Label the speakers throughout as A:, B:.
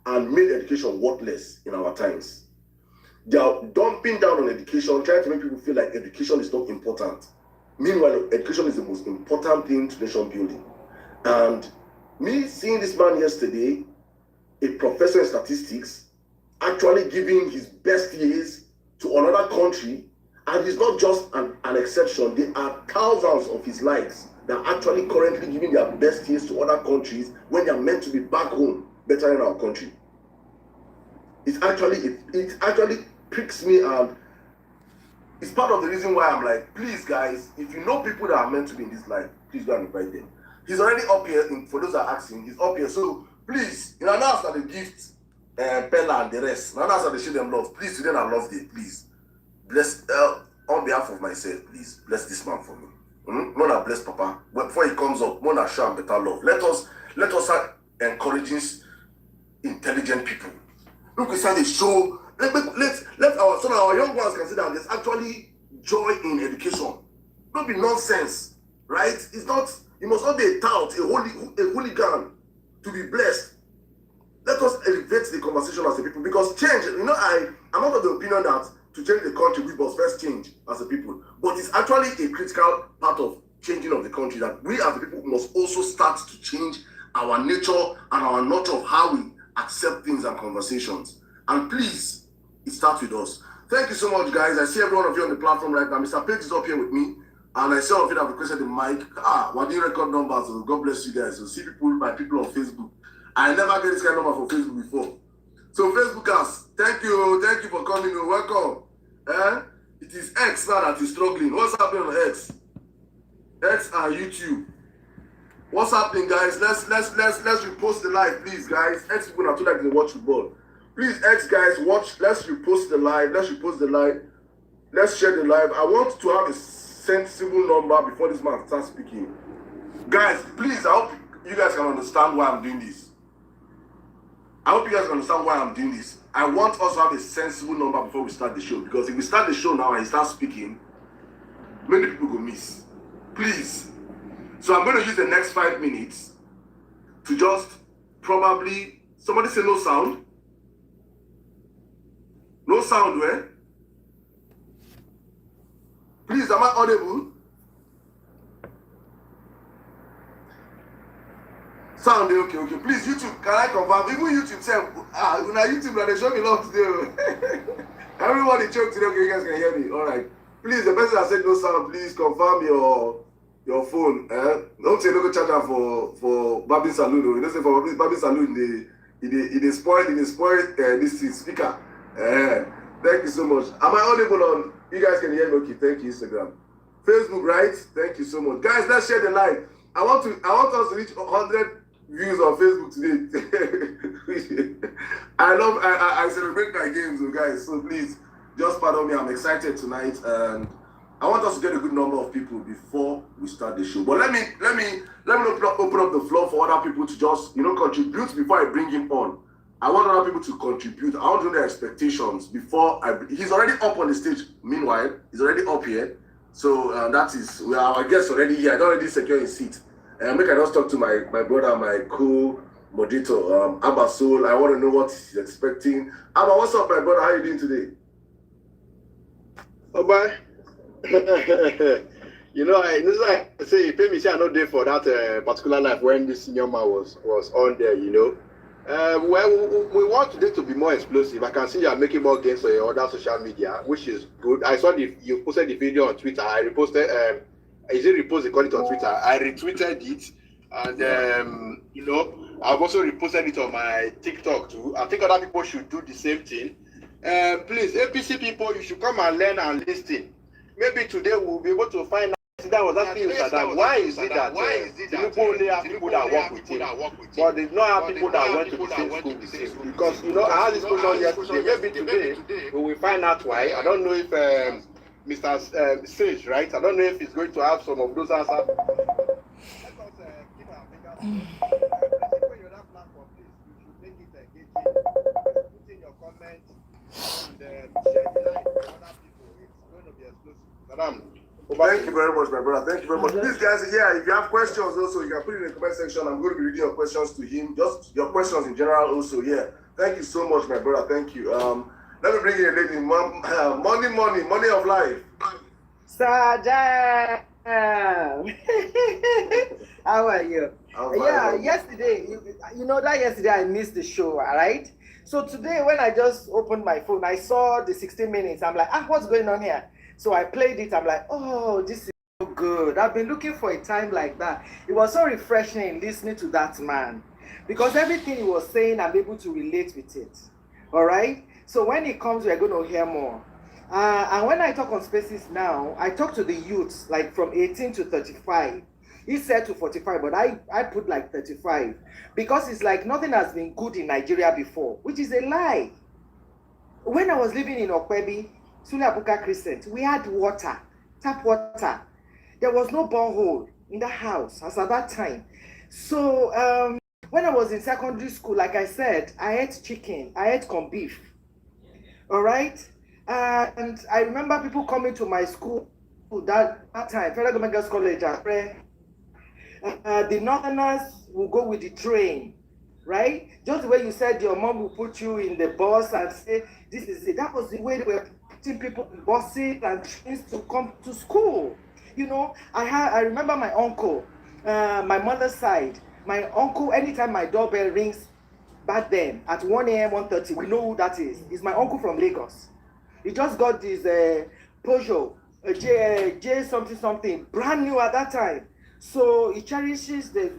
A: and made education worthless in our times. They are dumping down on education, trying to make people feel like education is not important. Meanwhile, education is the most important thing to nation building. And me seeing this man yesterday, a professor in statistics, actually giving his best years to another country, and he's not just an exception. There are thousands of his likes that are actually currently giving their best years to other countries when they are meant to be back home, better in our country. It actually pricks me, and it's part of the reason why I'm like, please guys, if you know people that are meant to be in this life, please go and invite them. He's already up here, for those that are asking, he's up here. So please, announce that the gift, Pella and the rest, announce that they show them love. Please, today I love them, please. Bless, on behalf of myself, please, bless this man for me. Mona bless Papa. Before he comes up, Mona show him better love. Let us start encouraging intelligent people. Look, we start a show. Let our so that our young ones can see that there's actually joy in education. Don't be nonsense, right? It's not. You must not be a tout, a hooligan to be blessed. Let us elevate the conversation as a people, because change. I'm not of the opinion that to change the country we must first change as a people, but it's actually a critical part of changing of the country that we as a people must also start to change our nature and our nurture of how we accept things and conversations. And please, it starts with us. Thank you so much, guys. I see every one of you on the platform right now. Mr. Page is up here with me, and I see all of you that have requested the mic. What do you record numbers? Oh, God bless you guys. So see my people on Facebook. I never get this kind of number from Facebook before. So Facebookers, thank you for coming. Welcome. It is X now that is struggling. What's happening on X? X and YouTube. What's happening, guys? Let's repost the live, please, guys. X people are too like to watch football. Please, X guys, watch. Let's repost the live. Let's share the live. I want to have a sensible number before this man starts speaking. Guys, please, I hope you guys can understand why I'm doing this. I want us to have a sensible number before we start the show, because if we start the show now and he starts speaking, many people go miss. Please. So I'm going to use the next 5 minutes to just probably, somebody say no sound. No sound, where? Please, am I audible? Sound, okay. Please, YouTube, can I confirm? Even YouTube said, when I YouTube, they show me love today. Everybody choke today, okay, you guys can hear me. All right. Please, the person that said no sound, please confirm your phone. Don't say local charger for Babi Saloon. You don't say for Babi Saloon, they spoil this speaker. Thank you so much. Am I audible on? You guys can hear me. Okay, thank you, Instagram. Facebook, right? Thank you so much. Guys, let's share the live. I want us to reach 100 views on Facebook today. I celebrate my games, guys. So please, just pardon me. I'm excited tonight, and I want us to get a good number of people before we start the show. But let me open up the floor for other people to just contribute before I bring him on. I want other people to contribute. I want to know their expectations before he's already up on the stage. Meanwhile, he's already up here. So that is, our guest already here. I don't already secure his seat. Make I just talk to my brother, my co-moderator, Abba Soul. I want to know what he's expecting. Abba, what's up, my brother? How are you doing today?
B: Oh, bye. It's like I say, pay me say I no day for that particular life when this senior man was on there, Well, we want today to be more explosive. I can see you are making more gains on your other social media, which is good. I saw you posted the video on Twitter. I reposted. Is it reposted? Call it on Twitter. I retweeted it, and I've also reposted it on my TikTok too. I think other people should do the same thing. Please, APC people, you should come and learn and listen. Maybe today we'll be able to find out. That was asking you, Sirdam, why is it that people only have people that work with him, but they don't have people that went to the same school with him? Because I had this question yesterday. Maybe today we will find out why. I don't know if Mr. Sage, right? I don't know if he's going to have some of those answers. Let us keep our fingers. When you're on that platform, please, you should make it engaging. Put in your comments and share the light with other people. It's going to be explosive. Sirdam.
A: Thank you very much, my brother. Thank you very much. Please, guys, if you have questions also, you can put it in the comment section. I'm going to be reading your questions to him. Just your questions in general also, Thank you so much, my brother. Thank you. Let me bring in a lady. Money of life.
C: Sirdam. How are you? Yesterday, you know that yesterday I missed the show, all right? So today, when I just opened my phone, I saw the 16 minutes. I'm like, what's going on here? So I played it. I'm like, oh, this is so good. I've been looking for a time like that. It was so refreshing listening to that man because everything he was saying, I'm able to relate with it. All right? So when it comes, we're going to hear more. And when I talk on spaces now, I talk to the youths like from 18 to 35. He said to 45, but I put like 35 because it's like nothing has been good in Nigeria before, which is a lie. When I was living in Okwebi, Sulabuka Crescent, we had water, tap water. There was no borehole in the house as at that time. So when I was in secondary school, like I said, I ate chicken, I ate corned beef. All right? And I remember people coming to my school that time, Federal Government Girls College, the northerners will go with the train, right? Just the way you said your mom will put you in the bus and say, this is it. That was the way they were putting people in buses and trains to come to school. You know, I remember my uncle, my mother's side, my uncle, anytime my doorbell rings back then at 1 a.m., 1:30, we know who that is. It's my uncle from Lagos. He just got this Peugeot, J something, brand new at that time. So he cherishes the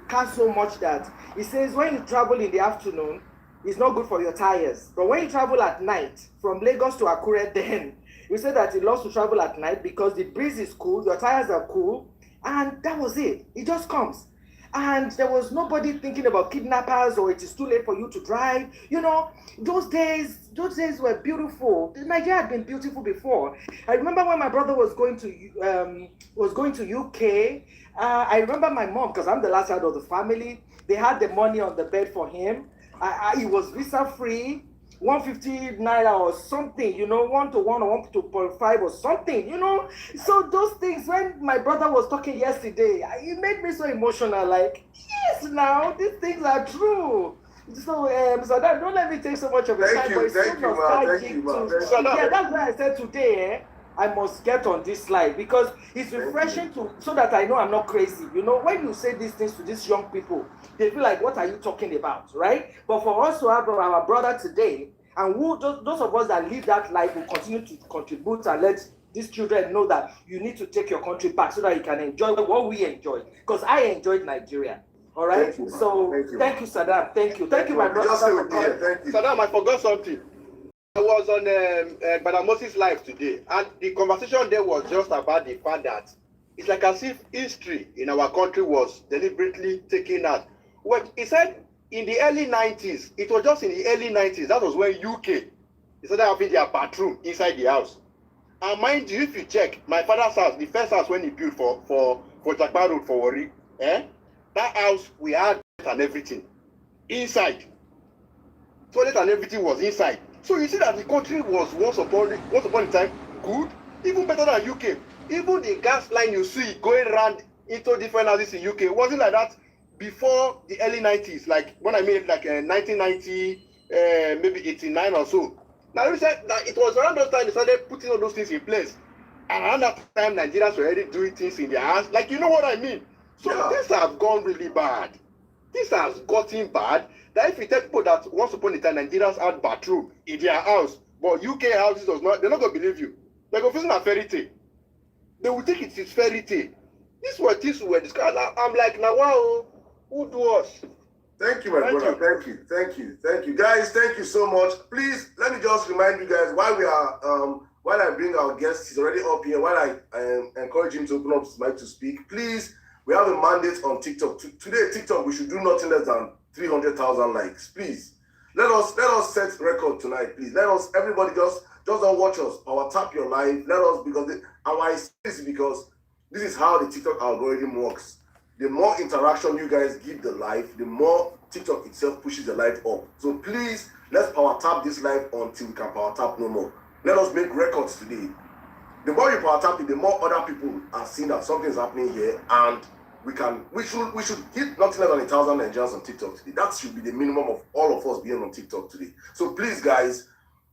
C: car so much that he says when you travel in the afternoon, it's not good for your tires. But when you travel at night, from Lagos to Akure, then we say that he loves to travel at night because the breeze is cool, your tires are cool, and that was it. It just comes. And there was nobody thinking about kidnappers or it is too late for you to drive. You know, those days were beautiful. Nigeria had been beautiful before. I remember when my brother was going to UK. I remember my mom, because I'm the last child of the family. They had the money on the bed for him. He was visa free. 150 naira or something, you know, 1 to 1 or 1 to 2.5 or something, you know. So those things, when my brother was talking yesterday, it made me so emotional. Like, yes, now these things are true. So, Sirdam, don't let me take so much of your time. But it's so nostalgic yeah, that's why I said today, I must get on this slide because it's refreshing so that I know I'm not crazy. You know, when you say these things to these young people, they feel like, what are you talking about, right? But for us to have our brother today, and those of us that live that life will continue to contribute and let these children know that you need to take your country back so that you can enjoy what we enjoy. Because I enjoyed Nigeria. All right? Thank you, Sirdam. Thank you, my brother.
B: Sirdam, I forgot something. I was on Brother Moses' live today, and the conversation there was just about the fact that it's like as if history in our country was deliberately taken out. Well, he said in the early 90s, it was just in the early 90s, that was when UK started having their bathroom inside the house. And mind you, if you check, my father's house, the first house when he built for Jakpa Road for Warri, that house, we had and everything inside. Toilet and everything was inside. So you see that the country was once upon a time good, even better than UK. Even the gas line you see going around into different houses in UK wasn't like that before the early 90s. Like when I mean like 1990, maybe 89 or so. Now you said that it was around those times they started putting all those things in place. And around that time, Nigerians were already doing things in their house. Like, you know what I mean? So this has gone really bad. This has gotten bad. That if you tell people that once upon a time Nigerians had bathroom in their house, but UK houses was not, they're not gonna believe you. They're gonna feel a fairy tale. They will think it's fairy tale. These were things we were discussing. I'm like, now wow, who do us?
A: Thank you, my brother. Thank you. Guys, thank you so much. Please let me just remind you guys while I bring our guest, he's already up here, while I encourage him to open up his mic to speak. Please, we have a mandate on TikTok. Today, TikTok, we should do nothing less than 300,000 likes. Please, let us set record tonight. Please, everybody just don't watch us. Power tap your life. Let us and why I say this is because this is how the TikTok algorithm works. The more interaction you guys give the live, the more TikTok itself pushes the live up. So please, let's power tap this live until we can power tap no more. Let us make records today. The more you power tap it, the more other people are seeing that something is happening here, and we should hit nothing less than 1,000 Nigerians on TikTok today. That should be the minimum of all of us being on TikTok today. So please, guys,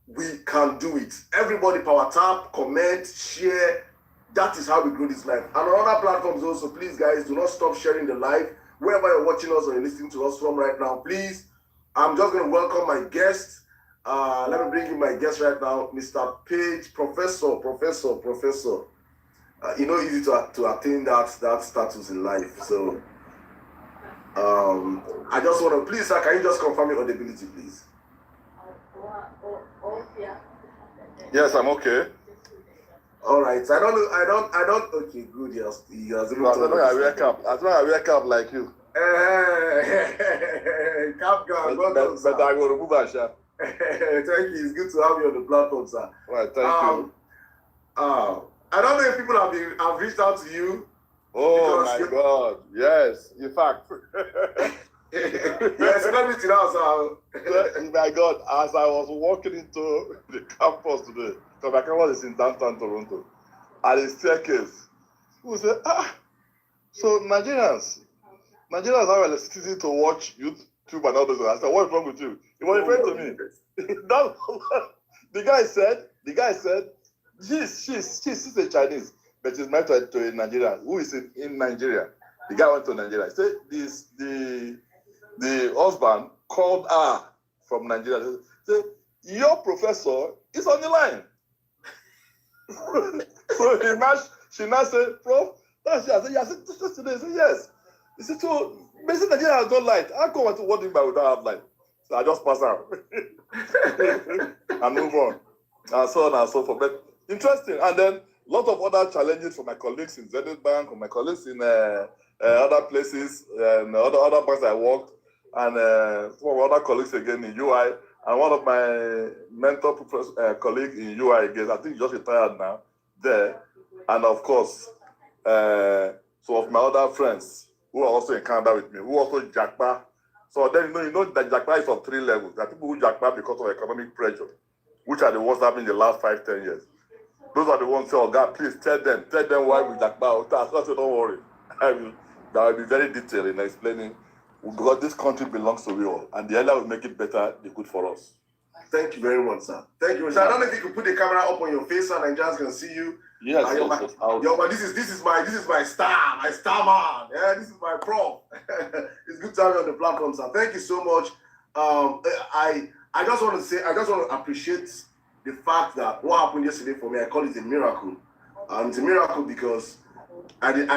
A: we can do it. Everybody power tap, comment, share. That is how we grow this life. And on other platforms also, please, guys, do not stop sharing the live. Wherever you're watching us or you're listening to us from right now, please, I'm just going to welcome my guest. Let me bring in my guest right now, Mr. Page, Professor. Easy to attain that status in life. So, I just want to, please, sir, can you just confirm your audibility, please?
D: Yes, I'm okay.
A: All right. So I don't. Okay, good. Yes.
D: As long as I wake up like you.
A: Calm down.
D: But I will remove Asha.
A: Thank you. It's good to have you on the platform, sir.
D: Right, thank you.
A: I don't know if people have reached out to you.
D: Oh my God! Yes, in fact.
A: You're a celebrity now, sir.
D: My God! As I was walking into the campus today, because my campus is in downtown Toronto, at the staircase, people say, so Nigerians have electricity to watch YouTube and all those. I said, what's wrong with you? He was referring to me. The guy said, she's a Chinese, but she's married to a Nigerian who is in Nigeria. The guy went to Nigeria. He said, the husband called her from Nigeria. He said, your professor is on the line. So she now said, Prof, that's it. I said, yes. Yesterday. He said, yes. He said, so basically Nigeria has no light. How come what do you mean by we don't have light? So I just pass out and move on. And so on and so forth. But interesting. And then a lot of other challenges from my colleagues in Zenith Bank, from my colleagues in other places, and other banks I worked, and some of other colleagues again in UI, and one of my mentor colleagues in UI again, I think he just retired now, there. And of course, some of my other friends who are also in Canada with me, who also jackpot. So then you know that jackpot is on 3 levels. There are people who jackpot because of economic pressure, which are the ones that have been in the last 5-10 years. Those are the ones who say, oh God, please tell them why we jackpot. So don't worry. That will be very detailed in explaining, because this country belongs to we all, and the earlier we make it better, the good for us.
A: Thank you very much, sir. Thank you. So I don't know if you could put the camera up on your face, sir, and Nigerians can see you.
D: Yes,
A: but this is my star man. Yeah, this is my prof. It's good to have you on the platform, sir. Thank you so much. I just want to appreciate the fact that what happened yesterday for me, I call it a miracle. And it's a miracle because I think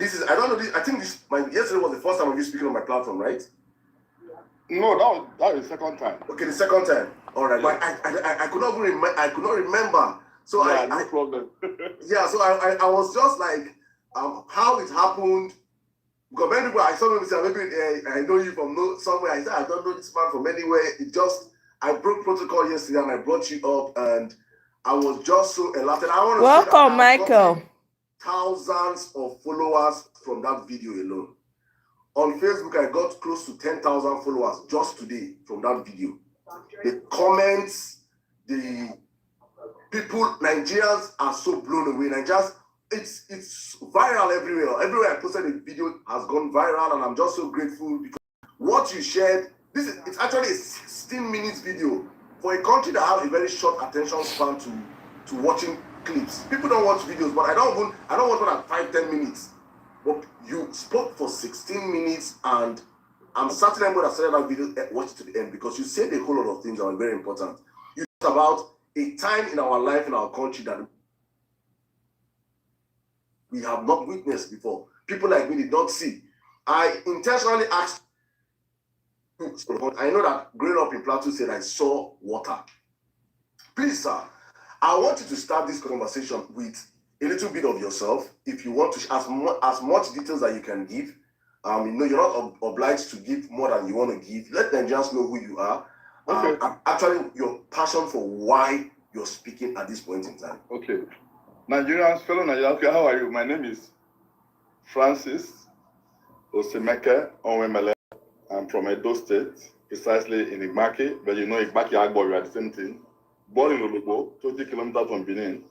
A: yesterday was the first time of you speaking on my platform, right?
D: No, that was the second time.
A: Okay, the second time. All right, but I could not remember. So
D: no problem.
A: Yeah, so I was just like, how it happened. Because many people, I saw them say, maybe I know you from somewhere. I said, I don't know this man from anywhere. I broke protocol yesterday and I brought you up, and I was just so elated.
E: Welcome, Michael.
A: Thousands of followers from that video alone. On Facebook, I got close to 10,000 followers just today from that video. The comments, the people, Nigerians are so blown away. Nigerians, it's viral everywhere. Everywhere I posted a video has gone viral, and I'm just so grateful because what you shared, it's actually a 16 minutes video for a country that has a very short attention span to watching clips. People don't watch videos, but I don't watch more than 5-10 minutes. But you spoke for 16 minutes, and I'm certain everybody that started that video watched to the end, because you said a whole lot of things that are very important. You talked about a time in our life in our country that we have not witnessed before. People like me did not see. I intentionally asked, I know that growing up in Plateau said I saw water. Please, sir, I want you to start this conversation with a little bit of yourself. If you want to, as much details that you can give. You're not obliged to give more than you want to give. Let them just know who you are.
D: Okay.
A: And actually, your passion for why you're speaking at this point in time.
D: Okay. Nigerians, fellow Nigerians, okay, how are you? My name is Francis Osemeke Onwemele. I'm from Edo State, precisely in Igbaki, but you know Igbaki Agbo, we are the same thing. Born in Olugbo, 20 kilometers from Benin.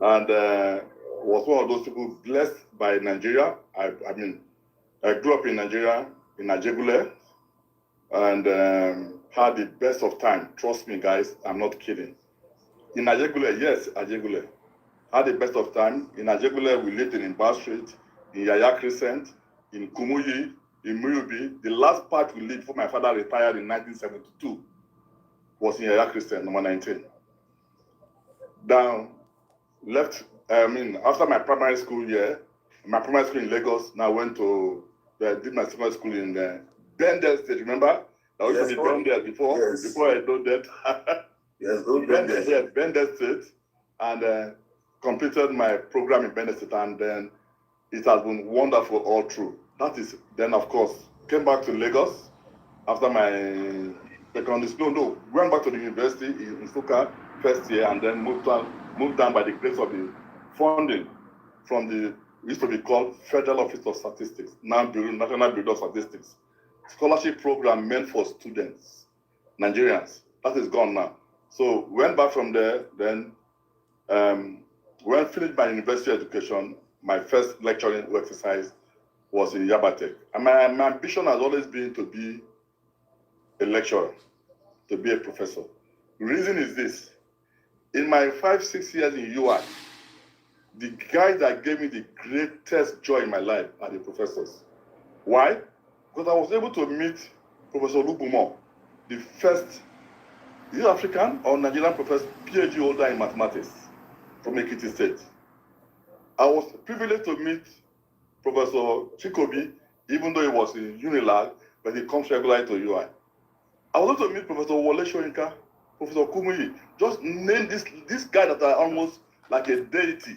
D: And was one of those people blessed by Nigeria. I grew up in Nigeria, in Ajegule, and had the best of time. Trust me, guys, I'm not kidding. In Ajegule, yes, Ajegule. Had the best of time. In Ajegule, we lived in Imbar Street, in Yaya Crescent, in Kumuyi, in Muyubi. The last part we lived before my father retired in 1972 was in Yaya Crescent, number 19. Down, left, after my primary school year, my primary school in Lagos, now went to, did my secondary school in Bendel State, remember? I used to be Bendel before I know that.
A: Yes,
D: Bendel State, and completed my program in Bendel State, and then it has been wonderful all through. That is, then of course, came back to Lagos after my secondary school. Went back to the university in Nsukka first year, and then moved down by the grace of the funding from the, used to be called Federal Office of Statistics, now National Bureau of Statistics. Scholarship program meant for students, Nigerians. That is gone now. So went back from there, then when I finished my university education, my first lecturing exercise was in Yabatek. And my ambition has always been to be a lecturer, to be a professor. The reason is this. In my 5-6 years in UI, the guys that gave me the greatest joy in my life are the professors. Why? Because I was able to meet Professor Lubumo, the first, is it African or Nigerian professor, PhD holder in mathematics from Ekiti State. I was privileged to meet Professor Chikobi, even though he was in Unilag, but he comes regularly to UI. I was able to meet Professor Wole Soyinka, Professor Kumuyi, just name this guy that are almost like a deity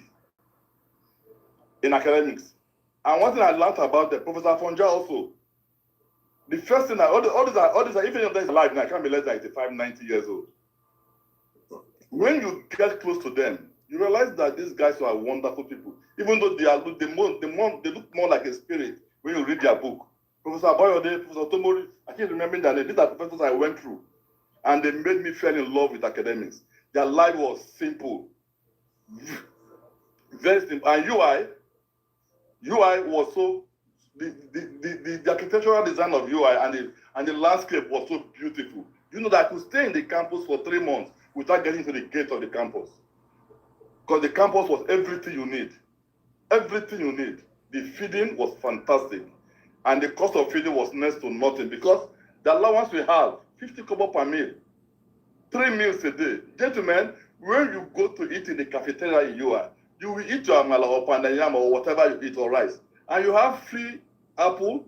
D: in academics. And one thing I learned about Professor Fonja also. The first thing, all these are, even if they're alive now, I can't be less than 85, 90 years old. When you get close to them, you realize that these guys are wonderful people. Even though they look more like a spirit when you read their book. Professor Abayode, Professor Tomori, I keep remembering that these are professors I went through. And they made me fall in love with academics. Their life was simple. Very simple. And UI was so, the architectural design of UI and the landscape was so beautiful. You know that I could stay in the campus for 3 months without getting to the gate of the campus. Because the campus was everything you need. Everything you need. The feeding was fantastic. And the cost of feeding was next to nothing because the allowance we have, 50 kobo per meal, 3 meals a day. Gentlemen, when you go to eat in the cafeteria in UI, you will eat your amala or pandayam or whatever you eat or rice. And you have free apple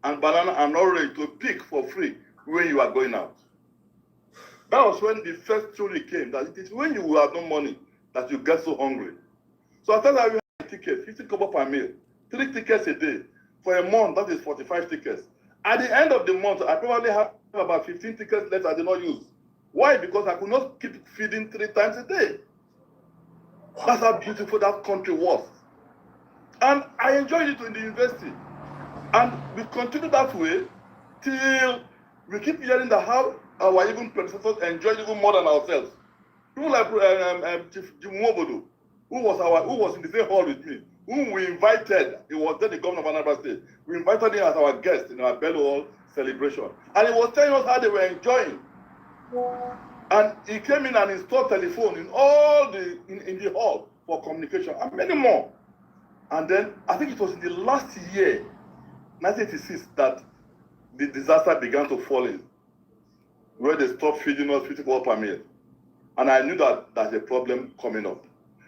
D: and banana and orange to pick for free when you are going out. That was when the first story came, that it is when you have no money that you get so hungry. So I thought I will have a ticket, 50 kobo per meal, 3 tickets a day. For a month, that is 45 tickets. At the end of the month, I probably have about 15 tickets left I did not use. Why? Because I could not keep feeding 3 times a day. That's how beautiful that country was. And I enjoyed it in the university. And we continued that way till we keep hearing that how our even predecessors enjoyed even more than ourselves. People like Chief Jim Wobodo, who was in the same hall with me, whom we invited. He was then the governor of Anambra State. We invited him as our guest in our Bell Hall celebration. And he was telling us how they were enjoying. And he came in and installed telephone in all in the hall for communication and many more. And then I think it was in the last year, 1986, that the disaster began to fall in, where they stopped feeding us 50 per meal. And I knew that there's a problem coming up.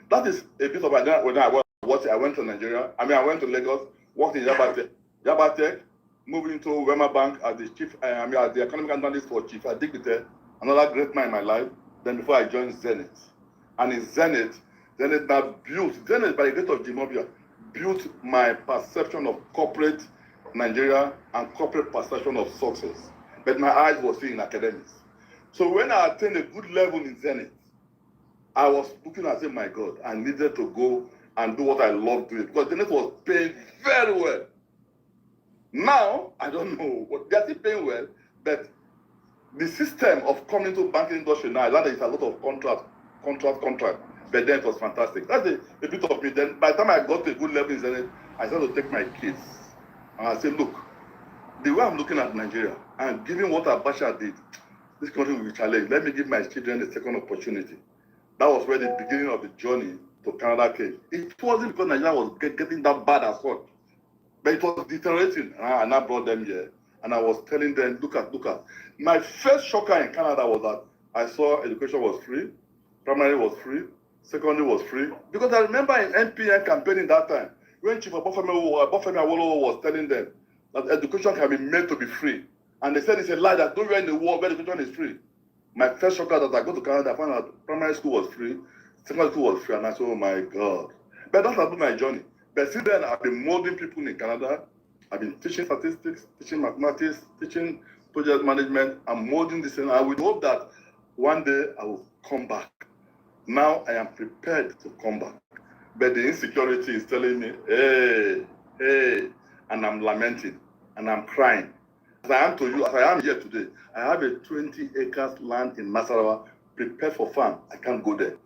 D: That is a bit of when I went to Nigeria. I went to Lagos, worked in Yabatek, moved into Wema Bank as the chief, as the economic analyst for Chief Adigbite, another great man in my life. Then before I joined Zenith. And in Zenith now built, Zenith by the grace of Jimobia, built my perception of corporate Nigeria and corporate perception of success. But my eyes were seeing academics. So when I attained a good level in Zenith, I was looking and saying, my God, I needed to go and do what I love doing because Zenith was paying very well. Now, I don't know, they're still paying well, but the system of coming to banking industry now, that is a lot of contract. But then it was fantastic. That's a bit of me. Then by the time I got to a good level in Zenith, I started to take my kids. And I said, look, the way I'm looking at Nigeria, and given what Abacha did, this country will be challenged. Let me give my children a second opportunity. That was where the beginning of the journey to Canada came. It wasn't because Nigeria was getting that bad as such, but it was deteriorating. And I brought them here. And I was telling them, look at. My first shocker in Canada was that I saw education was free, primary was free, secondary was free. Because I remember in NPN campaigning that time, when Chief Obafemi Awolowo was telling them that education can be made to be free. And they said it's a lie that nowhere in the world where education is free. My first shocker that I go to Canada, I found out primary school was free, secondary school was free, and I said, oh my God. But that's not my journey. But since then, I've been molding people in Canada. I've been teaching statistics, teaching mathematics, teaching project management. I'm molding this, and I would hope that one day I will come back. Now I am prepared to come back. But the insecurity is telling me, hey, and I'm lamenting, and I'm crying. As I am to you, as I am here today, I have a 20 acres land in Nasarawa prepared for farm. I can't go there.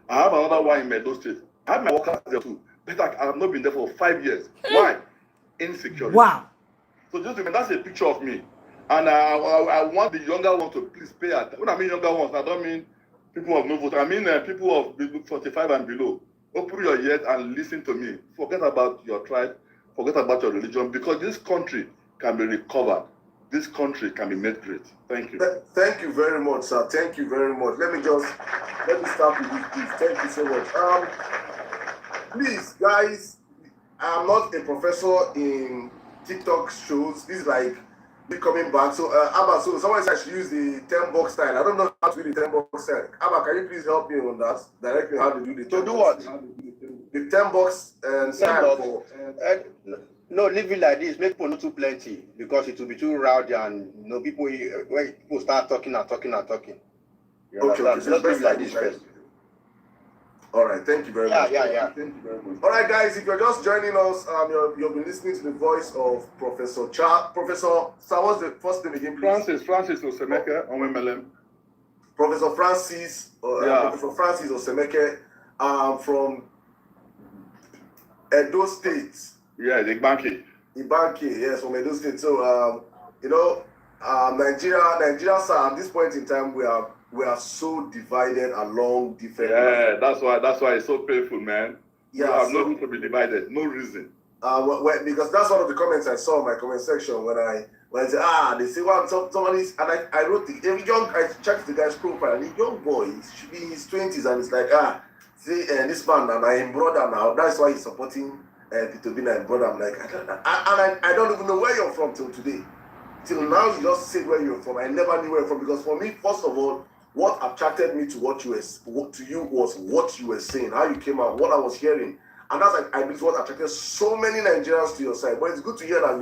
D: I have another one in Meadow State. I have my workers there too. But I have not been there for 5 years. Why? Insecurity.
E: Wow.
D: So just that's a picture of me. And I want the younger ones to please pay attention. When I mean younger ones, I don't mean people of no vote. I mean people of 45 and below. Open your ears and listen to me. Forget about your tribe. Forget about your religion. Because this country can be recovered. This country can be made great. Thank you.
A: Thank you very much, sir. Thank you very much. Let me start with this, please. Thank you so much. Please, guys, I'm not a professor in TikTok shows. This is like me coming back. So, Abba, so someone said I should use the 10-box style. I don't know how to do the 10-box style. Abba, can you please help me on that? Direct me how to do the 10-box.
B: To do what?
A: The 10-box style for...
B: No, leave it like this. Make people not too plenty because it will be too rowdy and people when people start talking. You
A: Okay,
B: understand?
A: so
B: Just leave it like this first.
A: All right, thank you very much.
B: Yeah.
A: Thank you very much. All right, guys, if you're just joining us, you've been listening to the voice of Professor Sir, what's the first name again, please?
D: Francis Osemeke, Onwemelem.
A: Professor Francis Osemeke, from Edo State.
D: Yeah, the Ibanki,
A: yes, from Edo State. So, Nigeria, sir, at this point in time, we are so divided along different lines.
D: That's why it's so painful, man.
A: Yeah,
D: we have no reason to be divided, no reason.
A: Because that's one of the comments I saw in my comment section when I said, they say, well, somebody's, and I wrote I checked the guy's profile, and the young boy, he should be in his 20s, and it's like, see, this man, and I'm brother now, that's why he's supporting Pitobina and brother. I'm like, I don't even know where you're from till today. Till now, you just said where you're from. I never knew where you're from, because for me, first of all, what attracted me to what you was what you were saying, how you came out, what I was hearing. And that's like, I believe what attracted so many Nigerians to your side. But it's good to hear that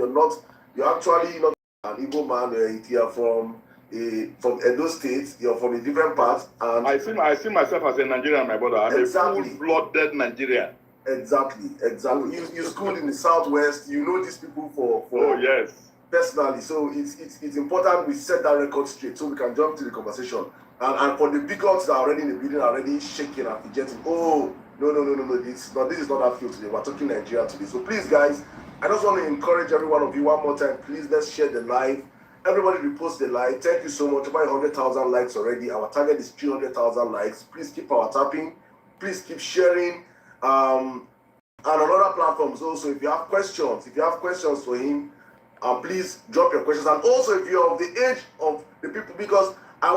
A: you're actually not an Igbo man, you're from Edo State, you're from a different part. And
D: I see myself as a Nigerian, my brother. I'm a full-blooded Nigerian.
A: Exactly. You schooled in the Southwest, you know these people for
D: oh, yes.
A: Personally. So it's important we set that record straight so we can jump to the conversation. And for the bigots that are already in the building, already shaking and fidgeting, no, this is not that field today. We're talking Nigeria today. So please, guys, I just want to encourage every one of you one more time. Please, let's share the live. Everybody repost the live. Thank you so much. About 100,000 likes already. Our target is 300,000 likes. Please keep our tapping. Please keep sharing. And on other platforms also, if you have questions for him, please drop your questions. And also, if you're of the age of the people, because I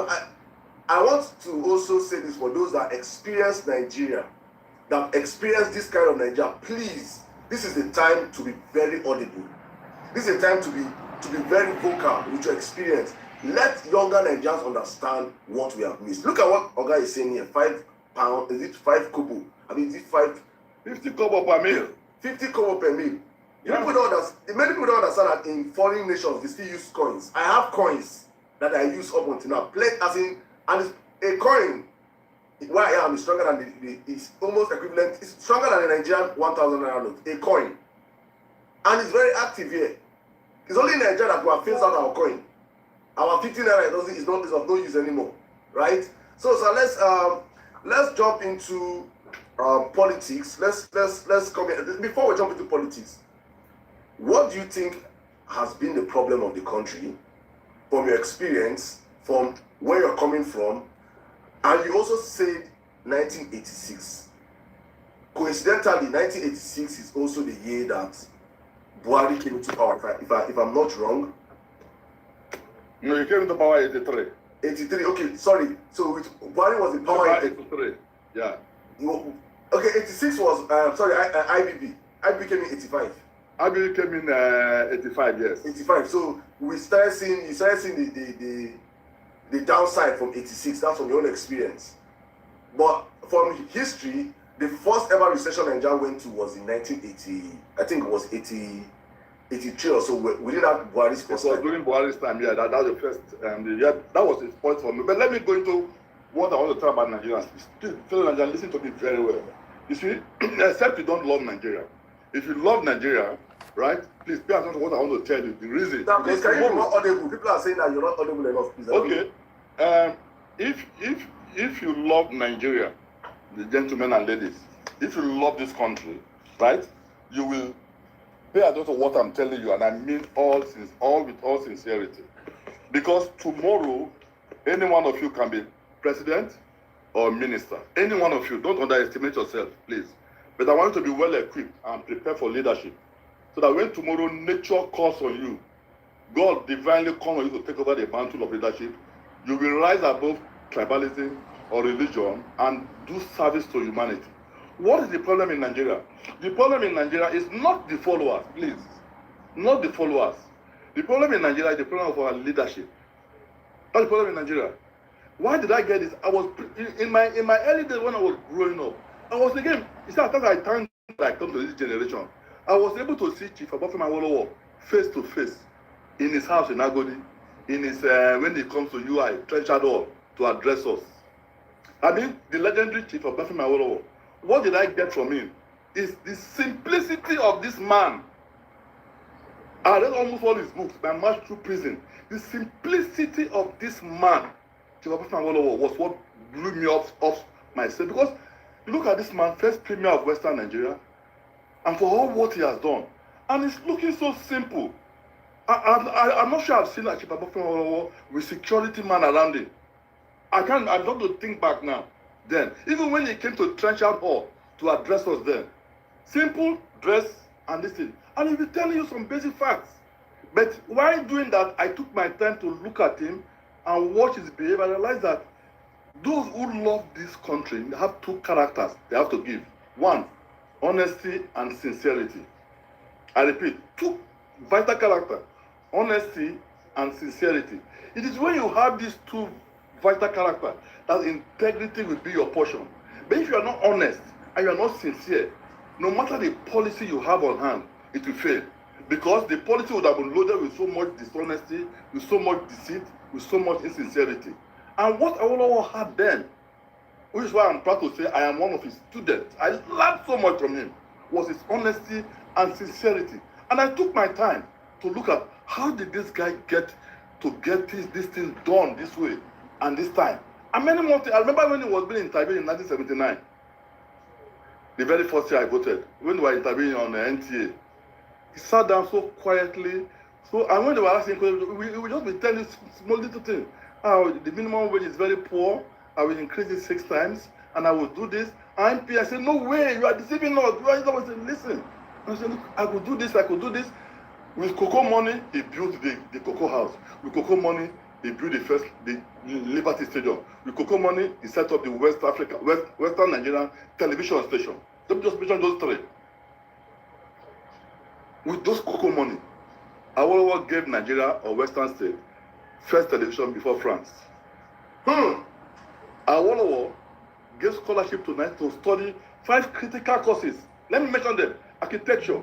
A: want to also say this for those that experience Nigeria, that experience this kind of Nigeria, please, this is the time to be very audible. This is the time to be very vocal with your experience. Let younger Nigerians understand what we have missed. Look at what Oga is saying here. £5, is it 5 kobo? I mean, is it
D: 50 kobo per meal?
A: 50 kobo per meal.
D: Yeah.
A: Many people don't understand that in foreign nations, they still use coins. I have coins that I use up until now. And a coin, where I am, is stronger than it's almost equivalent, it's stronger than a Nigerian 1,000 naira note, a coin. And it's very active here. It's only in Nigeria that we have phased out our coin. Our 50 naira is of no use anymore, right? So let's jump into politics. Let's come in. Before we jump into politics, what do you think has been the problem of the country, from your experience, from where you're coming from, and you also said 1986. Coincidentally, 1986 is also the year that Buhari came into power. If I'm not wrong.
D: No, he came into power 83.
A: 83. Okay, sorry. So Buhari was in power
D: 83. Yeah.
A: Okay, 86 was IBB. IBB came in 85.
D: IBB came in 85 years.
A: 85. So you started seeing the downside from 86. That's from your own experience. But from history, the first ever recession Nigeria went to was in 1980. I think it was 83 or so. We didn't have Buhari's first time.
D: During Buhari's time, yeah, that was the first. That was his point for me. But let me go into what I want to talk about Nigerians. Please, fellow Nigerians, listen to me very well. You see, except you don't love Nigeria. If you love Nigeria, right? Please pay attention to what I want to tell you. The reason.
A: Now, please, can you be more audible? People are saying that you're not audible enough. Please.
D: Okay. If you love Nigeria, the gentlemen and ladies, if you love this country, right, you will pay attention to what I'm telling you, and I mean all with all sincerity. Because tomorrow, any one of you can be president or minister. Any one of you. Don't underestimate yourself, please. But I want you to be well equipped and prepared for leadership. So that when tomorrow nature calls on you, God divinely calls on you to take over the mantle of leadership, you will rise above tribalism or religion and do service to humanity. What is the problem in Nigeria? The problem in Nigeria is not the followers, please. Not the followers. The problem in Nigeria is the problem of our leadership. That's the problem in Nigeria. Why did I get this? I was in my early days when I was growing up. I was again. It's not that I thank that I come to this generation. I was able to see Chief Obafemi Awolowo face to face in his house in Agodi, in his when it comes to UI Trenchard Hall to address us. I mean, the legendary Chief Obafemi Awolowo. What did I get from him? Is the simplicity of this man. I read almost all his books by March through Prison. The simplicity of this man, Chief Obafemi Awolowo, was what blew me off myself. Because look at this man, first premier of Western Nigeria, and for all what he has done. And it's looking so simple. I'm not sure I've seen a Chief Obafemi Awolowo with security man around him. I don't to think back now. Then, even when he came to Trenchard Hall to address us then, simple dress and this thing. And he'll be telling you some basic facts. But while doing that, I took my time to look at him and watch his behavior. I realized that those who love this country have two characters they have to give. One, honesty and sincerity. I repeat, two vital characters, honesty and sincerity. It is when you have these two vital characters that integrity will be your portion. But if you are not honest and you are not sincere, no matter the policy you have on hand, it will fail. Because the policy would have been loaded with so much dishonesty, with so much deceit, with so much insincerity. And what Awolowo had then, which is why I'm proud to say I am one of his students, I learned so much from him, was his honesty and sincerity. And I took my time to look at how did this guy get these things done this way and this time. And many more things. I remember when he was being interviewed in 1979, the very first year I voted, when we were interviewing on the NTA. He sat down so quietly. And when they were asking questions, we would just be telling small little things. The minimum wage is very poor. I will increase it 6 times, and I will do this. And MP, I said, no way, you are deceiving us. You are always saying, listen. I said, look, I could do this, I could do this. With cocoa money, he built the cocoa house. With cocoa money, he built the Liberty Stadium. With cocoa money, he set up the Western Nigerian television station. Let me just mention those 3. With those cocoa money, Awolowo gave Nigeria or Western state first television before France. Awolowo gave scholarship to study 5 critical courses. Let me mention them: architecture,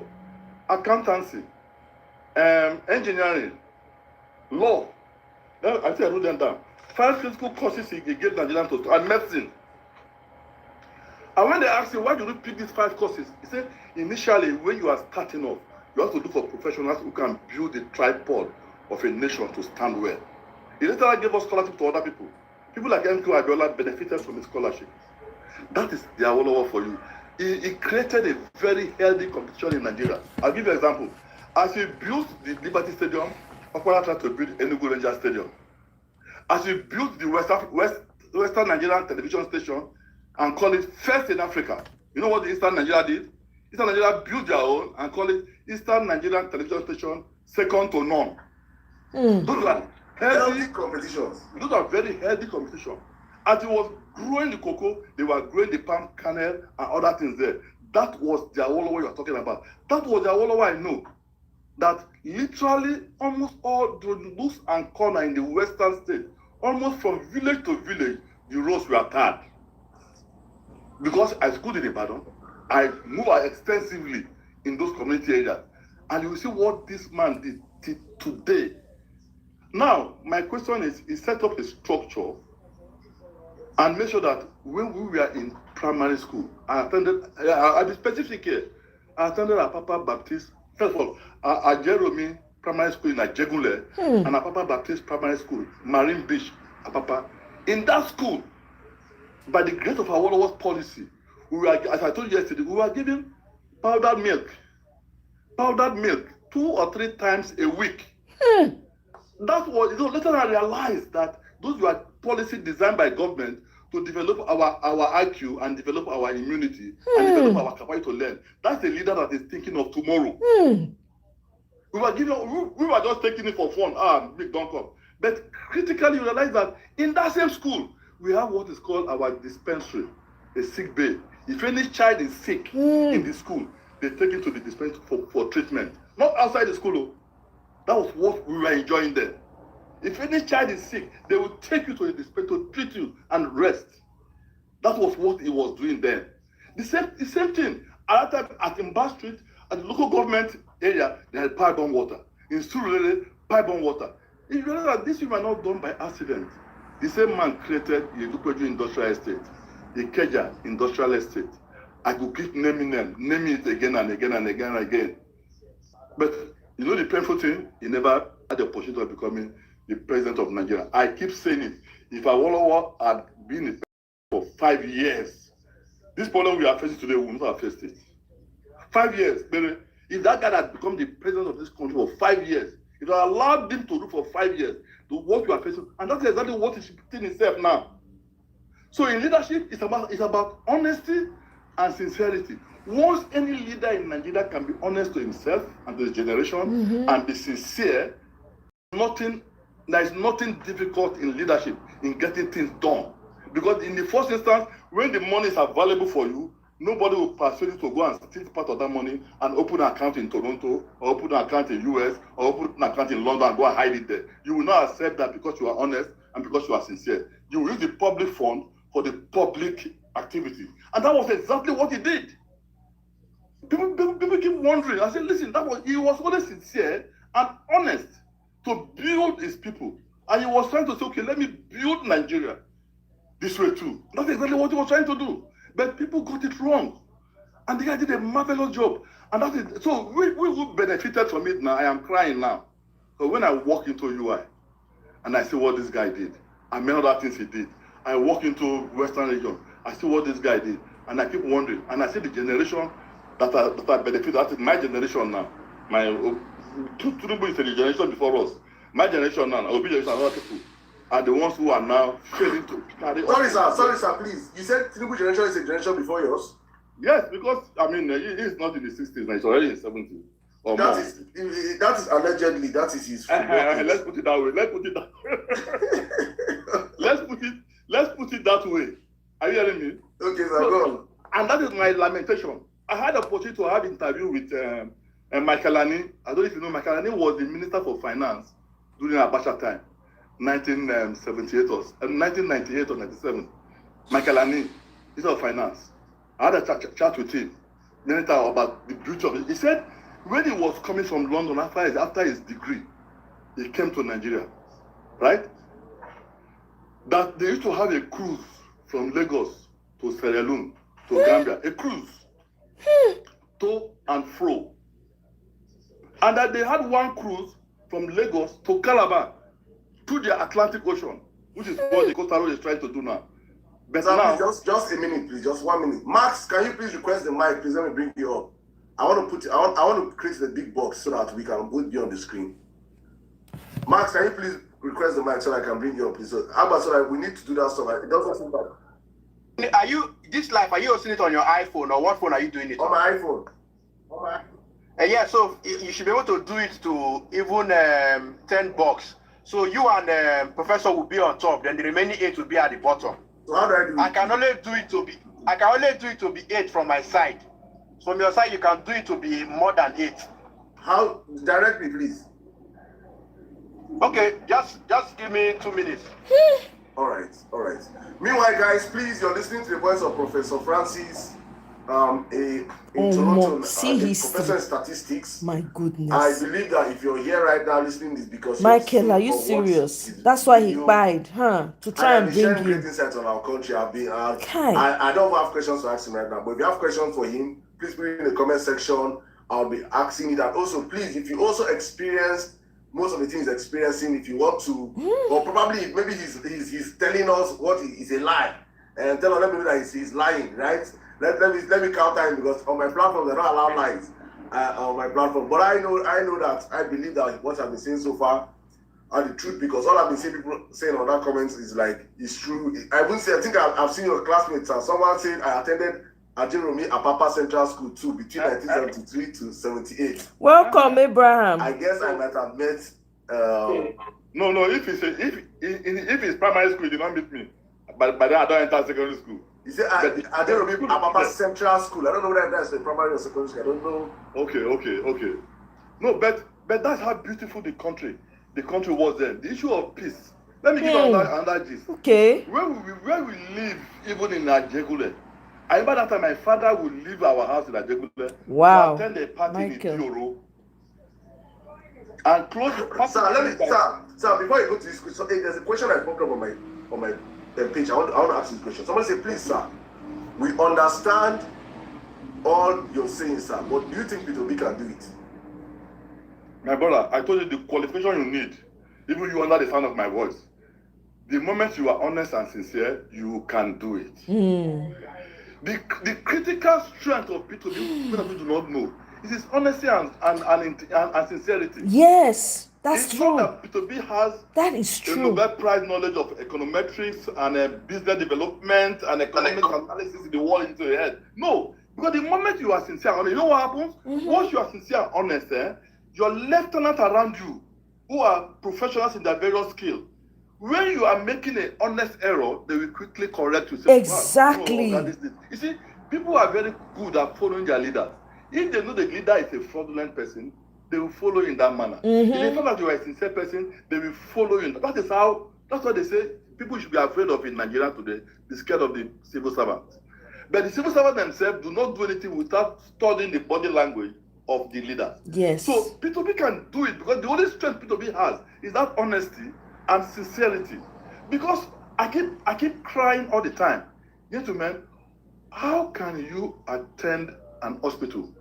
D: accountancy, engineering, law. I think I wrote them down. 5 critical courses he gave Nigerians to study, and medicine. And when they asked him, why did you pick these 5 courses? He said, initially, when you are starting off, you have to look for professionals who can build the tripod of a nation to stand well. He later gave us scholarship to other people. People like MQ Abiola benefited from his scholarship. That is the Awolowo for you. He created a very healthy competition in Nigeria. I'll give you an example. As he built the Liberty Stadium, Okwara tried to build Enugu Rangers Stadium. As he built the Western Nigerian television station and called it first in Africa. You know what the Eastern Nigeria did? Eastern Nigeria built their own and called it Eastern Nigerian television station second to none. Those are healthy competitions. Those are very healthy competitions. As he was growing the cocoa, they were growing the palm kernel and other things there. That was the Awolowo you are talking about. That was the Awolowo I know. That literally almost all the nooks and corner in the western state, almost from village to village, the roads were tarred. Because I schooled in Ibadan, I moved extensively in those community areas. And you will see what this man did today. Now, my question is, he set up a structure and make sure that when we were in primary school, I attended, I'll be specific here, I attended Apapa Baptist, first of all, Ajeromi Primary School in Ajegunle, and Apapa Baptist Primary School, Marine Beach, Apapa. In that school, by the grace of Awolowo's policy, we were, as I told you yesterday, we were given powdered milk 2 or 3 times a week. That was, later I realized that those were policies designed by government to develop our IQ and develop our immunity and develop our capacity to learn. That's the leader that is thinking of tomorrow. We were just taking it for fun. Big don't come. But critically, you realize that in that same school, we have what is called our dispensary, a sick bay. If any child is sick in the school, they take him to the dispensary for treatment. Not outside the school, though. That was what we were enjoying there. If any child is sick, they will take you to the dispensary to treat you and rest. That was what he was doing then. The same thing. At that time, at Imba Street, at the local government area, they had pipe-borne water. In Surulere, pipe-borne water. You realize that these were not done by accident. The same man created the Edupeju Industrial Estate, the Ikeja Industrial Estate. I could keep naming it again and again and again and again. But you know the painful thing? He never had the opportunity of becoming the president of Nigeria. I keep saying it. If Awolowo had been in for 5 years, this problem we are facing today, we would not have faced it. 5 years, baby. If that guy had become the president of this country for 5 years, it would allowed him to do for 5 years what you are facing, and that's exactly what he's putting himself now. So in leadership, it's about honesty and sincerity. Once any leader in Nigeria can be honest to himself and to his generation and be sincere, there is nothing difficult in leadership in getting things done. Because in the first instance, when the money is available for you, nobody will persuade you to go and steal part of that money and open an account in Toronto, or open an account in US, or open an account in London and go and hide it there. You will not accept that because you are honest and because you are sincere. You will use the public fund for the public activity. And that was exactly what he did. People keep wondering. I said, listen, he was always sincere and honest to build his people. And he was trying to say, okay, let me build Nigeria this way too. That's exactly what he was trying to do. But people got it wrong. And the guy did a marvelous job. And that is, so we who benefited from it now, I am crying now. So when I walk into UI and I see what this guy did, and many other things he did, I walk into Western region, I see what this guy did, and I keep wondering, and I see the generation that I benefit. That is my generation now. My Tinubu is the generation before us. My generation now, Obi generation, and other people are the ones who are now failing to carry on.
A: Sorry, sir, please. You said Tinubu generation is a generation before yours?
D: Yes, because I mean he's not in the 60s now; he's already in 70s or
A: that
D: more.
A: That is allegedly. That is his.
D: Let's put it that way. Let's put it that way. Are you hearing me?
A: Okay, sir. Go on.
D: And that is my lamentation. I had the opportunity to have an interview with Michael Ani. I don't know if you know, Michael Ani was the Minister for Finance during Abacha time, 1978 or 1998 or 97. Michael Ani, Minister of Finance. I had a chat with him about the beauty of it. He said when he was coming from London after his degree, he came to Nigeria, right? That they used to have a cruise from Lagos to Sierra Leone to Gambia, a cruise, to and fro. And that they had one cruise from Lagos to Calabar, to the Atlantic Ocean, which is what the Coastal Road is trying to do now.
B: But
A: Sir,
B: now,
A: please, just a minute, please. Just 1 minute. Max, can you please request the mic? Please let me bring you up. I want to create the big box so that we can both be on the screen. Max, can you please request the mic so I can bring you up, please? So, how about so that we need to do that stuff? It doesn't seem bad.
B: are you hosting it on your iPhone, or what phone are you doing it
A: On my iPhone.
B: Yeah, so you should be able to do it to even 10 bucks. So you and Professor will be on top, then the remaining 8 will be at the bottom.
A: So how do I do it?
B: I can only do it to be 8 from my side. So from your side, you can do it to be more than 8.
A: How? Direct me, please.
B: Okay, just give me 2 minutes.
A: All right. Meanwhile, guys, please, you're listening to the voice of Professor Francis, in Toronto,
E: see
A: a
E: history.
A: professor in statistics.
E: My goodness.
A: I believe that if you're here right now listening is because
E: Michael, are you serious? That's why he died, huh? To try and bring
A: great
E: you.
A: insights on our country.
E: Kai.
A: I don't have questions to ask him right now, but if you have questions for him, please put it in the comment section. I'll be asking it. And also, please, if you also experienced most of the things he's experiencing, if you want to, or probably maybe he's telling us what is a lie, and tell other people that he's lying, right? Let me counter him, because on my platform they don't allow lies on my platform. But I know that I believe that what I've been saying so far are the truth, because all I've been seeing people saying on that comments is like it's true. I wouldn't say. I think I've seen your classmates, and someone said I attended Ajiromi Apapa Central School too between 1973 to 78.
E: Welcome, Abraham.
A: I guess I might have met.
D: No. If it's primary school, you don't meet me. But then I don't enter secondary school.
A: You say Ajiromi Apapa Central School. I don't know whether that's the primary or secondary school. I don't know.
D: Okay. No, but that's how beautiful the country was then. The issue of peace. Let me give you another gist.
E: Okay.
D: Where we live, even in Ajegule, I remember that time my father would leave our house in Ajegule.
E: Wow.
D: To attend a party
E: Michael.
D: in Dioro. And close the party.
A: Sir, before you go to this question, there's a question I popped up on my page. I want to ask this question. Someone say, please, sir, we understand all you're saying, sir, but do you think P2B can do it?
D: My brother, I told you the qualification you need, even you under the sound of my voice. The moment you are honest and sincere, you can do it. The critical strength of P2B, people do not know, is his honesty and sincerity.
E: Yes, that's true.
D: Not that P2B has
E: That is
D: a
E: true.
D: Nobel Prize knowledge of econometrics and business development and economic analysis in the world into your head. No, because the moment you are sincere and honest, you know what happens? Once you are sincere and honest, your lieutenants around you, who are professionals in their various skills, when you are making an honest error, they will quickly correct you. Say,
E: Exactly.
D: wow, no, you see, people are very good at following their leaders. If they know the leader is a fraudulent person, they will follow in that manner. If they find out you are a sincere person, they will follow you. That's what they say people should be afraid of in Nigeria today. Be scared of the civil servants. But the civil servants themselves do not do anything without studying the body language of the leaders.
E: Yes.
D: So P2B can do it because the only strength P2B has is that honesty and sincerity. Because I keep crying all the time. Gentlemen, how can you attend an hospital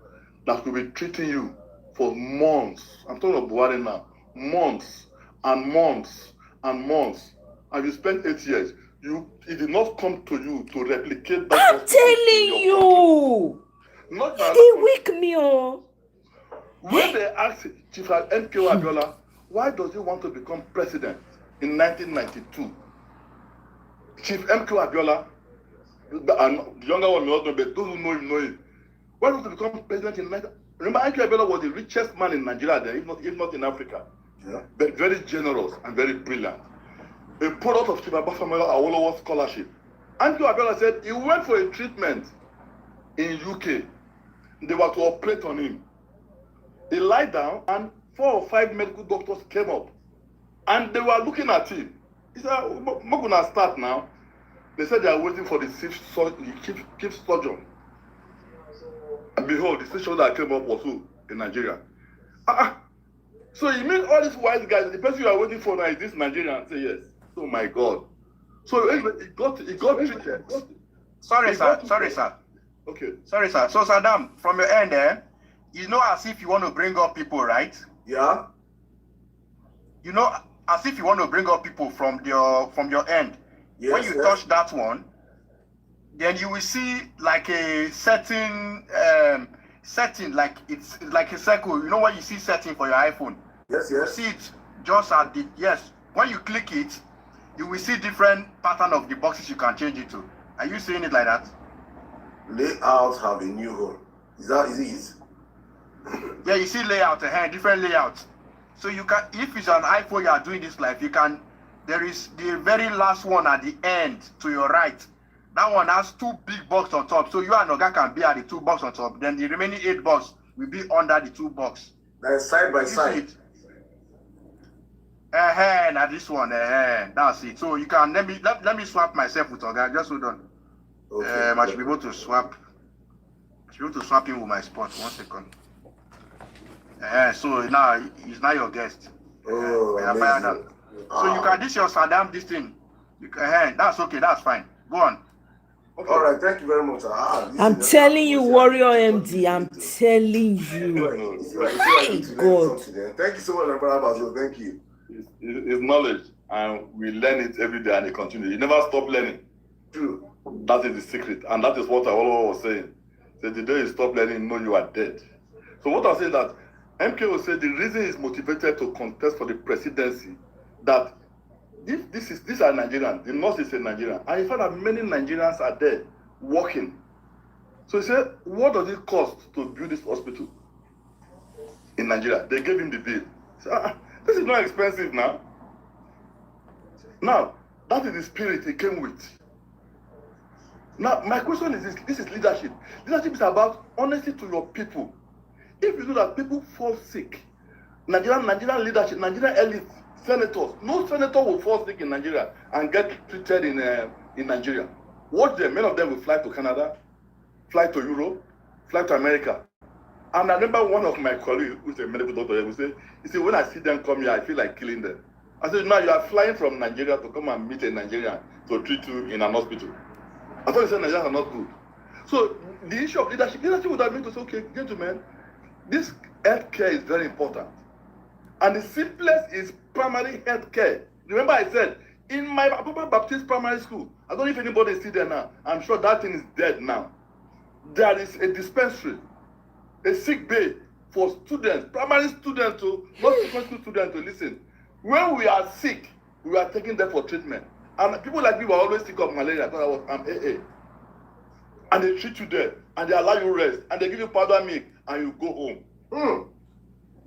D: that will be treating you for months? I'm talking about Buhari now. Months and months and months. And you spent 8 years. It did not come to you to replicate that.
E: I'm telling you.
D: Not
E: They wake me up.
D: When they asked Chief MK Abiola, why does he want to become president in 1992? Chief MK Abiola, the younger one may not know, but those who know him. Why does he become president in 1992? Remember, MK Abiola was the richest man in Nigeria then, if not in Africa. Yeah. But very generous and very brilliant. A product of Chief Abafamela Awolowo scholarship. MK Abiola said he went for a treatment in UK. They were to operate on him. He lied down and 4 or 5 medical doctors came up and they were looking at him. He said, "I'm not going to start now." They said they are waiting for the chief surgeon. And behold, the surgeon that came up was who? In Nigeria. So you mean all these wise guys, the person you are waiting for now is this Nigerian? Say yes. Oh my God. So it got treated.
B: Sorry, sir.
D: Okay.
B: Sorry, sir. So, Sirdam, from your end, you know as if you want to bring up people, right?
A: Yeah.
B: You know as if you want to bring up people from your end.
A: Yes,
B: when you touch that one,
F: then you will see like a certain setting, like it's like a circle. You know what you see setting for your iPhone?
A: Yes,
F: You
A: yes.
F: see it just at the, yes. When you click it, you will see different pattern of the boxes you can change it to. Are you seeing it like that?
A: Layouts have a new home. Is it?
F: Yeah, you see layout, different layouts. So you can, if it's an iPhone you are doing this live, you can, there is the very last one at the end to your right. That one has 2 big boxes on top. So you and Oga can be at the 2 boxes on top. Then the remaining 8 boxes will be under the 2 boxes.
A: Like side by
F: You see
A: side.
F: it? Now this one, that's it. So you can, let me swap myself with Oga. Just hold on.
A: Okay.
F: I should be able to swap. I should be able to swap him with my spot. 1 second. So now he's not your guest.
A: Oh,
F: I fired that.
A: amazing.
F: So you can, this your Sirdam, this thing. You can, that's okay, that's fine. Go on.
A: Okay. All right, thank you very much.
E: I'm telling you, Warrior MD, I'm telling you. Hey, God.
A: Thank you so much, my brother Basil. Thank you.
D: It's knowledge, and we learn it every day, and it continues. You never stop learning.
A: True.
D: That is the secret, and that is what I was saying. So the day you stop learning, know you are dead. So what I'm saying that MKO said the reason he's motivated to contest for the presidency, that if these are Nigerians, the North is a Nigerian, and in fact that many Nigerians are there working. So he said, what does it cost to build this hospital in Nigeria? They gave him the bill. He said, this is not expensive now. Now, that is the spirit he came with. Now, my question is this is leadership. Leadership is about honesty to your people. If you know that people fall sick, Nigerian leadership, Nigerian elite, senators, no senator will fall sick in Nigeria and get treated in Nigeria. Watch them, many of them will fly to Canada, fly to Europe, fly to America. And I remember one of my colleagues, who's a medical doctor, he said, when I see them come here, I feel like killing them. I said, now you are flying from Nigeria to come and meet a Nigerian to treat you in an hospital. I thought you said Nigerians are not good. So the issue of leadership would have been to say, okay, gentlemen, this healthcare is very important. And the simplest is primary healthcare. Remember I said, in my Papa Baptist primary school, I don't know if anybody is still there now. I'm sure that thing is dead now. There is a dispensary, a sick bay for students, primary students to, not secondary students to listen. When we are sick, we are taking them for treatment. And people like me were always sick of malaria because I'm AA. And they treat you there, and they allow you rest, and they give you powder milk, and you go home.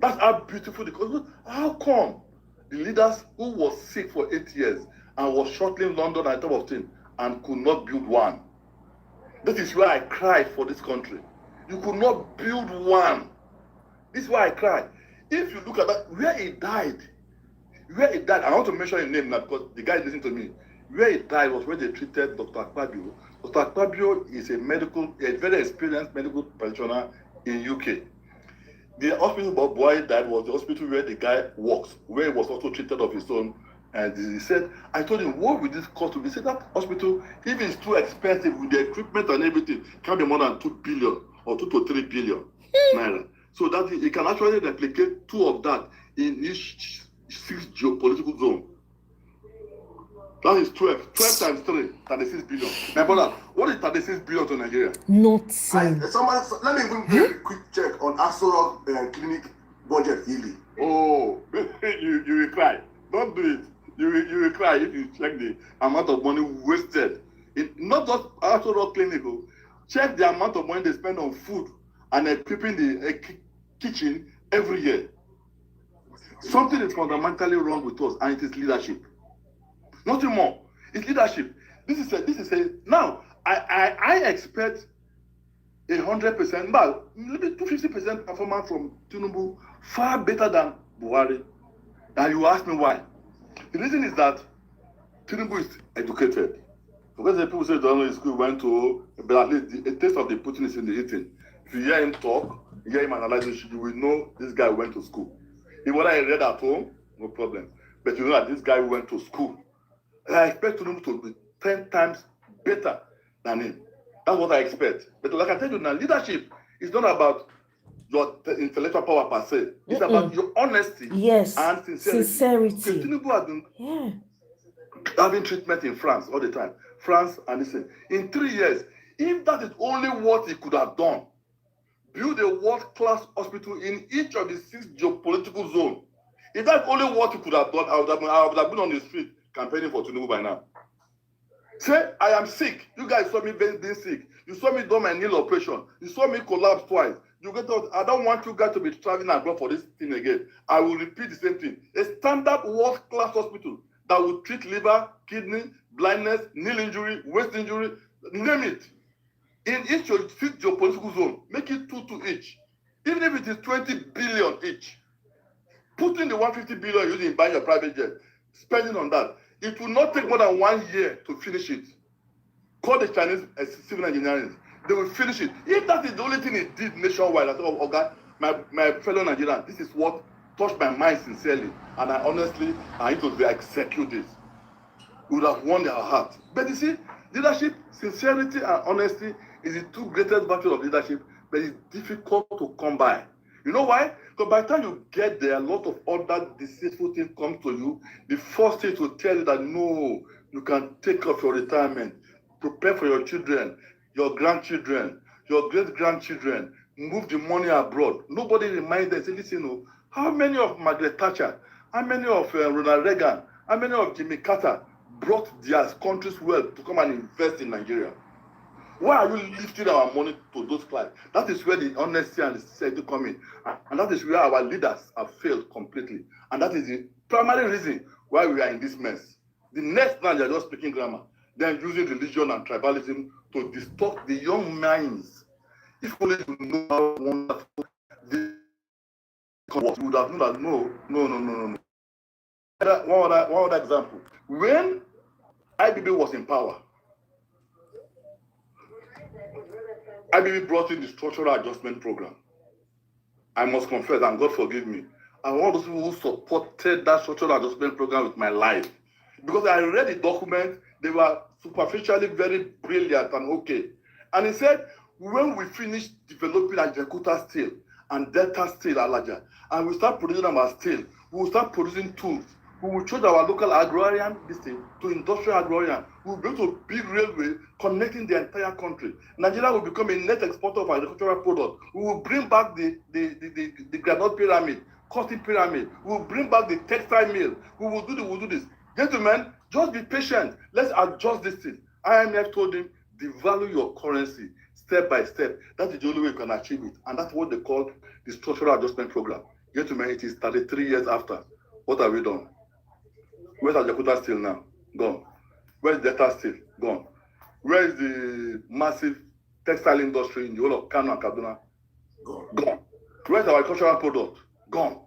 D: That's how beautiful how come the leaders who was sick for 8 years and was shuttling London and top of things and could not build one? This is why I cry for this country. You could not build one. This is why I cry. If you look at that, where he died, I want to mention his name now because the guy listening to me. Where he died was where they treated Dr. Akpabio. Dr. Akpabio is a very experienced medical practitioner in UK. The hospital where boy died was the hospital where the guy works, where he was also treated of his own. And he said, I told him, what will this cost? He said, that hospital, if it's too expensive with the equipment and everything, can be more than 2 billion or 2 to 3 billion naira. So that he can actually replicate 2 of that in each 6 geopolitical zone. That is 12 times 3, 36 billion. My brother, what is 36 billion to Nigeria?
E: Nothing.
A: Let me even do a quick check on Asoro clinic budget yearly.
D: Oh, you will cry. Don't do it. You will cry if you check the amount of money wasted. Not just Asoro clinic. Check the amount of money they spend on food and equipping the kitchen every year. Something is fundamentally wrong with us, and it is leadership. Nothing more. It's leadership. This is a now I expect 100%, but maybe 250% performance from Tinubu, far better than Buhari. And you ask me why. The reason is that Tinubu is educated. Because the people say don't know his school went to, but at least the taste of the Putin is in the eating. If you hear him talk, you hear him analyze it, you will know this guy went to school. If what I read at home, no problem. But you know that this guy went to school. And I expect Tinubu to be 10 times better than him. That's what I expect. But like I tell you now, leadership is not about your intellectual power per se. It's about your honesty
E: Yes.
D: and sincerity.
E: Sincerity.
D: Tinubu has been having treatment in France all the time. France and listen, in 3 years, if that is only what he could have done, build a world-class hospital in each of the 6 geopolitical zones. If that's only what he could have done, I would have been on the street campaigning for Tinubu by now. Say, I am sick. You guys saw me being sick. You saw me do my knee operation. You saw me collapse twice. You get out. I don't want you guys to be traveling abroad for this thing again. I will repeat the same thing. A standard world-class hospital that will treat liver, kidney, blindness, knee injury, waist injury, name it. In each of the 6 geopolitical zone, make it 2 each. Even if it is 20 billion each. Put in the 150 billion using buying your private jet, spending on that. It will not take more than 1 year to finish it. Call the Chinese civil engineering. They will finish it. If that is the only thing it did nationwide, I said, oh God, my fellow Nigerians, this is what touched my mind sincerely. And I need to execute this. We would have won their heart. But you see, leadership, sincerity and honesty is the 2 greatest virtues of leadership, but it's difficult to come by. You know why? Because by the time you get there, a lot of other deceitful things come to you. The first thing to tell you that no, you can take off your retirement, prepare for your children, your grandchildren, your great-grandchildren, move the money abroad. Nobody reminds them, say, listen, how many of Margaret Thatcher, how many of Ronald Reagan, how many of Jimmy Carter brought their country's wealth to come and invest in Nigeria? Why are you lifting our money to those clients? That is where the honesty and the sincerity come in. And that is where our leaders have failed completely. And that is the primary reason why we are in this mess. The next time they are just speaking grammar, then using religion and tribalism to distort the young minds. If only you know how wonderful this was, you would have known that no. One other example. When IBB was in power, IBB brought in the structural adjustment program. I must confess, and God forgive me, I'm one of those people who supported that structural adjustment program with my life. Because I read the document, they were superficially very brilliant and okay. And he said, when we finish developing Ajakuta steel and Delta steel Alaja, and we start producing our steel, we will start producing tools. We will change our local agrarian district to industrial agrarian. We will build a big railway connecting the entire country. Nigeria will become a net exporter of agricultural products. We will bring back the granite pyramid, cotton pyramid. We will bring back the textile mill. We will do this. Gentlemen, just be patient. Let's adjust this thing. IMF told him, devalue your currency step by step. That is the only way you can achieve it. And that's what they call the structural adjustment program. Gentlemen, it is 33 years after. What have we done? Where's Ajakuta steel now? Gone. Where's Delta steel? Gone. Where is the massive textile industry in the whole of Kano and Kaduna? Gone. Where's our agricultural product? Gone.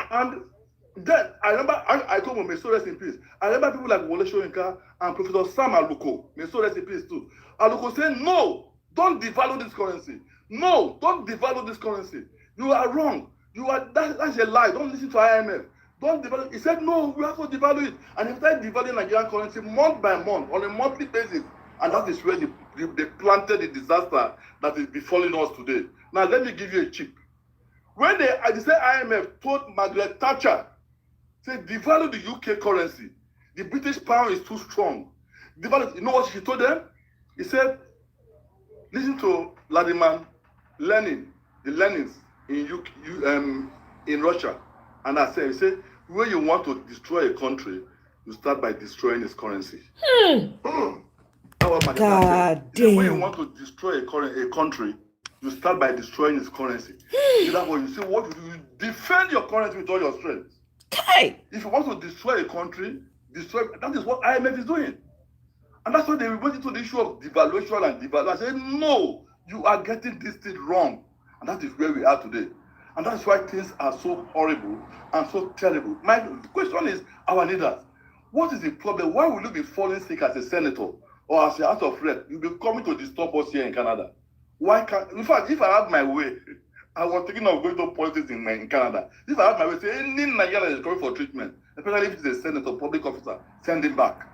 D: And then I remember, I told him, may so rest in peace. I remember people like Wole Soyinka and Professor Sam Aluko, may so rest in peace too. Aluko said, no, don't devalue this currency. No, don't devalue this currency. You are wrong. That's a lie. Don't listen to IMF. Don't devalue. He said, no, we have to devalue it. And he started devaluing Nigerian currency month by month on a monthly basis. And that is where they planted the disaster that is befalling us today. Now, let me give you a chip. When the IMF told Margaret Thatcher, say, devalue the UK currency. The British pound is too strong. Devalue. You know what she told them? He said, listen to Vladimir Lenin, the Lenins in Russia. And I said, he said, when you want to destroy a country, you start by destroying its currency.
E: God damn.
D: When you want to destroy a country, you start by destroying its currency. Therefore, you see what you defend your currency with all your strength.
E: Okay.
D: If you want to destroy a country, that is what IMF is doing. And that's why they went into the issue of devaluation and devaluation. I said, no, you are getting this thing wrong. And that is where we are today. And that's why things are so horrible and so terrible. My question is, our leaders, what is the problem? Why will you be falling sick as a senator or as a House of Rep? You'll be coming to disturb us here in Canada. Why can't, in fact, if I had my way, I was thinking of going to politics in Canada. If I had my way, say any Nigerian is coming for treatment, especially if it's a senator, public officer, send him back.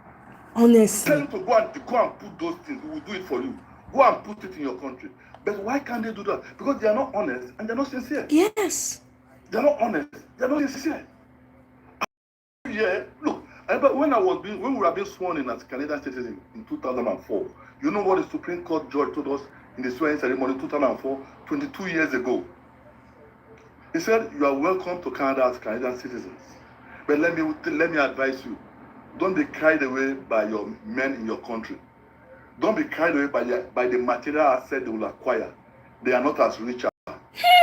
E: Honestly.
D: Tell him to go and put those things. We will do it for you. Go and put it in your country. But why can't they do that? Because they are not honest and they're not sincere.
E: Yes.
D: They're not honest. They're not sincere. Yeah, look, But when we were being sworn in as Canadian citizens in 2004, you know what the Supreme Court judge told us in the swearing ceremony in 2004, 22 years ago? He said, you are welcome to Canada as Canadian citizens. But let me advise you, don't be carried away by your men in your country. Don't be carried away by the material asset they will acquire. They are not as rich as.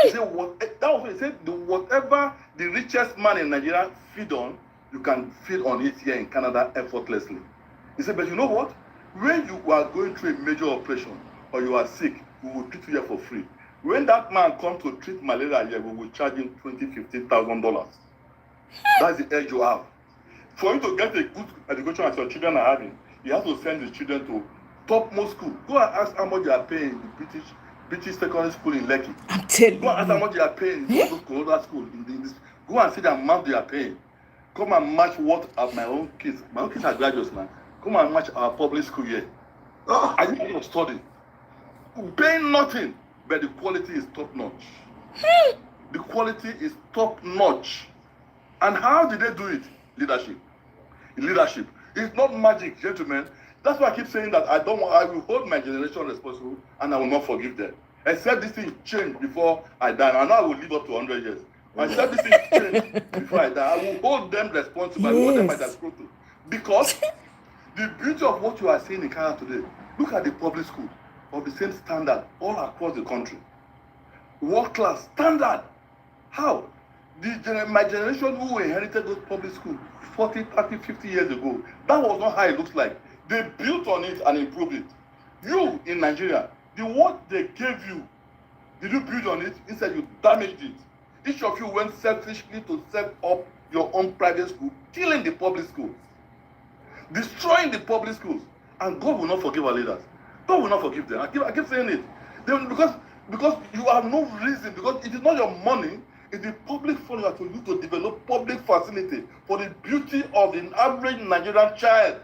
D: He said, whatever the richest man in Nigeria feed on, you can feed on it here in Canada effortlessly. He said, but you know what? When you are going through a major operation or you are sick, we will treat you here for free. When that man comes to treat malaria here, we will charge him $20,000-$50,000. That's the edge you have. For you to get a good education as your children are having, you have to send the children to topmost school. Go and ask how much they are paying in the British secondary school in Lekki.
E: I'm telling
D: Go and ask how much they are paying in those Colorado school. Go and see the amount they are paying. Come and match what of my own kids. My own kids are graduates now. Come and match our public school here. I need to study. Paying nothing, but the quality is top notch. The quality is top notch. And how did they do it? Leadership. Leadership. It's not magic, gentlemen. That's why I keep saying that I will hold my generation responsible and I will not forgive them. Except this thing change before I die. I know I will live up to 100 years. Except this thing change before I die. I will hold them responsible. I will hold them by their scruple. Because the beauty of what you are seeing in Canada today, look at the public school of the same standard all across the country. World class standard. How? My generation who inherited those public schools 40, 30, 50 years ago, that was not how it looks like. They built on it and improved it. You in Nigeria, the what they gave you, did you build on it? Instead, you damaged it. Each of you went selfishly to set up your own private school, killing the public schools, destroying the public schools. And God will not forgive our leaders. God will not forgive them. I keep saying it. Because you have no reason, because it is not your money, it's the public fund you have to use to develop public facility for the beauty of the average Nigerian child.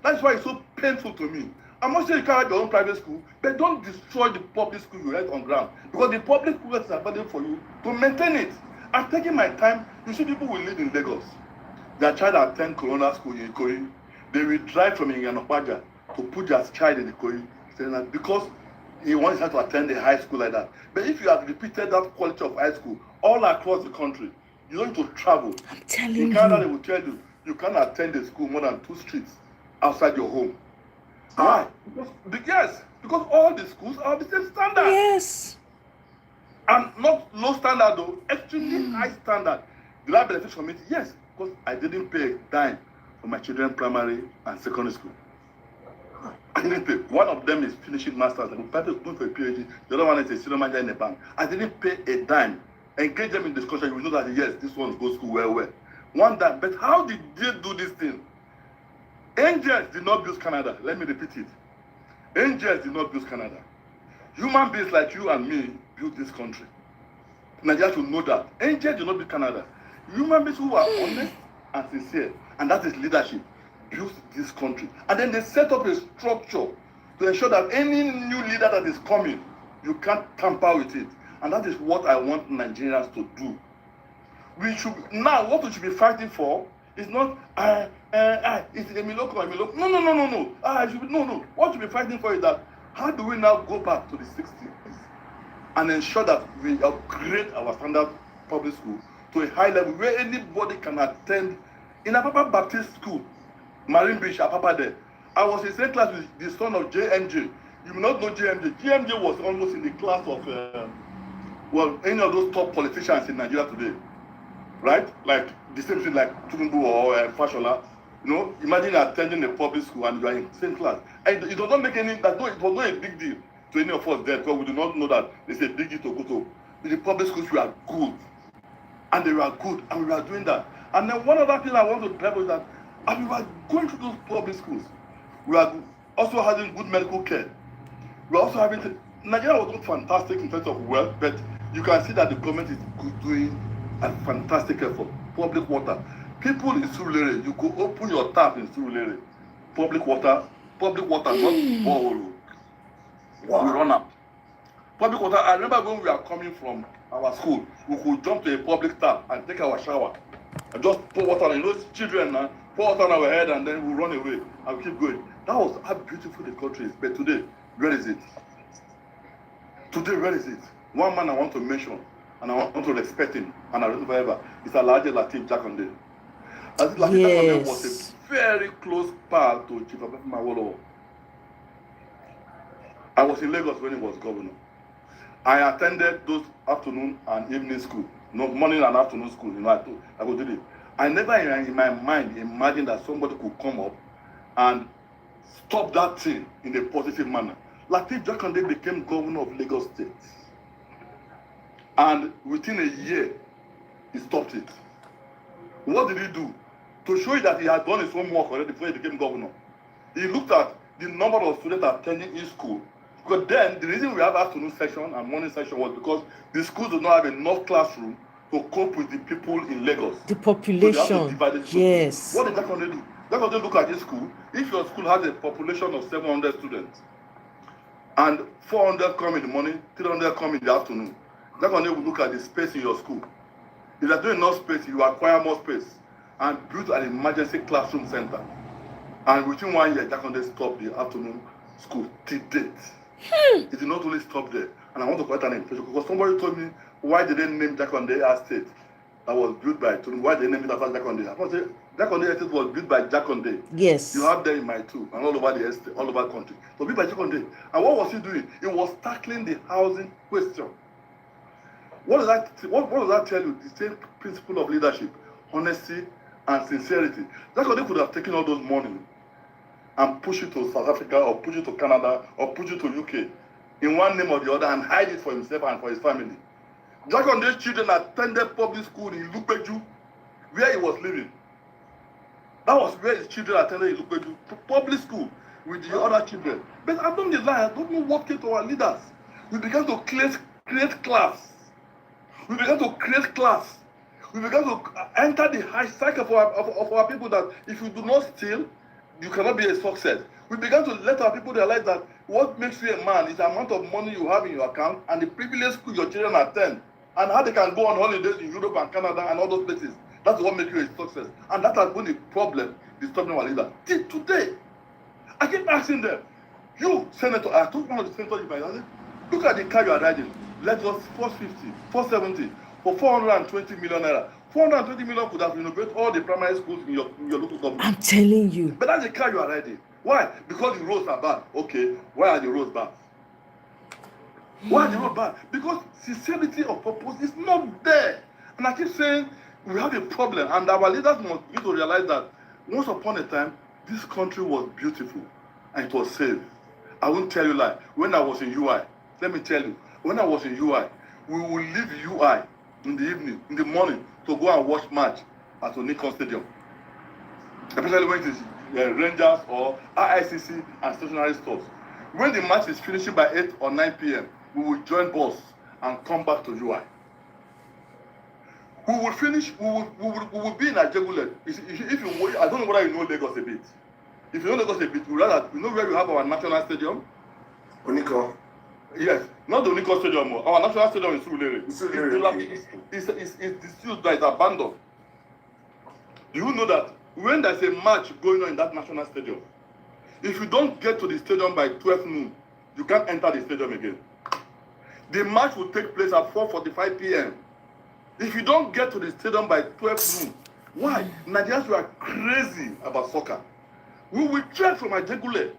D: That's why it's so painful to me. I'm not saying you can't have your own private school, but don't destroy the public school you have on ground. Because the public school is available for you to maintain it. I'm taking my time. You see people will live in Lagos. Their child attend Corona school in Ikoyi. They will drive from Iyanokpaja to put their child in Ikoyi. Because he wants her to attend a high school like that. But if you have repeated that quality of high school all across the country, you don't need to travel.
E: I'm telling
D: in Canada, they will tell you, you can't attend a school more than 2 streets outside your home. Why? Because all the schools are the same standard.
E: Yes.
D: And not low standard though, extremely high standard. Did I benefit from it? Yes, because I didn't pay a dime for my children primary and secondary school. I didn't pay. One of them is finishing masters, and the person is going for a PhD. The other one is a senior manager in a bank. I didn't pay a dime. Engage them in discussion. You will know that yes, this one goes school well. One dime. But how did they do this thing? Angels did not build Canada. Let me repeat it. Angels did not build Canada. Human beings like you and me built this country. Nigeria should know that. Angels did not build Canada. Human beings who are honest and sincere, and that is leadership, built this country. And then they set up a structure to ensure that any new leader that is coming, you can't tamper with it. And that is what I want Nigerians to do. We should now, what we should be fighting for is not it's Emir. No. What we should be fighting for is that how do we now go back to the 60s and ensure that we upgrade our standard public school to a high level where anybody can attend. In Apapa Baptist School, Marine Beach, Apapa there, I was in the same class with the son of JMJ. You may not know JMJ. JMJ was almost in the class of any of those top politicians in Nigeria today, right? Like the same thing like Tinubu or Fashola. You know, imagine attending a public school and you are in the same class. And it does not make any, it was not a big deal to any of us there because we do not know that it's a big deal to go to. The public schools were good. And they were good, and we were doing that. And then one other thing I want to tell you is that as we were going through those public schools, we were also having good medical care. We were also having, Nigeria was not fantastic in terms of wealth, but you can see that the government is doing a fantastic effort. Public water. People in Surulere, you could open your tap in Surulere. Public water, not borehole. Wow. We run up. Public water, I remember when we were coming from our school, we could jump to a public tap and take our shower. And just pour water on. You know, children now, pour us on our head, and then we run away and we keep going. That was how beautiful the country is. But today, where is it? Today, where is it? One man I want to mention, and I want to respect him, and I will forever, is Alhaji Lateef Jakande. Lateef Jakande was a very close pal to Chief Obafemi Awolowo. I was in Lagos when he was governor. I attended those afternoon and evening school, no morning and afternoon school. I go do it. I never in my mind imagined that somebody could come up and stop that thing in a positive manner. Lateef Jakande became governor of Lagos State. And within a year, he stopped it. What did he do? To show you that he had done his homework already before he became governor, he looked at the number of students attending each school. Because then, the reason we have afternoon session and morning session was because the schools do not have enough classroom to cope with the people in Lagos.
E: The population, so yes.
D: What did Jakande do? Jakande look at this school. If your school has a population of 700 students, and 400 come in the morning, 300 come in the afternoon, Jakande will look at the space in your school. If there's not enough space, you acquire more space and build an emergency classroom center. And within 1 year, Jakande stopped the afternoon school till date. It did not only stop there. And I want to correct an impression because somebody told me, why did they name Jakande Estate that was built by Tony? Why did they name it after Jakande? I want to say Jakande Estate was built by Jakande.
E: Yes.
D: You have them in my too, and all over the estate, all over the country. So built by Jakande. And what was he doing? He was tackling the housing question. What does that tell you? The same principle of leadership, honesty, and sincerity. Jakande could have taken all those money and push it to South Africa, or push it to Canada, or push it to UK in one name or the other and hide it for himself and for his family. Jakande's children attended public school in Ilupeju, where he was living. That was where his children attended in Ilupeju, public school with the other children. But along the line, I don't know what came to our leaders. We began to create class. We began to create class. We began to enter the high cycle of our people that if you do not steal, you cannot be a success. We began to let our people realize that what makes you a man is the amount of money you have in your account and the privileged school your children attend, and how they can go on holidays in Europe and Canada and all those places. That's what makes you a success. And that has been the problem disturbing our leaders. Till today, I keep asking them, you senator, I told one of the senators, look at the car you are riding. Let us 450, 470 for 420 million naira. 420 million could have renovated all the primary schools in your local government.
E: I'm telling you.
D: But that's the car you are riding. Why? Because the roads are bad. Okay, why are the roads bad? Why are the roads bad? Because sincerity of purpose is not there. And I keep saying we have a problem, and our leaders must need to realize that once upon a time, this country was beautiful and it was safe. I won't tell you lie. When I was in UI, let me tell you, when I was in UI, we would leave UI in the evening, in the morning, to go and watch match at Onikon Stadium. Especially when it is Rangers or IICC and stationary stores. When the match is finishing by 8 or 9 p.m., we will join bus and come back to UI. We will finish, we will be in Ajegule. I don't know whether you know Lagos a bit. If you know Lagos a bit, you know where we have our national stadium?
A: Onikon.
D: Yes, not the Onikon Stadium. Our national stadium is Surulere. It's disused, it's abandoned. Do you know that when there's a match going on in that national stadium, if you don't get to the stadium by 12 noon, you can't enter the stadium again. The match will take place at 4:45 p.m. If you don't get to the stadium by 12 noon, why? Nigerians were crazy about soccer. We will trek from Ajegule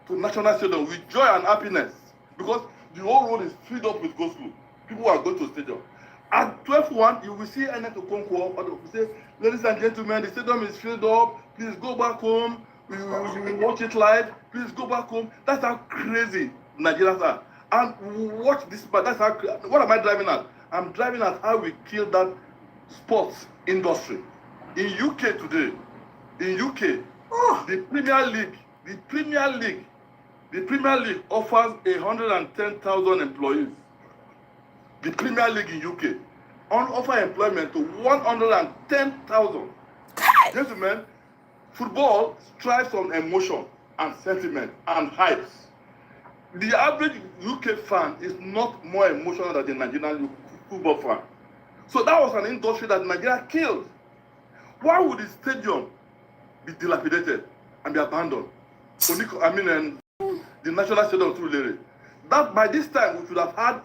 D: to National Stadium with joy and happiness because the whole road is filled up with go-slow. People are going to the stadium. At 12:01, you will see Ene Okonkwo will say, ladies and gentlemen, the stadium is filled up. Please go back home. We watch it live. Please go back home. That's how crazy Nigerians are. And watch this, but that's how. What am I driving at? I'm driving at how we killed that sports industry. In UK today, the Premier League offers 110,000 employees. The Premier League in UK offer employment to 110,000. Gentlemen, football strives on emotion and sentiment and hypes. The average UK fan is not more emotional than the Nigerian football fan. So that was an industry that Nigeria killed. Why would the stadium be dilapidated and be abandoned. The National Stadium through Lere. That by this time we should have had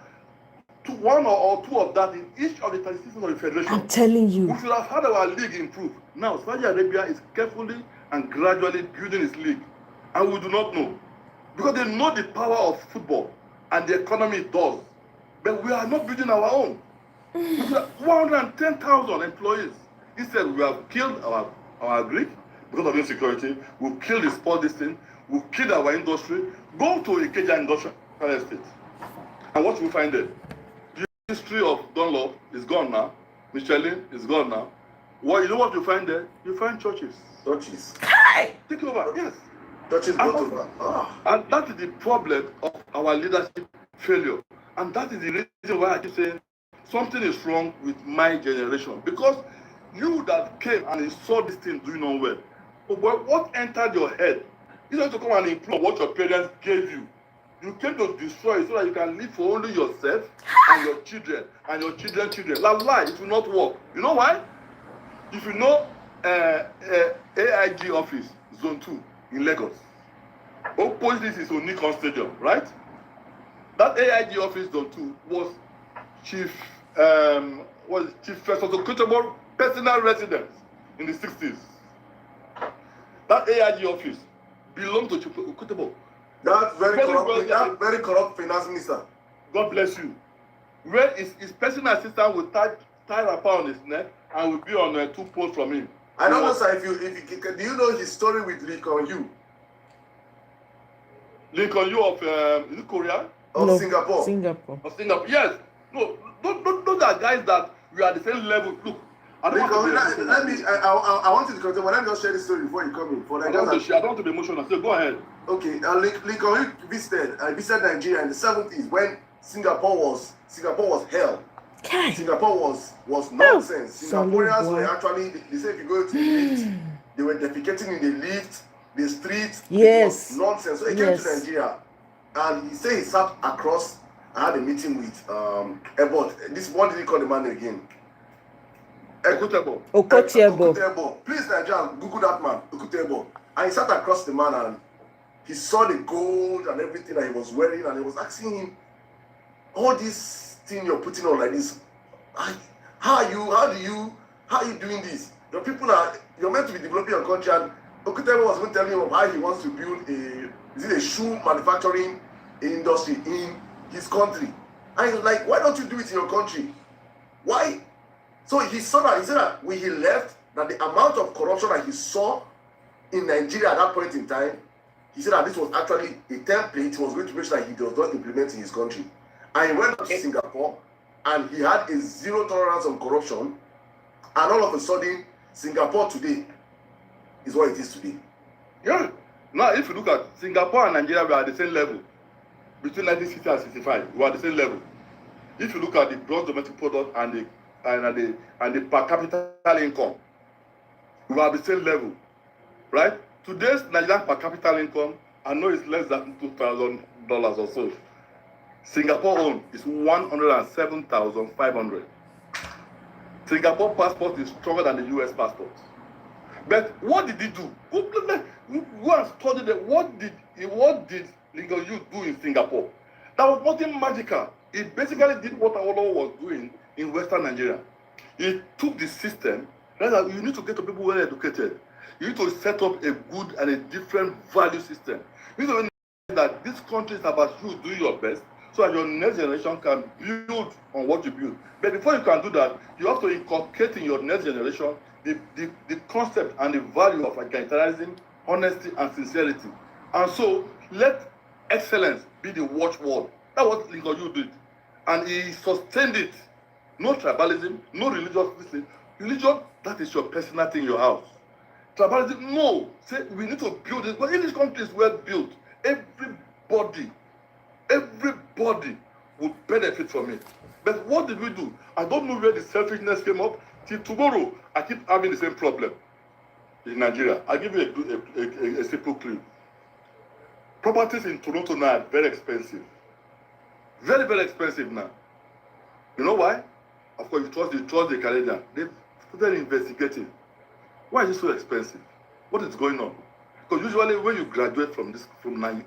D: one or two of that in each of the 36 of the federation.
E: I'm telling you.
D: We should have had our league improve. Now, Saudi Arabia is carefully and gradually building its league, and we do not know because they know the power of football and the economy it does. But we are not building our own. We should have 110,000 employees. Instead, we have killed our Greek because of insecurity. We've killed the sport this thing. We've killed our industry. Go to Ikeja Industrial Estate. And what we find there? The history of Dunlop is gone now. Michelin is gone now. Well, you know what you find there? You find churches.
A: Churches.
D: Take over, yes.
A: Churches got over.
D: And that is the problem of our leadership failure. And that is the reason why I keep saying something is wrong with my generation. Because you that came and you saw this thing doing on well, but what entered your head? You don't have to come and improve what your parents gave you. You came to destroy it so that you can live for only yourself and your children and your children's children. Lie, it will not work. You know why? If you know AIG office, Zone 2 in Lagos, opposite is Onikon Stadium, right? That AIG office, Zone 2, was Chief First Executable personal residence in the 60s. That AIG office belonged to Chief Executable.
A: That very corrupt finance minister.
D: God bless you. Where his personal assistant will tie wrapper on his neck and will be on 2 poles from him.
A: I don't know, sir. Do you know his story with Lee Kuan Yew?
D: Lee Kuan Yew of is it Korea?
A: Of Singapore.
E: Singapore.
D: Of Singapore. Yes. No, those are guys that we are the same level. Look, I don't want to be
A: I want you to continue. Let me just share this story before you come in.
D: I don't want to be emotional. So go ahead.
A: Okay. Lee Kuan Yew visited Nigeria in the 70s when Singapore was hell.
E: Okay.
A: Singapore was nonsense. Singaporeans
E: boy.
A: were actually, they say if you go to the lift, they were defecating in the lift, the streets.
E: Yes.
A: It was nonsense. So he came to Nigeria and he said he sat across. I had a meeting with Ebot. This one did he call the man again?
E: Okotebo.
A: Please, Nigeria, Google that man, Okotebo. And he sat across the man and he saw the gold and everything that he was wearing and he was asking him, all this thing you're putting on like this, how are you doing this? You're meant to be developing your country, and Okotebo was going to tell him how he wants to build a shoe manufacturing industry in his country. And he was like, why don't you do it in your country? Why? So he said that when he left, that the amount of corruption that he saw in Nigeria at that point in time, he said that this was actually a template he was going to make sure that he does not implement in his country. And he went to Singapore and he had a zero tolerance on corruption. And all of a sudden, Singapore today is what it is today.
D: Yeah. Now, if you look at Singapore and Nigeria, we are at the same level. Between 1960 and 65, we are at the same level. If you look at the gross domestic product and the per capita income, we are at the same level, right? Today's Nigerian per capita income, I know it's less than $2,000 or so. Singapore own is 107,500. Singapore passport is stronger than the US passport. But what did he do? Go and study that. What did Lee Kuan Yew do in Singapore? That was nothing magical. He basically did what Awolowo was doing in Western Nigeria. He took the system. That you need to get to people well educated. You need to set up a good and a different value system. You need to know that this country is about you doing your best, so that your next generation can build on what you build. But before you can do that, you have to inculcate in your next generation the concept and the value of egalitarianism, honesty, and sincerity. And so, let excellence be the watchword. That's what Lee Kuan Yew did. And he sustained it. No tribalism, no religious thing. Religion, that is your personal thing in your house. Tribalism, no. Say, we need to build it. But in this country is well built. Everybody would benefit from it. But what did we do? I don't know where the selfishness came up. Till tomorrow, I keep having the same problem in Nigeria. I'll give you a simple clue. Properties in Toronto now are very expensive. Very, very expensive now. You know why? Of course, you trust the Canadian. They've started investigating. Why is it so expensive? What is going on? Because usually when you graduate from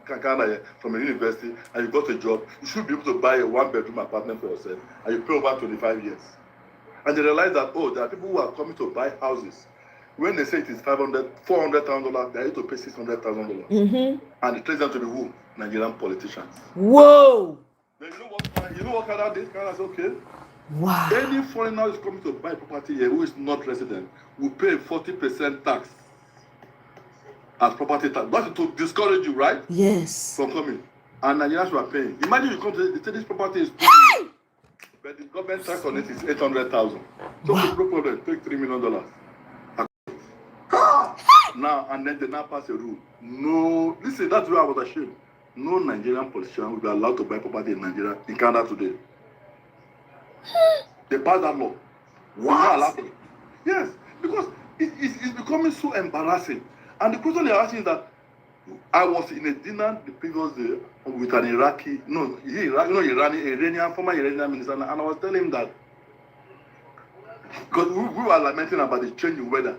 D: Canada, from a university, and you got a job, you should be able to buy a one-bedroom apartment for yourself, and you pay over 25 years. And they realize that, oh, there are people who are coming to buy houses. When they say it is $400,000, they need to pay $600,000.
E: Mm-hmm.
D: And it turns out to be who? Nigerian politicians.
E: Whoa.
D: Then you know what Canada did? Canada says, okay,
E: Wow.
D: any foreigner who is coming to buy property here who is not resident will pay 40% tax as property tax. That's to discourage you, right?
E: Yes.
D: From coming. And Nigerians were paying. Imagine you come to they say this property is 2 million, but the government tax on it is 800,000. So
E: Wow.
D: the problem, take $3 million. Now, and then they now pass a rule. No, listen, that's where I was ashamed. No Nigerian politician will be allowed to buy property in Nigeria, in Canada today. They passed that law.
A: What?
D: Yes, because it's becoming so embarrassing. And the question they're asking is that I was in a dinner the previous day with an Iranian, former Iranian minister, and I was telling him that because we were lamenting about the change in weather.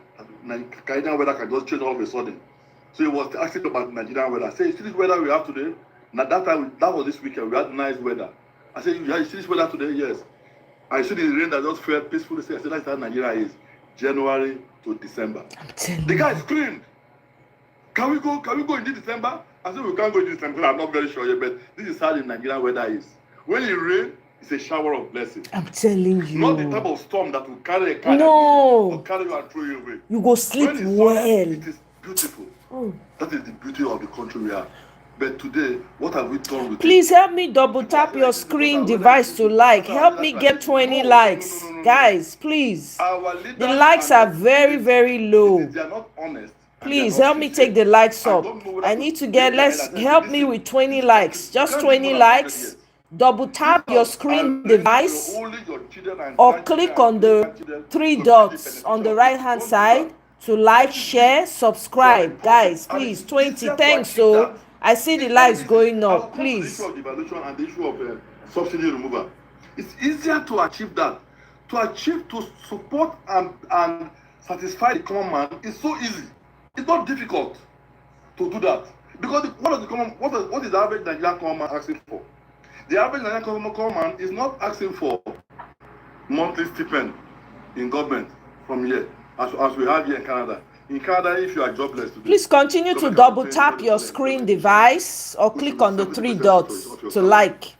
D: Canadian weather can just change all of a sudden. So he was asking about Nigerian weather. I said, you see this weather we have today? Now that was this weekend, we had nice weather. I said, you see this weather today? Yes. I see the rain that just fell peacefully. I said, that's how Nigeria is. January to December. The guy screamed, Can we go in December? I said, we can't go in December. I'm not very sure yet, but this is how the Nigerian weather is. When it rains, it's a shower of blessings.
E: I'm telling you.
D: Not the type of storm that will carry a car or carry you and throw you away.
E: You go sleep
D: When it's
E: well.
D: sunny, it is beautiful. That is the beauty of the country we are. But today, what have we done with
E: Please help me double tap your screen device to like. Help me get 20 likes. Guys, please.
D: our leaders?
E: The likes are very, very low.
D: They are not honest. and
E: Please
D: they are
E: help
D: not
E: me
D: sincere.
E: take the likes
D: I
E: up.
D: don't know whether
E: I
D: to
E: need to
D: take
E: get,
D: the
E: let's
D: head and say,
E: help me
D: listen,
E: with 20 likes. Just
D: can't
E: 20
D: do what
E: likes.
D: I've
E: Double tap your screen device or click on the 3 dots on the right hand side to like, share, subscribe. Guys, please, 20. Thanks. So I see the likes going up. Please.
D: The issue of devaluation and the issue of subsidy removal. It's easier to achieve that. To support and satisfy the common man is so easy. It's not difficult to do that. Because what is the average Nigerian common man asking for? The average Nigerian common man is not asking for monthly stipend in government from here, as we have here in Canada. In Canada, if you are jobless today,
E: Please continue to double tap your screen device or click on the 3 dots to like.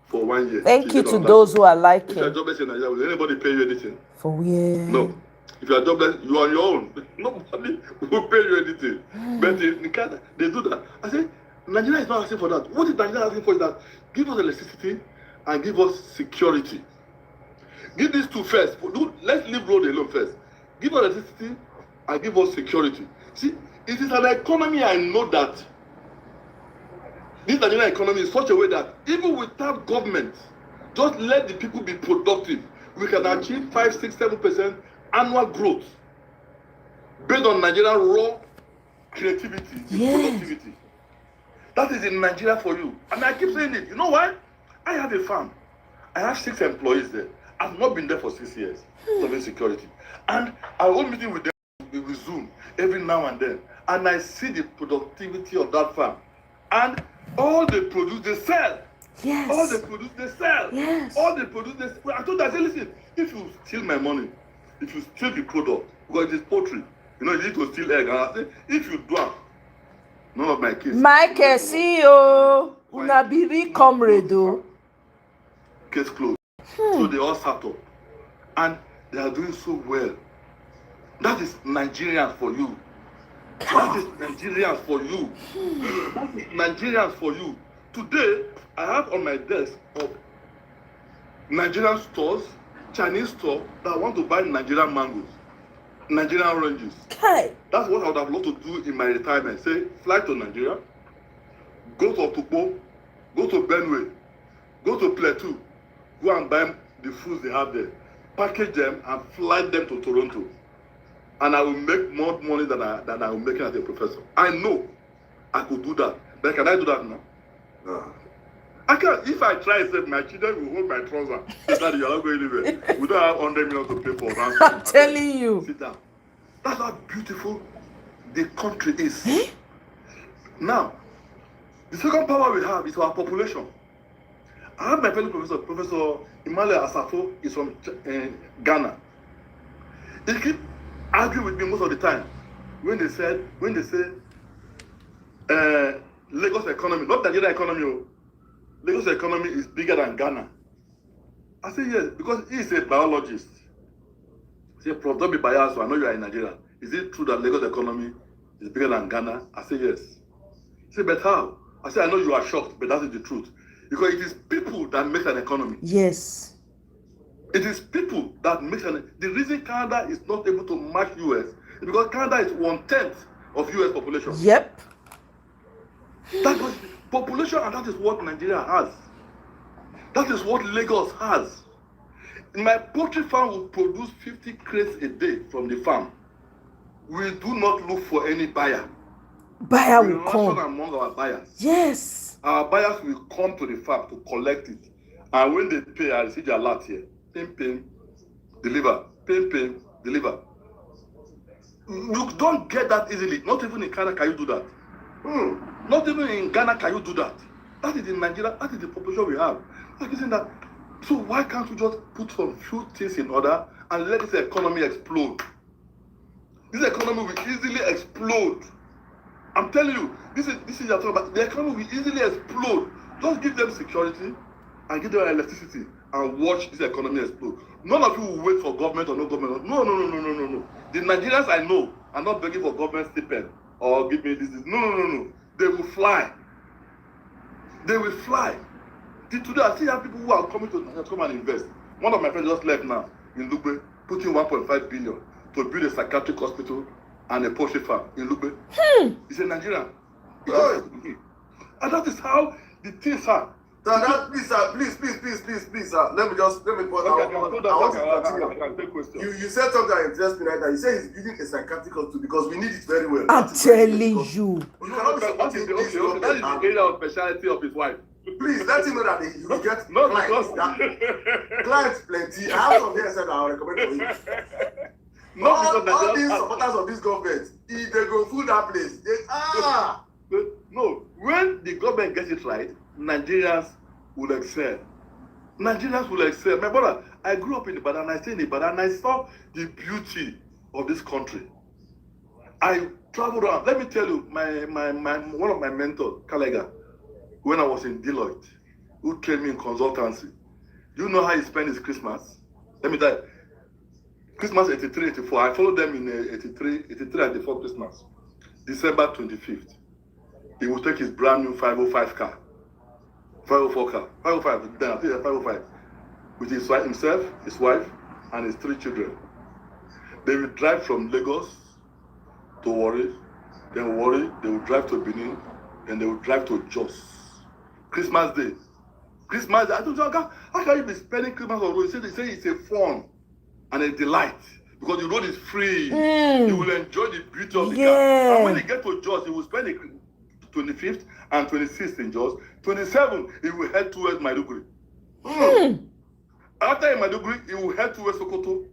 D: for 1 year.
E: Thank you to those who are
D: If you are
E: liking.
D: jobless in Nigeria, will anybody pay you anything?
E: For where?
D: No. If you are jobless, you are on your own. Nobody will pay you anything. But in Canada, they do that. I say, Nigeria is not asking for that. What is Nigeria asking for is that give us electricity and give us security. Give these two first. Let's leave road alone first. Give us electricity and give us security. See, it is an economy I know that this Nigerian economy is such a way that even without government, just let the people be productive. We can achieve 5, 6, 7% annual growth based on Nigerian raw creativity, productivity. That is in Nigeria for you. And I keep saying it. You know why? I have a farm. I have 6 employees there. I've not been there for 6 years serving security. And I will meeting with them with Zoom every now and then. And I see the productivity of that farm. And all they produce, they sell.
E: Yes.
D: All they produce, they sell.
E: Yes.
D: All they produce, they sell. I told them, I said, listen, if you steal my money, if you steal the product, because it is poultry, you know, you need to steal egg. And I say, if you do it, none of my kids.
E: Michael, CEO, Unabiri comrade.
D: Case closed. So they all sat up. And they are doing so well. That is Nigerians for you. That is Nigerians for you. That is Nigerians for you. Today, I have on my desk of Nigerian stores, Chinese stores that want to buy Nigerian mangoes, Nigerian oranges.
E: Okay.
D: That's what I would have loved to do in my retirement. Say, fly to Nigeria, go to Otukpo, go to Benue, go to Plateau, go and buy the foods they have there, package them and fly them to Toronto. And I will make more money than I will make as a professor. I know I could do that. But can I do that now? No. I can't. If I try, say, my children will hold my trouser. Daddy, you're not going anywhere. We don't have 100 million to pay for ransom.
E: I'm telling you.
D: Sit down. That's how beautiful the country is. Now, the second power we have is our population. I have my fellow professor, Professor Emmanuel Asafo, is from Ghana. He keep arguing with me most of the time when they say Lagos economy, not Nigeria economy, Lagos economy is bigger than Ghana. I say yes, because he is a biologist. He said, Prof, don't be biased, so I know you are in Nigeria. Is it true that Lagos economy is bigger than Ghana? I say yes. He said, but how? I said, I know you are shocked, but that is the truth. Because it is people that make an economy.
E: Yes.
D: It is people that make an. The reason Canada is not able to match US is because Canada is 1/10 of US population.
E: Yep.
D: That was population, and that is what Nigeria has. That is what Lagos has. My poultry farm will produce 50 crates a day from the farm. We do not look for any buyer.
E: Buyer
D: We
E: will
D: ration
E: come.
D: among our buyers.
E: Yes.
D: Our buyers will come to the farm to collect it. And when they pay, I receive their lot here. Pim, deliver. Pim, deliver. You don't get that easily. Not even in Canada can you do that. Not even in Ghana can you do that. That is in Nigeria. That is the population we have. Like saying that. So why can't we just put some few things in order and let this economy explode? This economy will easily explode. I'm telling you, this is your talk about. The economy will easily explode. Just give them security and give them electricity and watch this economy explode. None of you will wait for government or no government. No. The Nigerians I know are not begging for government stipend or give me this. No. They will fly. They will fly. Today I see have people who are coming to come and invest. One of my friends just left now in Lugbe, putting 1.5 billion to build a psychiatric hospital and a poultry farm in Lugbe. He's a Nigerian. And that is how the things are.
A: So that, please, sir, please, sir. Let me pause. I want to continue. You said something that interests me right now. You said he's building a psychiatric hospital because we need it very well.
E: I'm telling you.
A: You cannot be supporting this government.
D: That is the area of speciality of his wife.
A: Please let him know that he will get
D: Not
A: clients.
D: because
A: Clients plenty. I have some here said I will recommend for you. All these supporters of this government, if they go through that place,
D: No, when the government gets it right, Nigerians will excel. Nigerians will excel. My brother, I grew up in Ibadan, I stayed in Ibadan, and I saw the beauty of this country. I traveled around. Let me tell you, one of my mentors, Kalega, when I was in Deloitte, who trained me in consultancy. Do you know how he spent his Christmas? Let me tell you. Christmas 83, 84. I followed them in 83 and 84 Christmas. December 25th. He will take his brand new 505 car. 504 car. 505, then I think 505. With himself, his wife, and his 3 children. They will drive from Lagos to Warri. Then Warri, they will drive to Benin. Then they will drive to Jos. Christmas Day. Christmas Day. I told you, how can you be spending Christmas on road? They say it's a fun and a delight. Because the road is free. You will enjoy the beauty of the car. And when they get to Jos, he will spend the 25th and 26th in Jos. 27th, he will head towards Maiduguri. After Maiduguri, he will head towards Sokoto.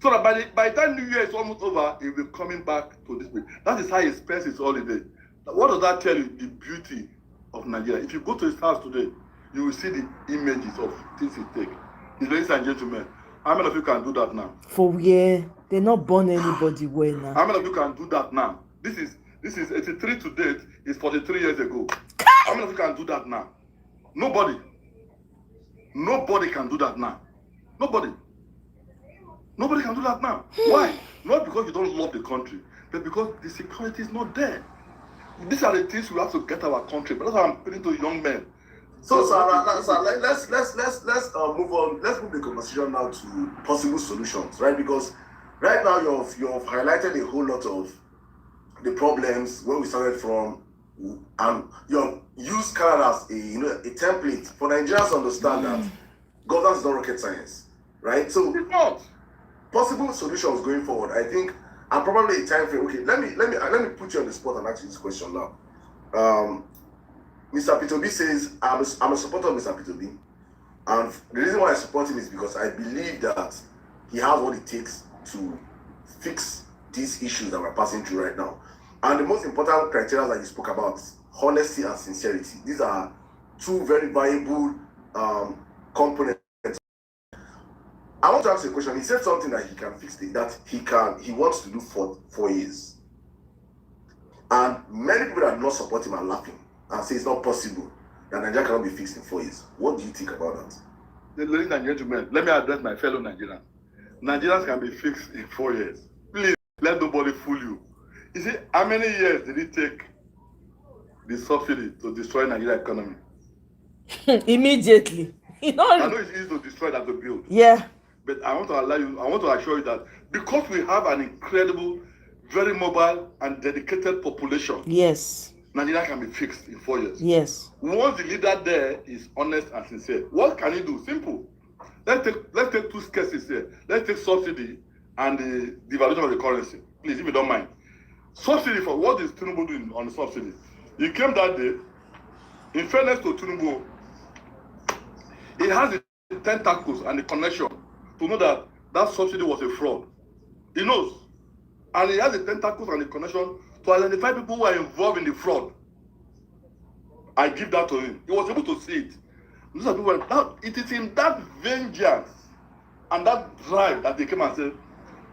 D: So that by the time New Year is almost over, he will be coming back to this place. That is how he spends his holiday. What does that tell you? The beauty of Nigeria. If you go to his house today, you will see the images of things he takes. Ladies and gentlemen, how many of you can do that now?
E: For where they're not born anybody well now.
D: How many of you can do that now? This is 83 to date, is 43 years ago. How many of you can do that now? Nobody. Nobody can do that now. Nobody. Nobody can do that now. Why? Not because you don't love the country, but because the security is not there. These are the things we have to get our country. But that's what I'm appealing to young men.
A: So, sir, let's move on. Let's move the conversation now to possible solutions, right? Because right now you've highlighted a whole lot of the problems where we started from, and you've used Canada as a template for Nigerians to understand that governance is not rocket science, right? So, possible solutions going forward, I think, and probably a time frame. Okay, let me put you on the spot and ask you this question now. Mr. P2B says, I'm a supporter of Mr. P2B, and the reason why I support him is because I believe that he has what it takes to fix these issues that we're passing through right now. And the most important criteria that you spoke about, honesty and sincerity. These are two very valuable components. I want to ask you a question. He said something that he can fix it, that he wants to do for 4 years. And many people that do not support him are laughing and say it's not possible that Nigeria cannot be fixed in 4 years. What do you think about that?
D: Ladies and gentlemen, let me address my fellow Nigerians. Nigerians can be fixed in 4 years. Please, let nobody fool you. You see, how many years did it take the subsidy to destroy Nigerian economy?
E: Immediately.
D: I know it's easy to destroy than to build.
E: Yeah.
D: But I want to assure you that because we have an incredible, very mobile and dedicated population,
E: Yes.
D: Nigeria can be fixed in 4 years.
E: Yes.
D: Once the leader there is honest and sincere, what can he do? Simple. Let's take two cases here. Let's take subsidy and the devaluation of the currency. Please, if you don't mind. Subsidy, for what is Tinubu doing on the subsidy? He came that day. In fairness to Tinubu, he has the tentacles and the connection to know that that subsidy was a fraud. He knows. And he has the tentacles and the connection to identify people who are involved in the fraud. I give that to him. He was able to see it. These are people that it is in that vengeance and that drive that they came and said,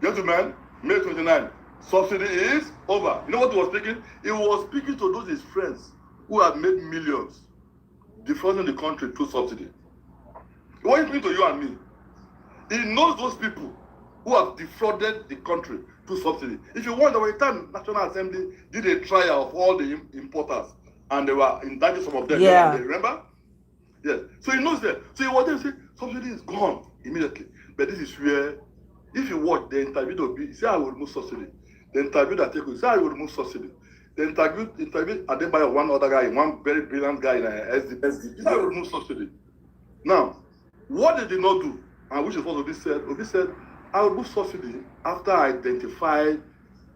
D: gentlemen, May 29, subsidy is over. You know what he was speaking? He was speaking to those his friends who have made millions defrauding the country through subsidy. What is mean to you and me? He knows those people who have defrauded the country through subsidy. If you wonder, by the time National Assembly did a trial of all the importers and they were indicted, some of them,
E: Yeah.
D: remember? Yes. So he knows that. So he was there to say, subsidy is gone immediately. But this is where, if you watch the interview, they'll be, say, I will remove subsidy. The interview that take say, I will remove subsidy. The interview Adebayo, one other guy, one very brilliant guy in SDP, say, I will remove subsidy. Now, what did they not do? And which is what Obi said. Obi said, I will remove subsidy after I identify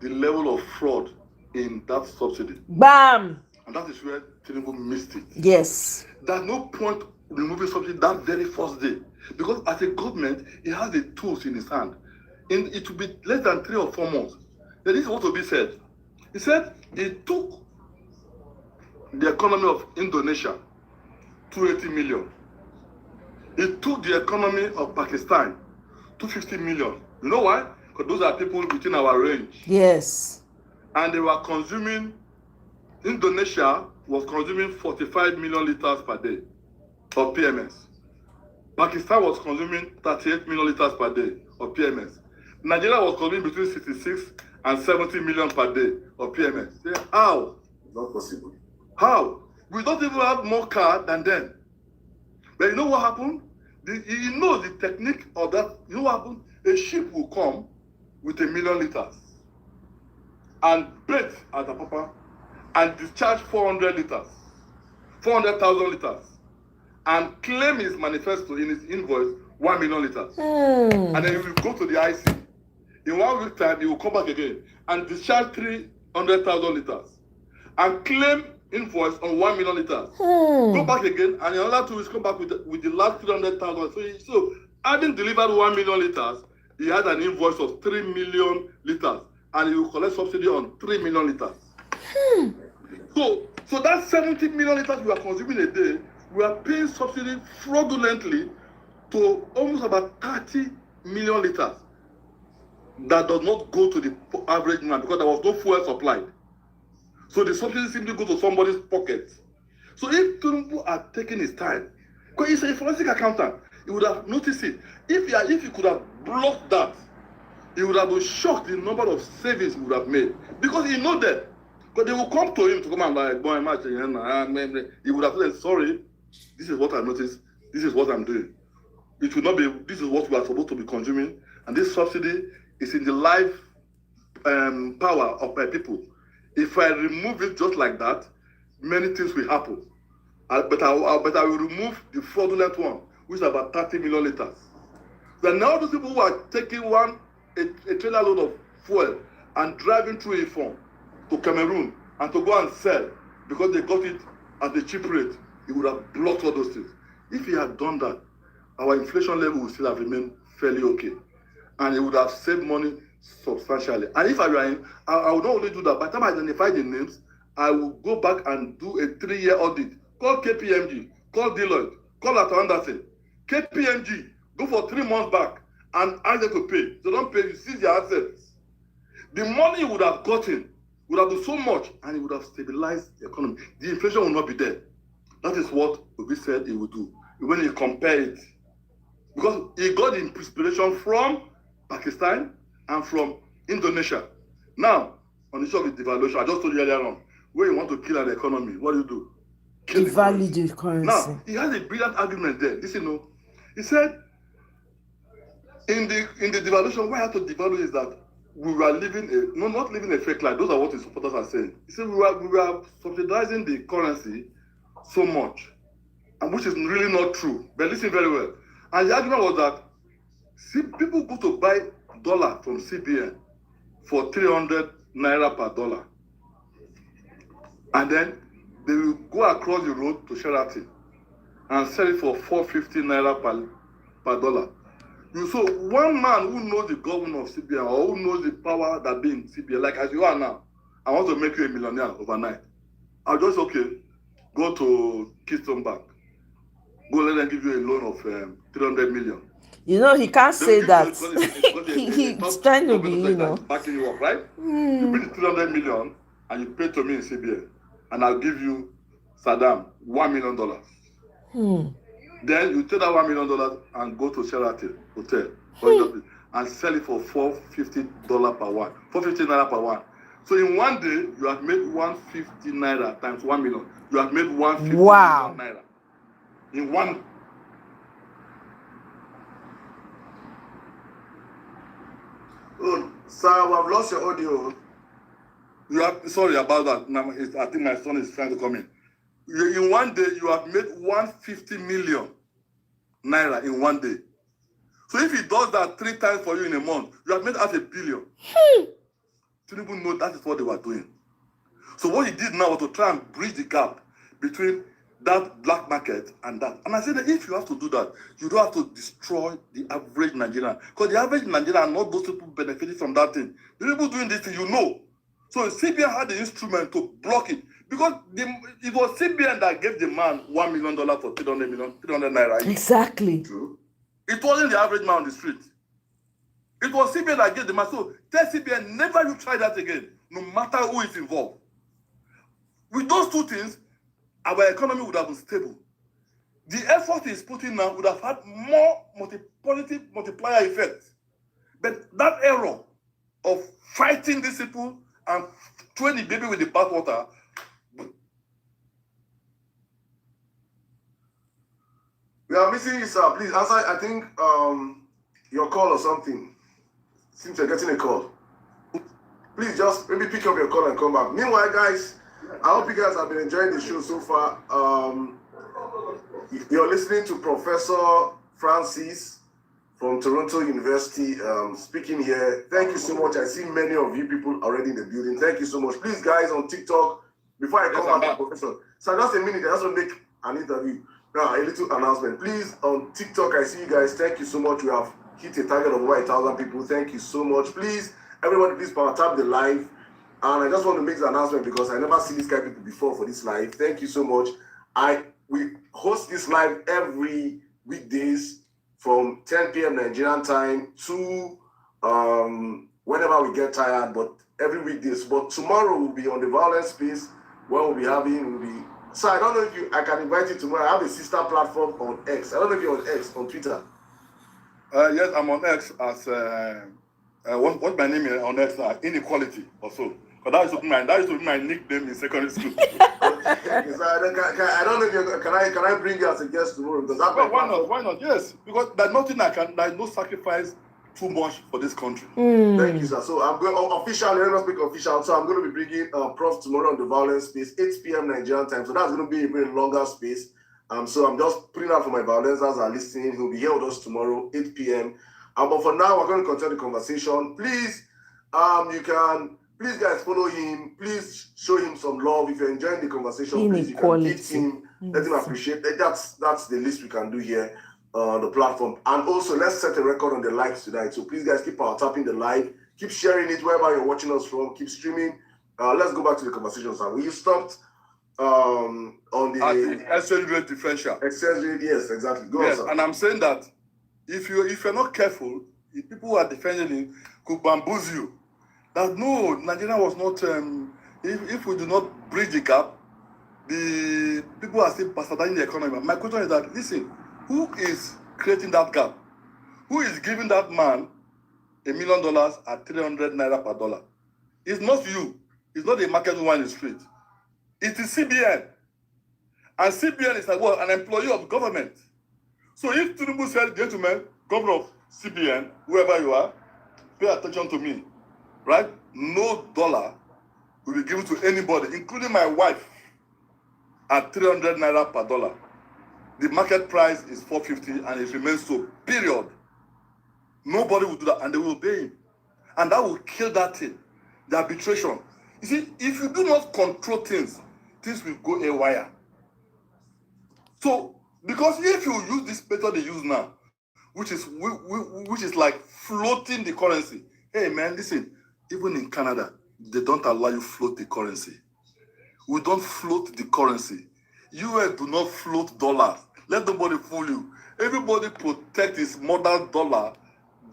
D: the level of fraud in that subsidy.
E: Bam!
D: And that is where Tinubu missed it.
E: Yes.
D: There's no point removing subsidy that very first day. Because as a government, he has the tools in his hand. And it will be less than 3 or 4 months. Then this is what Obi said. He said he took the economy of Indonesia, 280 million. He took the economy of Pakistan, 250 million. You know why? Because those are people within our range.
E: Yes.
D: And they were consuming, Indonesia was consuming 45 million liters per day of PMS. Pakistan was consuming 38 million liters per day of PMS. Nigeria was consuming between 66 and 70 million per day of PMS. How?
A: Not possible.
D: How? We don't even have more car than them. But you know what happened? You know the technique of that. You know what happened? A ship will come with 1 million liters and bait at the papa and discharge 400 liters, 400,000 liters, and claim his manifesto in his invoice 1 million liters. And then he will go to the IC. In 1 week time, he will come back again and discharge 300,000 liters and claim invoice on 1 million liters. Go back again, and in another 2 weeks, come back with the last 300,000. So having delivered 1 million liters, he had an invoice of 3 million liters, and he will collect subsidy on 3 million liters. So that 70 million liters we are consuming a day, we are paying subsidy fraudulently to almost about 30 million liters. That does not go to the average man because there was no fuel supplied. So the subsidy simply go to somebody's pocket. So if Tinubu had taken his time, because he's a forensic accountant, he would have noticed it. If he could have blocked that, he would have been shocked the number of savings he would have made. Because he knows that. Because they will come to him to come and like, boy, he would have said, sorry, this is what I noticed, this is what I'm doing. It will not be, this is what we are supposed to be consuming, and this subsidy is in the life power of my people. If I remove it just like that, many things will happen. But I will remove the fraudulent one, which is about 30 million liters. Then now those people who are taking a trailer load of fuel and driving through Ifon to Cameroon and to go and sell because they got it at a cheap rate, he would have blocked all those things. If he had done that, our inflation level would still have remained fairly okay. And he would have saved money substantially. And if I were in, I would not only do that. By the time I identify the names, I will go back and do a 3-year audit. Call KPMG, call Deloitte, call Arthur Anderson. KPMG, go for 3 months back and ask them to pay. They don't pay, you seize their assets. The money you would have gotten would have been so much and it would have stabilized the economy. The inflation will not be there. That is what Obi said he would do. When you compare it, because he got inspiration from Pakistan and from Indonesia. Now, on the issue of the devaluation, I just told you earlier on, when you want to kill an economy, what do? Kill
E: Devalue the currency.
D: Now, he has a brilliant argument there. Listen, no. He said, in the devaluation, what I have to devalue is that we were living not living a fake life. Those are what his supporters are saying. He said we were subsidizing the currency so much, and which is really not true. But listen very well. And the argument was that people go to buy dollar from CBN for 300 naira per dollar, and then they will go across the road to Sheraton and sell it for 450 naira per dollar. So one man who knows the governor of CBN or who knows the power that be in CBN, like as you are now, I want to make you a millionaire overnight. I'll just, go to Keystone Bank. Go let them give you a loan of 300 million.
E: You know, he can't say that. He's trying to be,
D: backing you up, right? You bring 300 million and you pay to me in CBN, and I'll give you, Sirdam, $1 million. Then you take that $1 million and go to Sheraton Hotel and sell it for $450 per one, 450 naira per one. So in one day, you have made 150 naira times 1 million. You have made 150 million naira. In one.
A: Oh, sir, we have lost your audio.
D: Sorry about that. Now, I think my son is trying to come in. In one day, you have made 150 million naira in one day. So if he does that 3 times for you in a month, you have made $500 million. Didn't even know that is what they were doing. So what he did now was to try and bridge the gap between that black market and that. And I said that if you have to do that, you don't have to destroy the average Nigerian. Because the average Nigerian are not those people benefiting from that thing. The people doing this thing, So CBN had the instrument to block it. Because it was CBN that gave the man $1 million for 300 naira.
E: Exactly.
D: True. It wasn't the average man on the street. It was CBN that gave the man. So tell CBN, never you try that again, no matter who is involved. With those two things, our economy would have been stable. The effort he's putting now would have had more multiplier effect. But that error of fighting these people and throwing the baby with the bathwater.
A: We are missing you, sir. Please answer, I think, your call or something. Seems you're getting a call. Please just maybe pick up your call and come back. Meanwhile, guys, I hope you guys have been enjoying the show so far. You're listening to Professor Francis from Toronto University speaking here. Thank you so much. I see many of you people already in the building. Thank you so much. Please, guys, on TikTok, before I come back to Professor, so just a minute, I just want to make an interview. Now, a little announcement. Please, on TikTok, I see you guys. Thank you so much. We have hit a target of over 1,000 people. Thank you so much. Please, everybody, please power tap the live. And I just want to make the announcement because I never see these kind of people before for this live. Thank you so much. We host this live every weekdays from 10 p.m. Nigerian time to whenever we get tired, but every weekdays. But tomorrow we'll be on the violence space where we'll be. So I don't know if I can invite you tomorrow. I have a sister platform on X. I don't know if you're on X, on Twitter.
D: Yes, I'm on X as what's my name on X? Inequality or so. But that used to be my nickname in secondary school.
A: I don't know if can I bring you as a guest tomorrow? Because
D: why not? Yes, because there's no sacrifice too much for this country.
A: Thank you, sir. So I'm going officially, let us speak official. So I'm going to be bringing Prof tomorrow on the violence space, 8 p.m. Nigerian time. So that's going to be a very longer space. So I'm just putting out for my violencers are listening. He'll be here with us tomorrow, 8 p.m. But for now, we're going to continue the conversation. Please, please guys follow him. Please show him some love. If you're enjoying the conversation, please you can give him, let him appreciate it. That's the least we can do here. The platform, and also let's set a record on the likes tonight. So please guys keep tapping the like, Keep sharing it wherever you're watching us from. Keep streaming. Let's go back to the conversation, sir. We stopped on the
D: exchange rate differential.
A: Exchange rate, yes, exactly. Go on, sir.
D: And I'm saying that if you're not careful, if people who are defending it could bamboozle you. That no, Nigeria was not. If we do not bridge the gap, the people are still bastardizing the economy. My question is that, listen, who is creating that gap? Who is giving that man $1 million at 300 naira per dollar? It's not you. It's not the market woman in the street. It is CBN. And CBN is like, well, an employee of government. So if Tinubu said, gentlemen, governor of CBN, whoever you are, pay attention to me, right? No dollar will be given to anybody, including my wife, at 300 naira per dollar. The market price is 450 and it remains so, period. Nobody will do that and they will obey him. And that will kill that thing, the arbitration. You see, if you do not control things, things will go haywire. So, because if you use this method they use now, which is like floating the currency. Hey man, listen, even in Canada, they don't allow you float the currency. We don't float the currency. US do not float dollars. Let nobody fool you. Everybody protect his mother dollar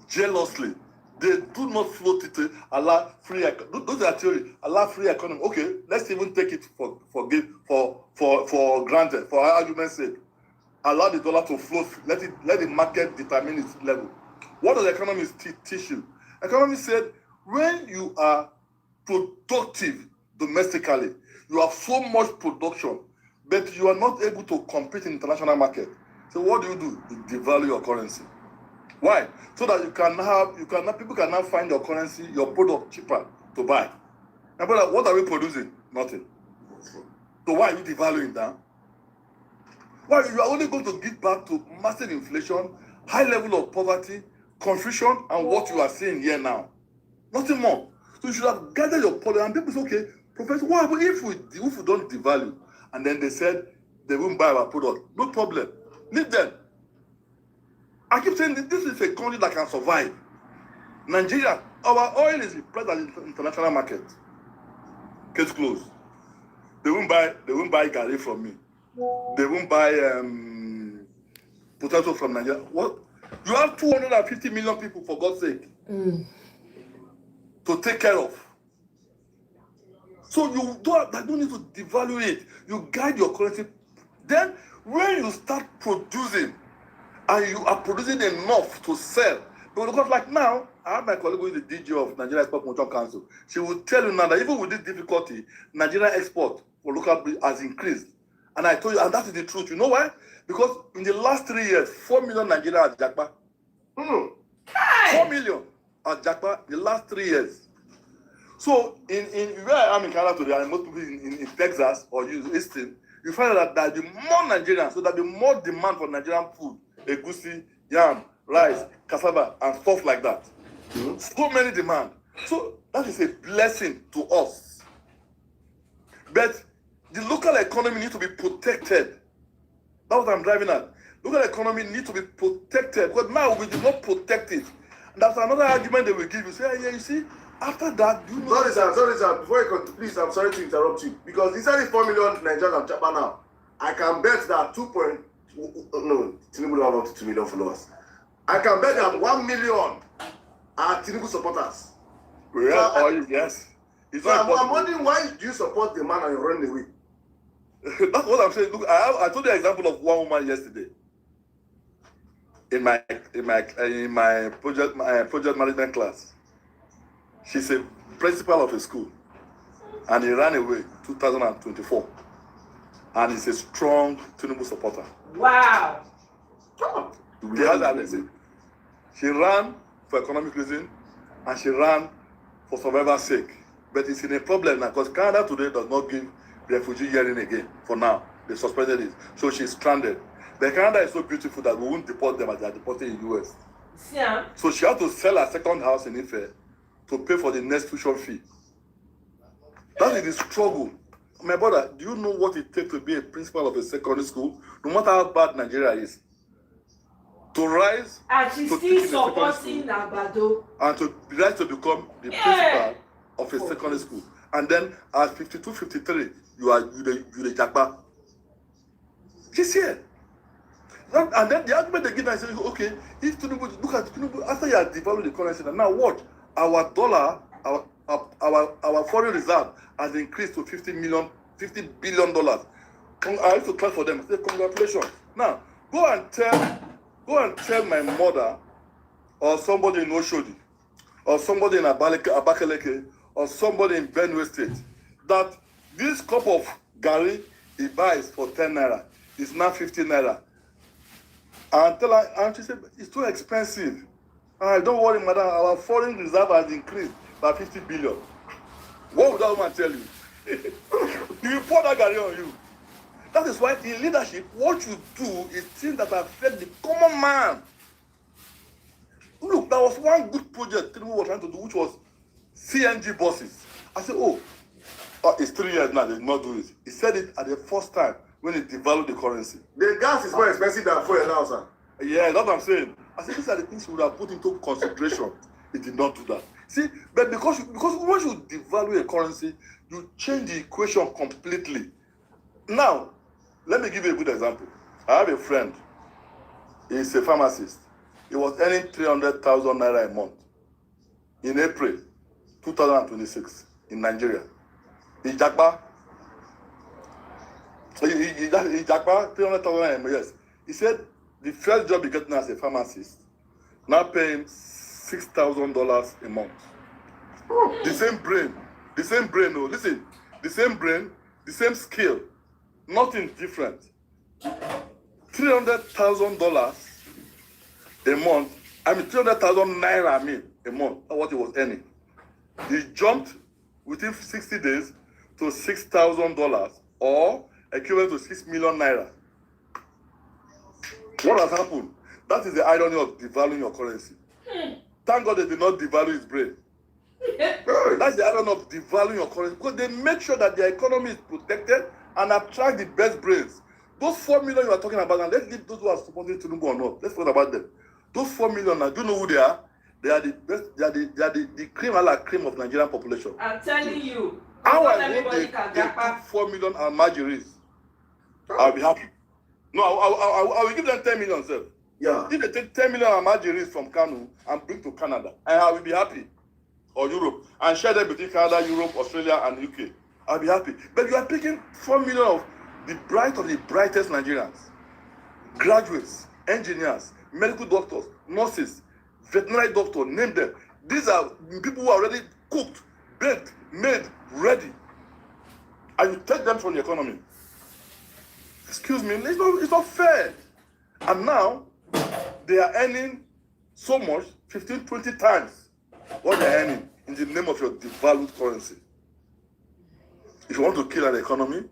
D: jealously. They do not float it to allow free. Those are theory. Allow free economy. Okay, let's even take it for granted, for argument's sake. Allow the dollar to float. Let the market determine its level. What does economists teach you? Economists said when you are productive domestically, you have so much production, but you are not able to compete in international market. So what do? You devalue your currency. Why? So that people can now find your currency, your product cheaper to buy. Now, brother, what are we producing? Nothing. So why are you devaluing that? Why? You are only going to give back to massive inflation, high level of poverty, confusion, and what you are seeing here now. Nothing more. So you should have gathered your policy. And people say, okay, Professor, what happens if we don't devalue? And then they said they won't buy our product. No problem. Leave them. I keep saying this is a country that can survive. Nigeria, our oil is priced at the international market. Case closed. They won't buy garri from me. They won't buy potato from Nigeria. What? You have 250 million people, for God's sake, to take care of. So you don't need to devalue it. You guide your currency. Then when you start producing, and you are producing enough to sell, because like now, I have my colleague who is the DG of Nigeria Export Promotion Council. She will tell you now that even with this difficulty, Nigeria export for local has increased. And I told you, and that is the truth. You know why? Because in the last 3 years, 4 million Nigerians at Jakpa. 4 million at Jakpa in the last 3 years. So in where I am in Canada today, and most people in Texas or Houston, you find out that there will be more Nigerians, so there will be more demand for Nigerian food, egusi, yam, rice, cassava, and stuff like that. So many demand. So that is a blessing to us. But the local economy needs to be protected. That's what I'm driving at. Local economy needs to be protected, because now we do not protect it. And that's another argument they will give you. Say, yeah, you see, after that, you know.
A: Sorry, sir. Before you continue, please, I'm sorry to interrupt you. Because inside the 4 million Nigerians at Japan now, I can bet that Tinubu don't have up to 2 million followers. I can bet that 1 million are Tinubu supporters.
D: Yes.
A: So I'm wondering, why do you support the man and you're running away?
D: That's what I'm saying. Look, I told you an example of one woman yesterday. In my project management class. She's a principal of a school, and he ran away 2024, and he's a strong Tinubu supporter.
E: Wow.
D: She ran for economic reason, and she ran for survival's sake. But it's in a problem now, because Canada today does not give refugee hearing again. For now, they suspended it, so she's stranded. But Canada is so beautiful that we won't deport them as they are deported in the US.
E: Yeah.
D: So she had to sell her second house in Ife to pay for the next tuition fee. That is the struggle. My brother, do you know what it takes to be a principal of a secondary school? No matter how bad Nigeria is, to rise
E: And she's
D: to
E: still
D: teach in a secondary
E: supporting
D: school,
E: Agbado.
D: and to rise to become the principal of a secondary school. And then at 52, 53, you're the Jagba. She's here. And then the argument they give us is, okay, if Tinubu, look at Tinubu, after you have devalued the currency, now what? Our dollar, our foreign reserve has increased to $50 billion. I used to clap for them. I say, congratulations. Now, go and tell my mother, or somebody in Oshodi, or somebody in Abakaleke, or somebody in Benue State, that this cup of Gary he buys for 10 naira is now 50 naira. And tell her, and she said, it's too expensive. Don't worry, madam, our foreign reserve has increased by 50 billion. What would that woman tell you? You will pour that Gary on you. That is why in leadership, what you do is things that affect the common man. Look, there was one good project Tinubu was trying to do, which was CNG buses. I said, it's 3 years now, they did not do it. He said it at the first time when he devalued the currency.
A: The gas is more expensive than fuel now, sir.
D: Yeah, that's what I'm saying. I said, these are the things we would have put into consideration. He did not do that. See, but because once you devalue a currency, you change the equation completely. Now, let me give you a good example. I have a friend. He's a pharmacist. He was earning 300,000 naira a month in April 2026 in Nigeria. In Jakba, 300,000 naira, yes. He said the first job he got now as a pharmacist now pay him $6,000 a month. The same brain, no, listen, the same brain, the same skill, nothing different. $300,000 a month, 300,000 naira, a month, that's what he was earning. He jumped within 60 days to $6,000 or equivalent to 6 million naira. What has happened? That is the irony of devaluing your currency. Thank God they did not devalue his brain. That's the irony of devaluing your currency, because they make sure that their economy is protected and attract the best brains. Those 4 million you are talking about, and let's leave those who are supporting Tinubu or not. Let's forget about them. Those 4 million, now, do you know who they are? They are the best. They are the cream a la cream of Nigerian population.
E: I'm telling you.
D: How I hope they put 4 million Almajiris. I'll be happy. No, I will give them 10 million, sir.
A: Yeah.
D: If they take 10 million Almajiris from Kanu and bring to Canada, and I will be happy. Or Europe, and share them between Canada, Europe, Australia, and UK. I'll be happy. But you are picking 4 million of the brightest Nigerians. Graduates, engineers, medical doctors, nurses, veterinary doctors, name them. These are people who are already cooked, baked, made, ready. And you take them from the economy. Excuse me, it's not fair. And now, they are earning so much, 15, 20 times what they're earning in the name of your devalued currency. If you want to kill an economy,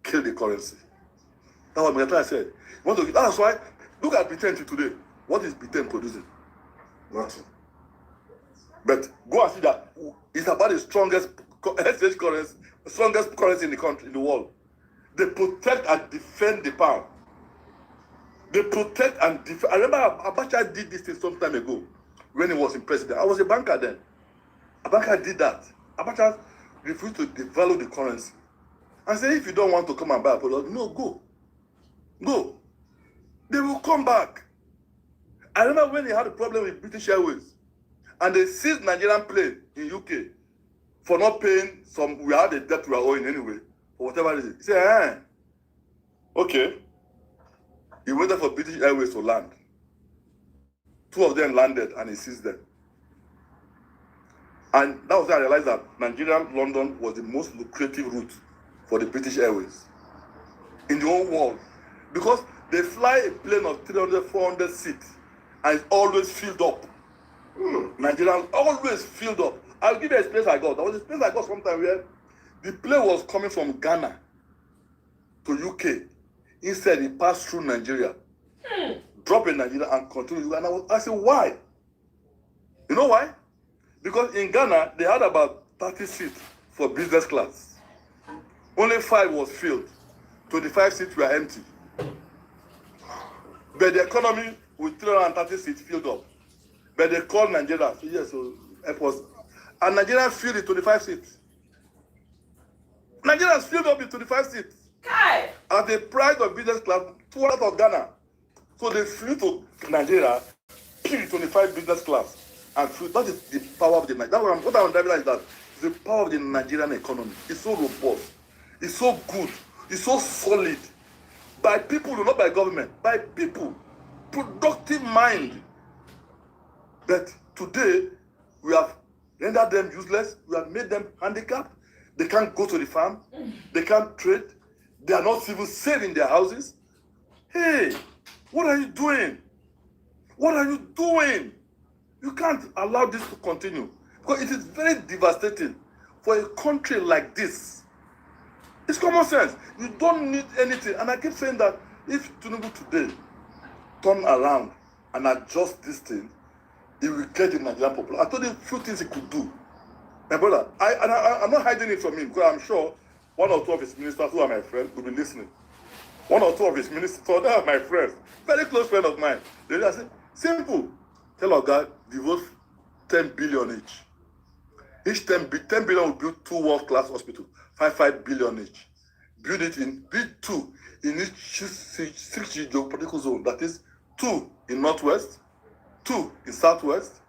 D: kill the currency. That's what Mr. said. That's why, look at Britain today. What is Britain producing? Nothing. But go and see that it's about the strongest currency in the country, in the world. They protect and defend the pound. They protect and defend. I remember Abacha did this thing some time ago when he was in president. I was a banker then. Abacha did that. Abacha refused to devalue the currency. I said, if you don't want to come and buy a product, no, go. Go. They will come back. I remember when he had a problem with British Airways and they seized Nigerian plane in UK for not paying we had a debt we were owing anyway, for whatever reason. He said, okay. He waited for British Airways to land. 2 of them landed and he seized them. And that was when I realized that Nigeria-London was the most lucrative route for the British Airways in the whole world. Because they fly a plane of 300, 400 seats and it's always filled up. Nigeria always filled up. I'll give you a place I got. There was a place I got sometime where the plane was coming from Ghana to UK. Instead, it passed through Nigeria, dropped in Nigeria and continued. And I said, why? You know why? Because in Ghana, they had about 30 seats for business class. Only 5 was filled. 25 seats were empty. But the economy with 330 seats filled up. But they called Nigeria. So yes, so help us. And Nigeria filled the 25 seats. Nigerians filled up with 25 seats.
E: Kai.
D: At the price of business class, 200 of Ghana. So they flew to Nigeria, filled 25 business class. And flew. That is the power of the Nigerian. What I'm driving at is that the power of the Nigerian economy is so robust. It's so good. It's so solid. By people, not by government. By people. Productive mind. But today, we have rendered them useless. We have made them handicapped. They can't go to the farm. They can't trade. They are not even safe in their houses. Hey, what are you doing? What are you doing? You can't allow this to continue. Because it is very devastating for a country like this. It's common sense. You don't need anything. And I keep saying that if Tinubu today turn around and adjust this thing, he will get the Nigerian population. I told him a few things he could do. My brother, I'm not hiding it from him because I'm sure one or two of his ministers who are my friends will be listening. One or two of his ministers, so they are my friends, very close friend of mine. They just say, simple. Tell our guy, devote 10 billion each. Each 10 billion will build 2 world-class hospitals, 5 billion each. Build 2 in each 6 geopolitical zone. That is 2 in northwest, 2 in southwest,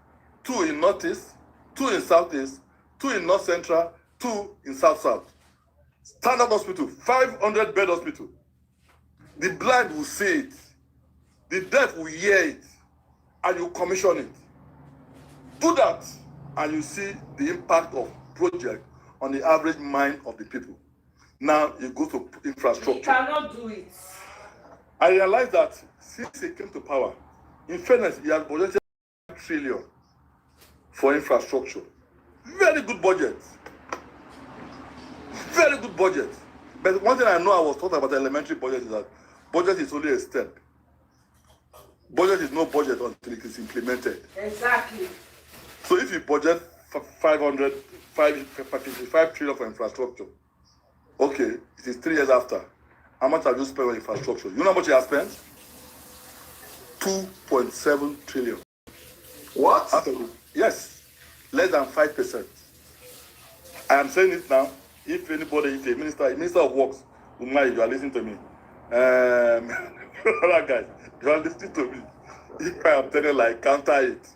D: 2 in northeast, 2 in southeast, 2 in north central, 2 in south-south. Standard hospital, 500-bed hospital. The blind will see it. The deaf will hear it. And you commission it. Do that, and you see the impact of project on the average mind of the people. Now you go to infrastructure.
E: You cannot do it.
D: I realized that since he came to power, in fairness, he has budgeted $1 trillion for infrastructure. Very good budget. Very good budget. But one thing I know I was taught about the elementary budget is that budget is only a step. Budget is no budget until it is implemented.
E: Exactly.
D: So if you budget 55 trillion for infrastructure, okay, it is 3 years after. How much have you spent on infrastructure? You know how much you have spent? 2.7 trillion.
B: What?
D: Yes, less than 5%. I am saying it now. If anybody, if a minister of works, Omoye, you are listening to me. Other guys, you are listening to me. If I am telling like counter it.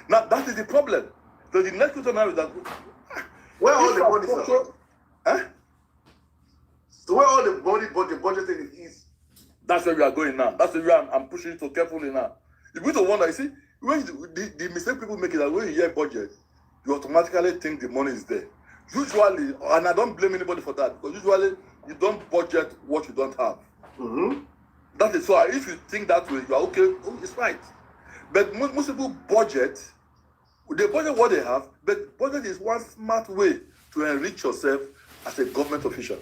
D: Now that is the problem. So the next question now is that
B: Where all the money is?
D: Huh?
B: So where all the money, the budget is?
D: That's where we are going now. That's where I'm pushing it so carefully now. You begin to wonder, you see, when the mistake people make is that when you hear budget, you automatically think the money is there. Usually, and I don't blame anybody for that, because usually you don't budget what you don't have.
B: Mm-hmm.
D: That is so. If you think that way, you are okay. Oh, it's right. But most people budget. They budget what they have, but budget is one smart way to enrich yourself as a government official.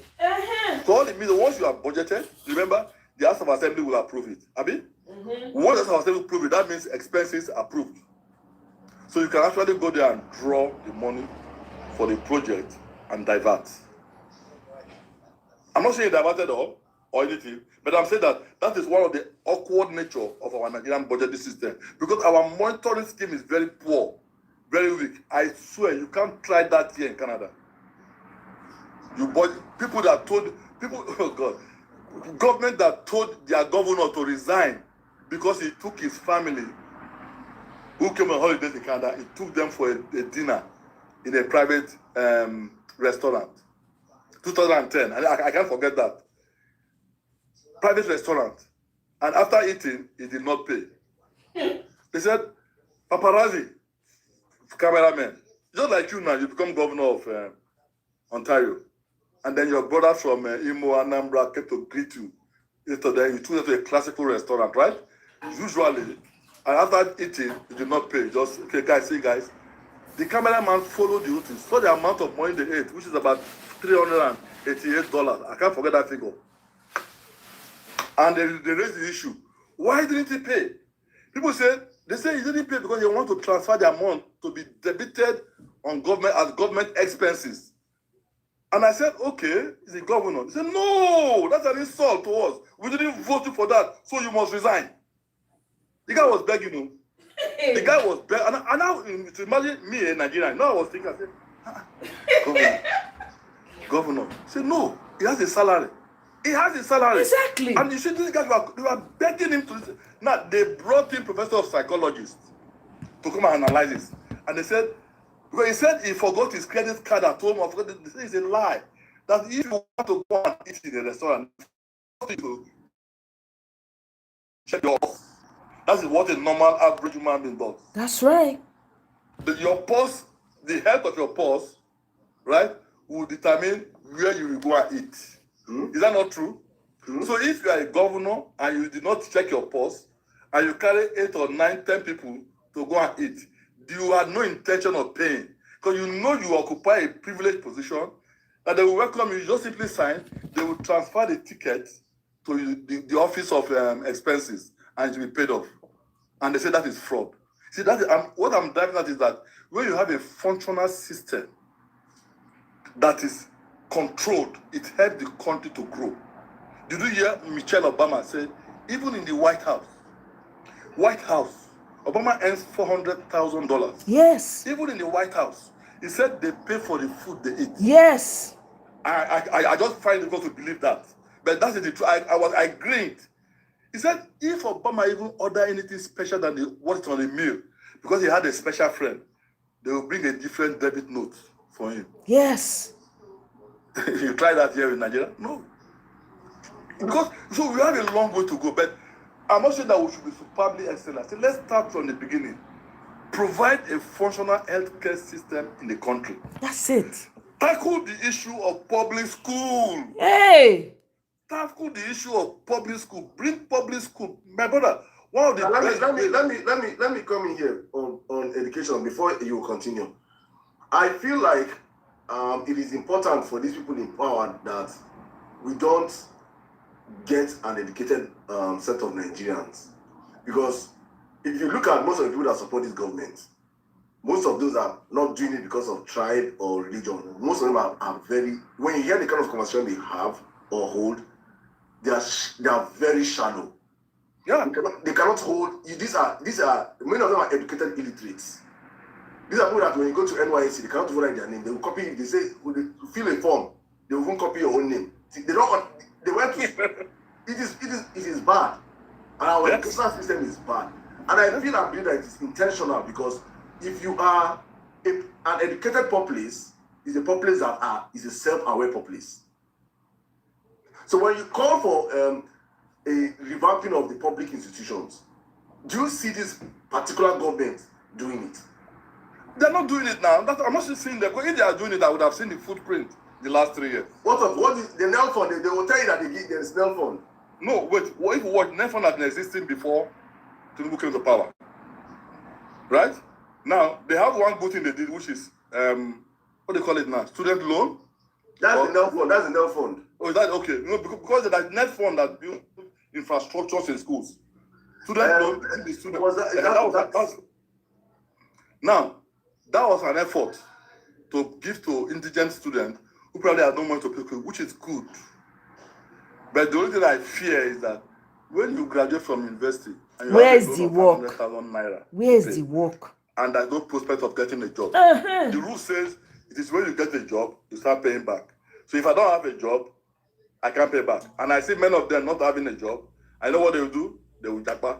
D: So all it means, once you have budgeted, remember, the House of Assembly will approve it. Abi? Once the House of Assembly approve it, that means expenses approved. So you can actually go there and draw the money for the project and divert. I'm not saying diverted all or anything, but I'm saying that is one of the awkward nature of our Nigerian budgeting system, because our monitoring scheme is very poor, very weak. I swear you can't try that here in Canada. People that told people, oh God, government that told their governor to resign because he took his family who came on holidays in Canada, he took them for a dinner in a private restaurant. 2010, I can't forget that. Private restaurant. And after eating, he did not pay. He said, paparazzi, cameraman, just like you now, you become governor of Ontario. And then your brother from Imo, Anambra came to greet you. Yesterday, you took them to a classical restaurant, right? Usually, and after eating, you did not pay. Just, okay, guys, see, guys. The cameraman followed the route, saw the amount of money they ate, which is about $388. I can't forget that figure. And they raised the issue. Why didn't he pay? People said, they say he didn't pay because they want to transfer the amount to be debited on government as government expenses. And I said, okay, he's the governor. He said, no, that's an insult to us. We didn't vote you for that, so you must resign. The guy was begging him. The guy was begging. And now, to imagine me in Nigeria, now I was thinking, I said, governor. He said, no, he has a salary. He has a salary.
E: Exactly.
D: And you see, these guys were begging him to. Now, they brought in professor of psychologists to come and analyze this. And they said, because he said he forgot his credit card at home. They said it's a lie. That if you want to go and eat in a restaurant, you to check your pulse. That is what a normal average human being does.
E: That's right.
D: Your pulse, the health of your pulse, right, will determine where you will go and eat. Is that not true? So if you are a governor and you did not check your pulse, and you carry 8 or 9, 10 people to go and eat, you had no intention of paying. Because you know you occupy a privileged position, that they will welcome you, you just simply sign, they will transfer the ticket to the office of expenses, and it will be paid off. And they say that is fraud. See, what I'm driving at is that when you have a functional system that is controlled, it helps the country to grow. Did you hear Michelle Obama say, even in the White House, Obama earns $400,000.
E: Yes.
D: Even in the White House, he said they pay for the food they eat.
E: Yes.
D: I just find it difficult to believe that. But that's the truth. I agreed. He said if Obama even order anything special than what's on the meal, because he had a special friend, they will bring a different debit note for him.
E: Yes.
D: You try that here in Nigeria? No. Because so we have a long way to go, but I'm not saying that we should be superbly excellent. So let's start from the beginning. Provide a functional healthcare system in the country.
E: That's it.
D: Tackle the issue of public school.
E: Hey.
D: Tackle the issue of public school. Bring public school. My brother, one of the
A: let me come in here on education before you continue. I feel like it is important for these people in power that we don't get an educated set of Nigerians, because if you look at most of the people that support this government, most of those are not doing it because of tribe or religion. Most of them are very, when you hear the kind of conversation they have or hold, they are very shallow.
D: Yeah,
A: they cannot hold. These are many of them are educated illiterates. These are people that when you go to NYSC, they cannot even write their name. They will copy it. They say, fill a form. They will even copy your own name. They don't. They went to. It is bad, and our educational system is bad. And I feel and believe that it is intentional, because if you are an educated populace, is a populace that is a self-aware populace. So when you call for a revamping of the public institutions, do you see this particular government doing it?
D: They're not doing it now. I'm not saying that. If they are doing it, I would have seen the footprint the last 3 years.
A: What is the NEL fund? They will tell you that there is NEL fund.
D: No, wait. What NEL fund has been existing before Tinubu came to power, right? Now they have one good thing they did, which is what do they call it now? Student loan.
A: That's the NEL fund. That's the NEL fund.
D: Oh, is that okay? No, because there's NEL fund that build infrastructures in schools. Student loan. The student. Now, that was an effort to give to indigent students who probably have no money to pay, which is good. But the only thing I fear is that when you graduate from university, and you
E: where
D: have
E: is the work? Where is the work?
D: And there's no prospect of getting a job. The rule says it is when you get a job, you start paying back. So if I don't have a job, I can't pay back. And I see many of them not having a job. I know what they will do. They will japa.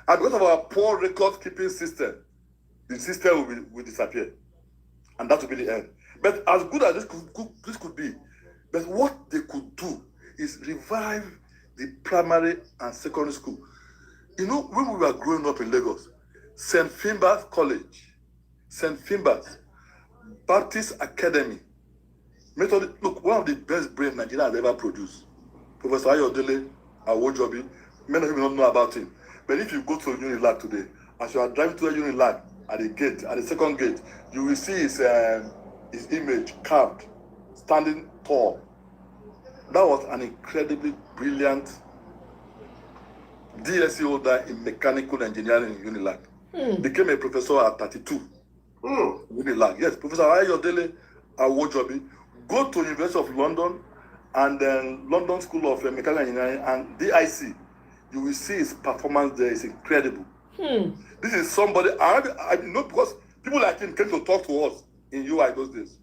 D: And because of our poor record-keeping system, the system will disappear. And that will be the end. But as good as this could be, but what they could do is revive the primary and secondary school. You know, when we were growing up in Lagos, St. Finbar's College, St. Finbar's Baptist Academy, look, one of the best brains Nigeria has ever produced. Professor Ayodele Awojobi, many of you don't know about him. But if you go to a Unilag today, as you are driving to a Unilag, at the gate, at the second gate, you will see his image carved, standing tall. That was an incredibly brilliant DSc holder in mechanical engineering in Unilag. Became a professor at 32. Unilag. Yes, Professor Ayodele Awojobi. Go to University of London and then London School of Mechanical Engineering and DIC. you will see his performance there is incredible.
E: Hmm.
D: This is somebody, I know, because people like him came to talk to us in UI those days.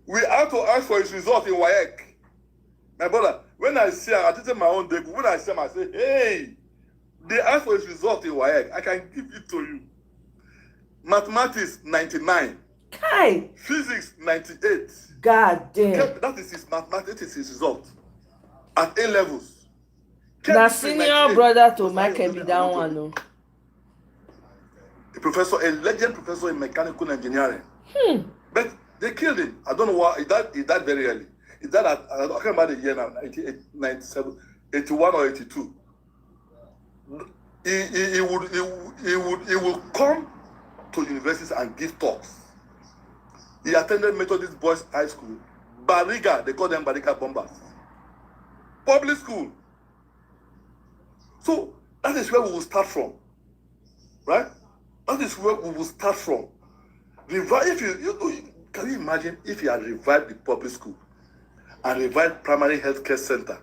D: We had to ask for his result in WAEC. My brother, when I see him, I did my own day, but when I see him, I say, hey, they asked for his result in WAEC. I can give it to you. Mathematics, 99.
E: Kai.
D: Physics, 98.
E: God damn.
D: That is his mathematics, that is his result. At A levels.
E: Na senior brother to Michael be that one, no.
D: A legend professor in mechanical engineering.
E: Hmm.
D: But they killed him. I don't know why. He died very early. He died at, I can't remember the year now, 97, 81 or 82. He would come to universities and give talks. He attended Methodist Boys High School. Bariga, they call them Bariga bombers. Public school. So that is where we will start from. Right? That is where we will start from. Can you imagine if he had revived the public school and revived primary health care center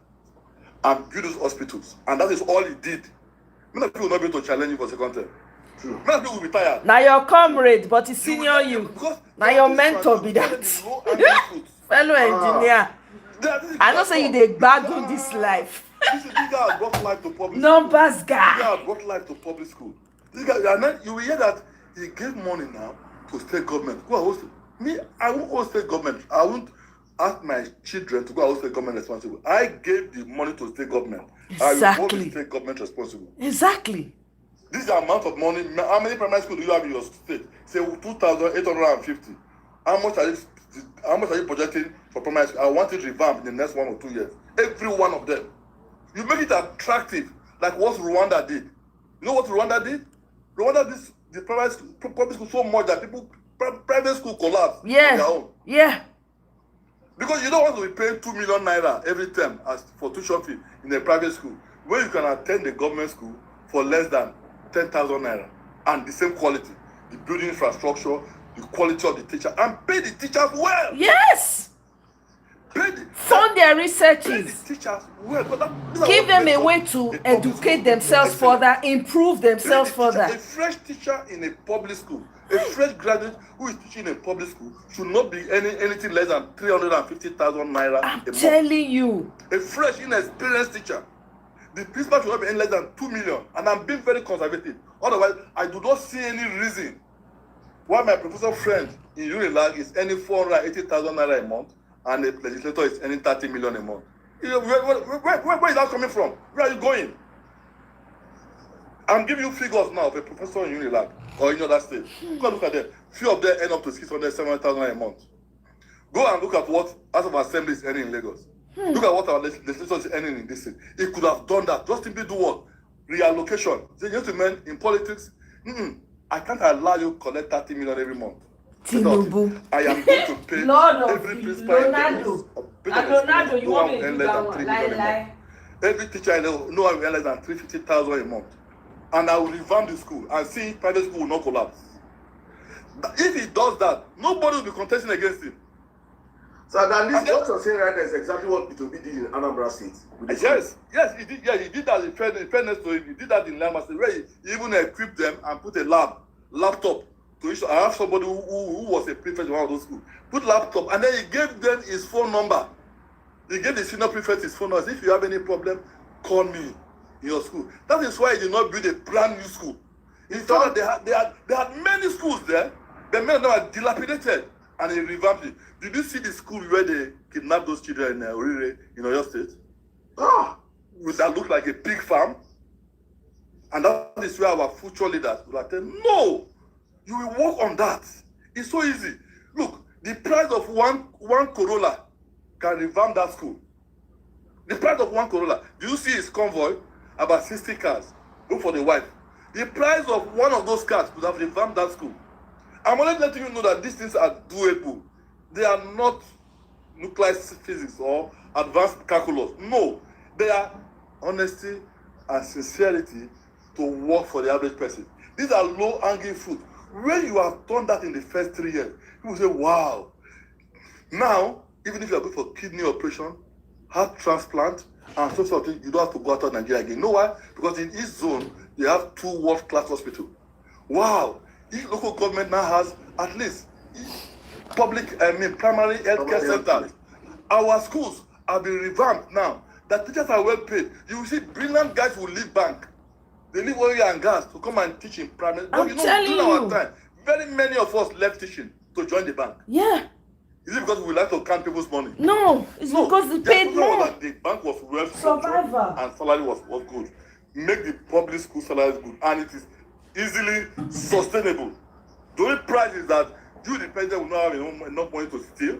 D: and built those hospitals, and that is all he did? Many people will not be able to challenge him for second term. True. Many people will be tired.
E: Now your comrade, but he senior you. Now your mentor be that. Fellow engineer. I don't say you dey gbadun this life.
D: This guy has brought life to public
E: Numbers
D: school.
E: guy.
D: This guy has brought life to public school. This guy, and then you will hear that he gave money now to state government. Go and host it. Me, I won't host state government. I won't ask my children to go and host state government responsible. I gave the money to state government.
E: Exactly.
D: I will hold the state government responsible.
E: Exactly.
D: This is the amount of money. How many primary schools do you have in your state? Say 2,850. How much are you projecting for primary school? I want it revamped in the next 1 or 2 years. Every one of them. You make it attractive, like what Rwanda did. You know what Rwanda did? Rwanda did the private school, public school so much that private school collapsed on their own.
E: Yeah.
D: Because you don't want to be paying 2 million naira every term as for tuition fee in a private school, where you can attend the government school for less than 10,000 naira and the same quality, the building infrastructure, the quality of the teacher, and pay the teachers well.
E: Yes. Fund their researches.
D: Pay the teachers well.
E: Give them a way to educate themselves further, improve themselves further.
D: A fresh teacher in a public school, a fresh graduate who is teaching in a public school should not be anything less than 350,000 naira
E: I'm
D: a month.
E: telling you.
D: A fresh, inexperienced teacher. The principal should not be any less than 2 million. And I'm being very conservative. Otherwise, I do not see any reason why my professor friend in Unilag is earning 480,000 naira a month and the legislator is earning 30 million a month. You know, where is that coming from? Where are you going? I'm giving you figures now of a professor in Unilag or in other states. Go and look at them. Few of them end up to 600,000, 700,000 a month. Go and look at what House of Assembly is earning in Lagos. Look at what our legislature is earning in this state. It could have done that. Just simply do what? Reallocation. Say, gentlemen, in politics, I can't allow you to collect 30 million every month.
E: Tinubu.
D: I am going to pay every principal.
E: Ronaldo, you want me to do that one? Lie.
D: Every teacher I know I will earn less than 350,000 a month. And I will revamp the school and see private school will not collapse. If he does that, nobody will be contesting against him.
A: So that this what you're saying right now is exactly what P2B did in Anambra State.
D: Yes, he did. Yeah, he did that in fairness to him. He did that in Lama State, where he even equipped them and put a laptop to issue. I have somebody who was a prefect in one of those schools. Put laptop, and then he gave them his phone number. He gave the senior prefect his phone number. If you have any problem, call me in your school. That is why he did not build a brand new school. He thought that they had many schools there, but many of them are dilapidated, and he revamped it. Did you see the school where they kidnapped those children in Orire, in Oyo State? That looked like a pig farm. And that is where our future leaders will attend. No! You will work on that. It's so easy. Look, the price of one Corolla can revamp that school. The price of one Corolla. Do you see his convoy? About 60 cars. Go for the wife. The price of one of those cars could have revamped that school. I'm only letting you know that these things are doable. They are not nuclear physics or advanced calculus. No. They are honesty and sincerity to work for the average person. These are low-hanging fruit. When you have done that in the first 3 years, people say, wow. Now, even if you are going for kidney operation, heart transplant, and so something, you don't have to go out of Nigeria again. You know why? Because in each zone, you have 2 world-class hospitals. Wow! Each local government now has at least primary healthcare centers. Our schools have been revamped now. The teachers are well paid. You will see brilliant guys who leave bank. They leave oil and gas to come and teach in primary.
E: I'm telling
D: during our
E: you.
D: time, very many of us left teaching to join the bank.
E: Yeah.
D: Is it because we like to count people's money?
E: No, it's because they paid more.
D: That the bank was well structured and salary was good. Make the public school salaries good, and it is easily sustainable. The only price is that you, the president, will not have enough money to steal.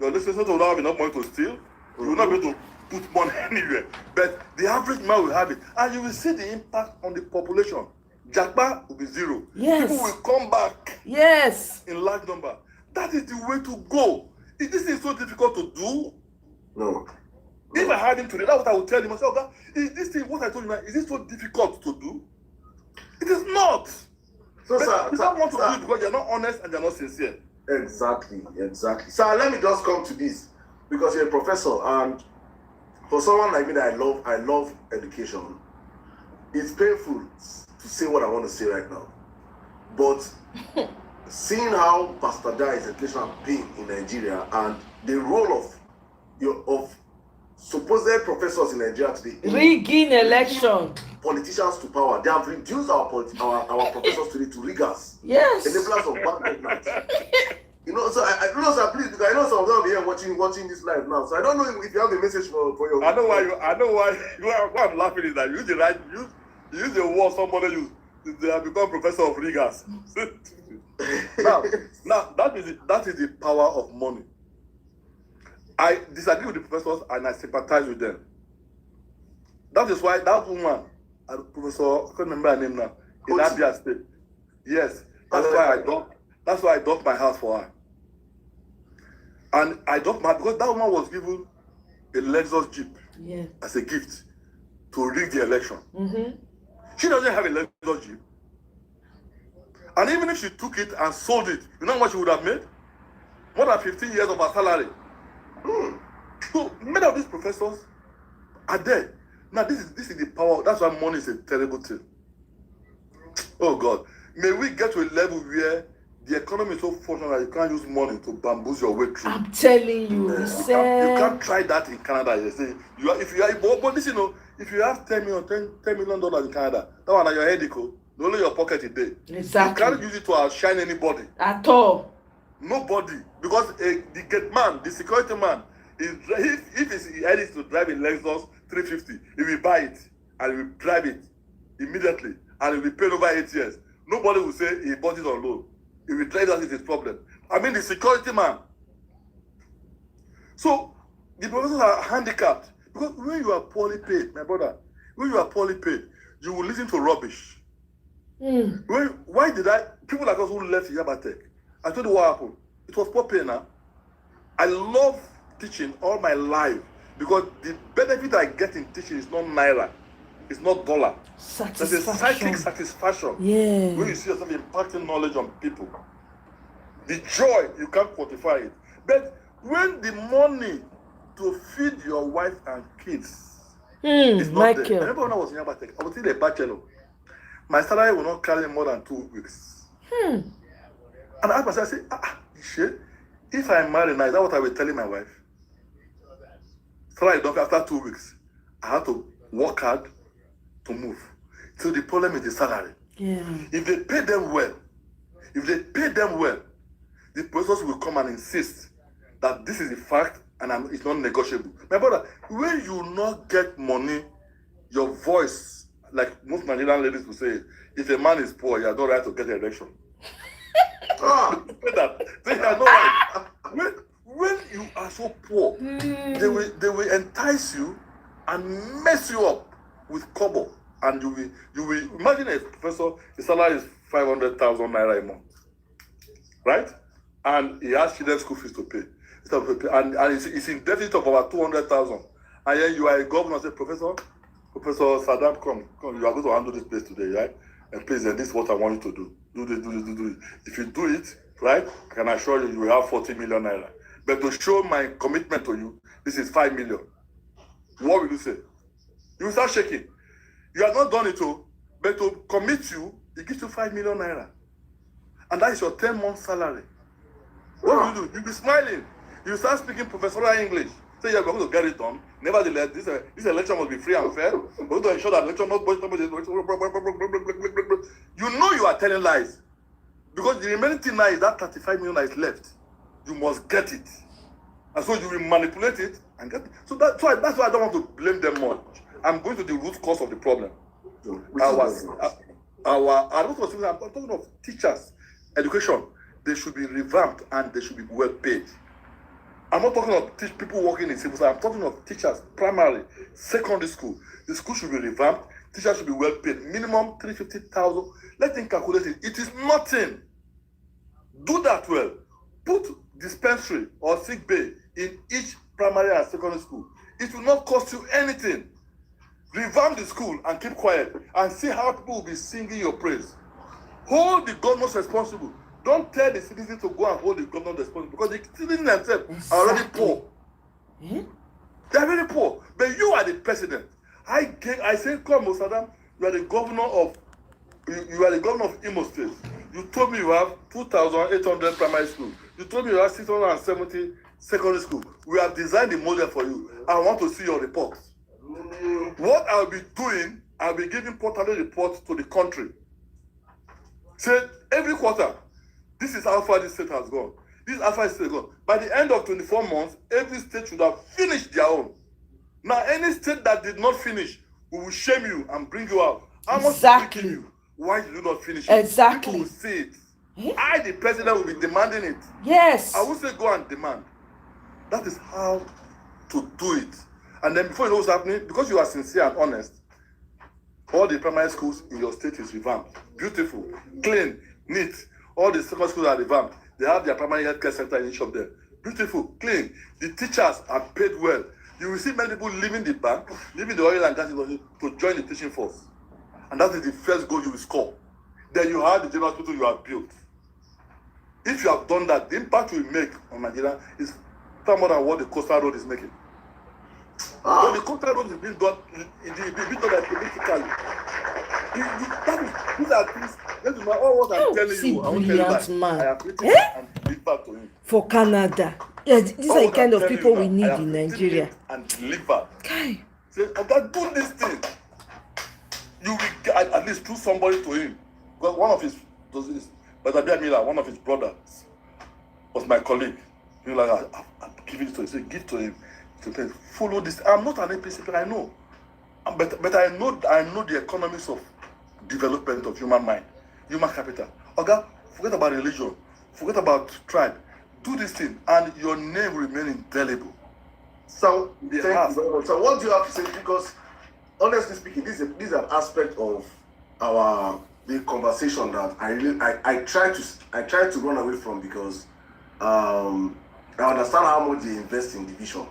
D: Your legislature will not have enough money to steal. You will not be able to put money anywhere. But the average man will have it, and you will see the impact on the population. Japa will be 0.
E: Yes.
D: People will come back.
E: Yes.
D: In large number. That is the way to go. Is this thing so difficult to do?
A: No.
D: If I had him today, that's what I would tell him. I say, okay, is this thing, what I told you now, is it so difficult to do? It is not.
A: So,
D: but
A: sir,
D: you don't want to do it because you're not honest and you're not sincere.
A: Exactly. Sir, let me just come to this, because you're a professor, and for someone like me that I love education. It's painful to say what I want to say right now, but seeing how bastardized education has been in Nigeria, and the role of supposed professors in Nigeria today,
E: Rigging election.
A: politicians to power, they have reduced our professors today to riggers.
E: Yes.
A: Enablers of bad governance. You know, so I know, sir, please, because I know some of them are here watching this live now. So I don't know if you have a message for your.
D: I know why I'm laughing is that you use the word somebody used. They have become professor of riggers. now that is the power of money. I disagree with the professors and I sympathize with them. That is why that woman, Professor, I can't remember her name now, in Abia State. Yes, that's why I bought my house for her. And I bought because that woman was given a Lexus Jeep as a gift to rig the election.
E: Mm-hmm.
D: She doesn't have a Lexus Jeep. And even if she took it and sold it, you know what she would have made? More than 15 years of her salary. So many of these professors are there. Now this is the power. That's why money is a terrible thing. Oh God. May we get to a level where the economy is so functional that you can't use money to bamboozle your way through.
E: I'm telling you,
D: You can't try that in Canada. You see, but listen, if you have $10 million in Canada, that one on your head, only your pocket is there.
E: Exactly.
D: You can't use it to outshine anybody.
E: At all.
D: Nobody, because the gate man, the security man, if his head is to drive a Lexus 350, he will buy it and he will drive it immediately and he will pay over 8 years. Nobody will say he bought it on loan. He will drive that is his problem. I mean the security man. So the professors are handicapped because when you are poorly paid, my brother, when you are poorly paid, you will listen to rubbish. Why did people like us who left Yabatech, I told you what happened. It was poor pay now. I love teaching all my life because the benefit I get in teaching is not naira, it's not dollar. There's a psychic satisfaction.
E: Yeah.
D: When you see yourself impacting knowledge on people. The joy, you can't quantify it. But when the money to feed your wife and kids is not there. I remember when I was in Yabatech, I was still a bachelor. My salary will not carry more than 2 weeks. And I asked myself, I say, if I marry now, is that what I will tell my wife? Salary don't after 2 weeks. I have to work hard to move. So the problem is the salary.
E: Yeah.
D: If they pay them well, the professors will come and insist that this is a fact and it's not negotiable. My brother, when you not get money, your voice, like most Nigerian ladies will say, if a man is poor, you have no right to get an erection. They are no right. When you are so poor, they will entice you and mess you up with kobo. And you will imagine a professor, his salary is 500,000 naira a month, right? And he has children's school fees to pay. And it's in deficit of about 200,000. And then you are a governor and say, Professor Sirdam, come, you are going to handle this place today, right? And please, and this is what I want you to do. Do this. If you do it, right, I can assure you, you will have 40 million naira. But to show my commitment to you, this is 5 million. What will you say? You will start shaking. You have not done it, but to commit you, it gives you 5 million naira. And that is your 10-month salary. What will you do? You'll be smiling. You start speaking professorial English. Say you're going to get it done. Nevertheless, this election must be free and fair. We're going to ensure that election not. You know you are telling lies. Because the remaining thing now is that 35 million that is left. You must get it. And so you will manipulate it and get it. So that's why I don't want to blame them much. I'm going to the root cause of the problem. I'm talking of teachers, education. They should be revamped and they should be well paid. I'm not talking of people working in civil service. I'm talking of teachers, primary, secondary school. The school should be revamped. Teachers should be well paid. Minimum 350,000. Let them calculate it. It is nothing. Do that well. Put dispensary or sick bay in each primary and secondary school. It will not cost you anything. Revamp the school and keep quiet and see how people will be singing your praise. Hold the governors responsible. Don't tell the citizens to go and hold the governors responsible because the citizens themselves are already poor. They are very poor. But you are the president. I say, come, Sirdam, you are the governor of Imo State. You told me you have 2,800 primary schools. You told me you have 670 secondary schools. We have designed the model for you. I want to see your reports. What I'll be doing, I'll be giving quarterly reports to the country. Say every quarter, this is how far this state has gone. This is how far this state has gone. By the end of 24 months, every state should have finished their own. Now, any state that did not finish, we will shame you and bring you out. How much did we give you? Why did you not finish it?
E: Exactly.
D: People will see it. I, the president, will be demanding it.
E: Yes.
D: I will say go and demand. That is how to do it. And then before you know what's happening, because you are sincere and honest, all the primary schools in your state is revamped. Beautiful, clean, neat. All the secondary schools are revamped. They have their primary health care center in each of them. Beautiful, clean. The teachers are paid well. You will see many people leaving the bank, leaving the oil and gas industry to join the teaching force. And that is the first goal you will score. Then you have the general hospital you have built. If you have done that, the impact you will make on Nigeria is far more than what the coastal road is making. When the coastal road is being done, it will be done politically. These are things, gentlemen, all what I'm telling you, I won't tell you that.
E: Man.
D: I have written and delivered to him.
E: For Canada. Yeah, these are the kind of people we need in Nigeria.
D: And deliver.
E: Okay.
D: Say, Oga, do this thing. You will get, at least through somebody to him. Because one of his, but Emir, one of his brothers was my colleague. He was like, I'm giving it to him. Say, give to him. To follow this. I'm not an APC, but I know. But I know the economics of development of human mind, human capital. Oga, forget about religion, forget about tribe. Do this thing, and your name will remain indelible.
A: So, thank you very much. So, what do you have to say? Because, honestly speaking, this is an aspect of the conversation that I try to run away from because I understand how much they invest in division.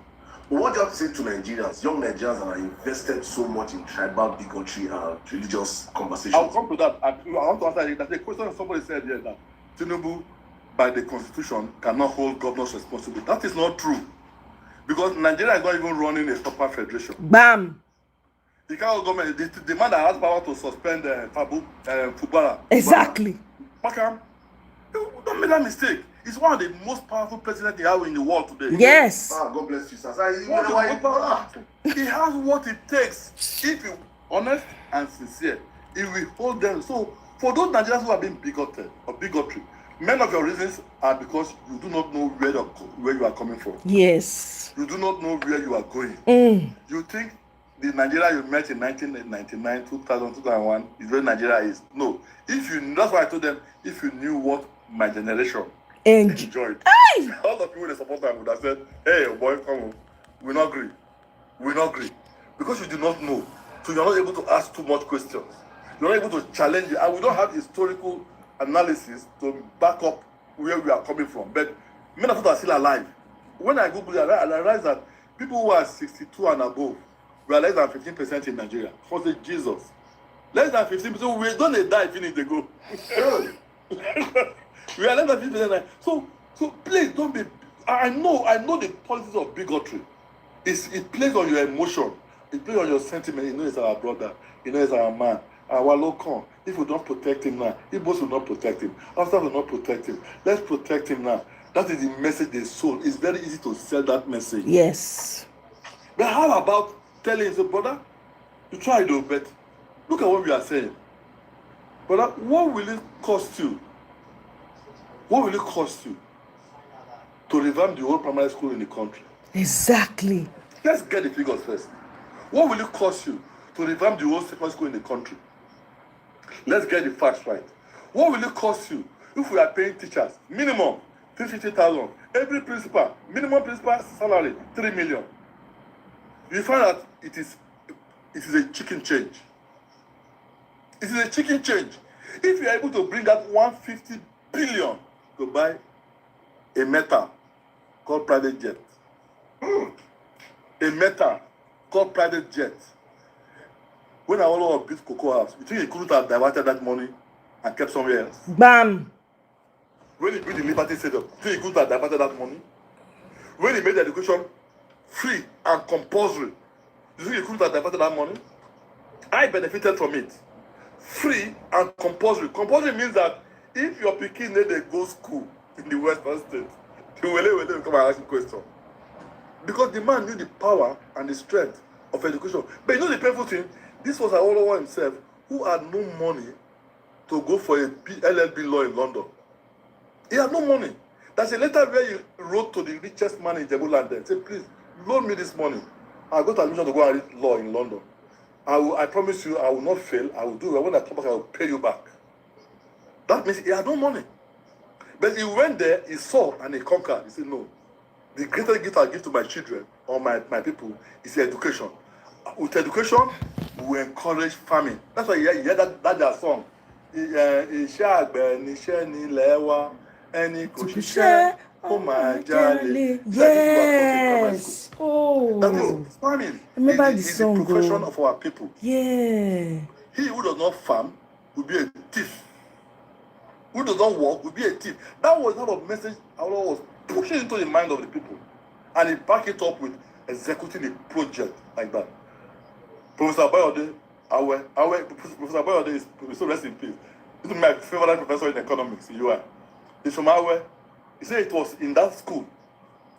A: But what do you have to say to Nigerians, young Nigerians that are invested so much in tribal bigotry and religious conversations?
D: I'll come to that. I want to answer it. That's a question somebody said here that Tinubu, by the constitution, cannot hold governors responsible. That is not true. Because Nigeria is not even running a proper federation.
E: Bam!
D: The current government, the man that has power to suspend footballer.
E: Exactly.
D: Makam, don't make that mistake. He's one of the most powerful presidents you have in the world today.
E: Yes.
A: God bless you, sir.
D: He has what it takes. If you're honest and sincere, he will hold them. So, for those Nigerians who have been bigoted or bigotry, many of your reasons are because you do not know where you are coming from.
E: Yes.
D: You do not know where you are going. You think the Nigeria you met in 1999, 2000, 2001 is where Nigeria is. No. That's why I told them, if you knew what my generation enjoyed, all the people in the support would have said, hey, boy, come on. We're not agree. Because you do not know. So you're not able to ask too much questions. You're not able to challenge it. And we don't have historical analysis to back up where we are coming from. But many of us are still alive. When I Google it, I realize that people who are 62 and above, we are less than 15% in Nigeria. For the Jesus. Less than 15%. We don't die, finish, they go. We are less than 15%. So please don't be. I know the politics of bigotry. It plays on your emotion. It plays on your sentiment. You know it's our brother. You know it's our man. Our local. If we don't protect him now, Igbos will not protect him. After will not protect him. Let's protect him now. That is the message they sold. It's very easy to sell that message.
E: Yes.
D: But how about telling him, brother, you try though, but look at what we are saying. Brother, what will it cost you? What will it cost you to revamp the whole primary school in the country?
E: Exactly.
D: Let's get the figures first. What will it cost you to revamp the whole secondary school in the country? Let's get the facts right. What will it cost you if we are paying teachers minimum 350,000? Every principal, minimum principal salary 3 million. You find that it is a chicken change. It is a chicken change. If you are able to bring out 150 billion to buy a metal called private jet, a metal called private jet. When I all built Cocoa House, you think he couldn't have diverted that money and kept somewhere else?
E: Bam.
D: When he built the Liberty Stadium, you think he couldn't have diverted that money? When he made the education free and compulsory, you think he couldn't have diverted that money? I benefited from it. Free and compulsory. Compulsory means that if your pikin need to go school in the Western state, you will come and ask a question. Because the man knew the power and the strength of education. But you know the painful thing? This was Awolowo himself who had no money to go for a LLB law in London. He had no money. There's a letter where he wrote to the richest man in Jebuland and said, please, loan me this money. I'll go to admission to go and read law in London. I promise you, I will not fail. I will do it. When I come back, I will pay you back. That means he had no money. But he went there, he saw, and he conquered. He said, no. The greatest gift I give to my children or my people is education. With education, we encourage farming. That's why you hear that their song.
E: Yes. Oh.
D: That is farming.
E: Remember
D: the song. The profession of our people.
E: Yeah.
D: He who does not farm will be a thief. Who does not work will be a thief. That was not a message Allah was pushing into the mind of the people. And he backed it up with executing a project like that. Professor Bayode, Professor Bayode is so rest in peace. This is my favorite professor in economics in UI. He's from Awe. He said it was in that school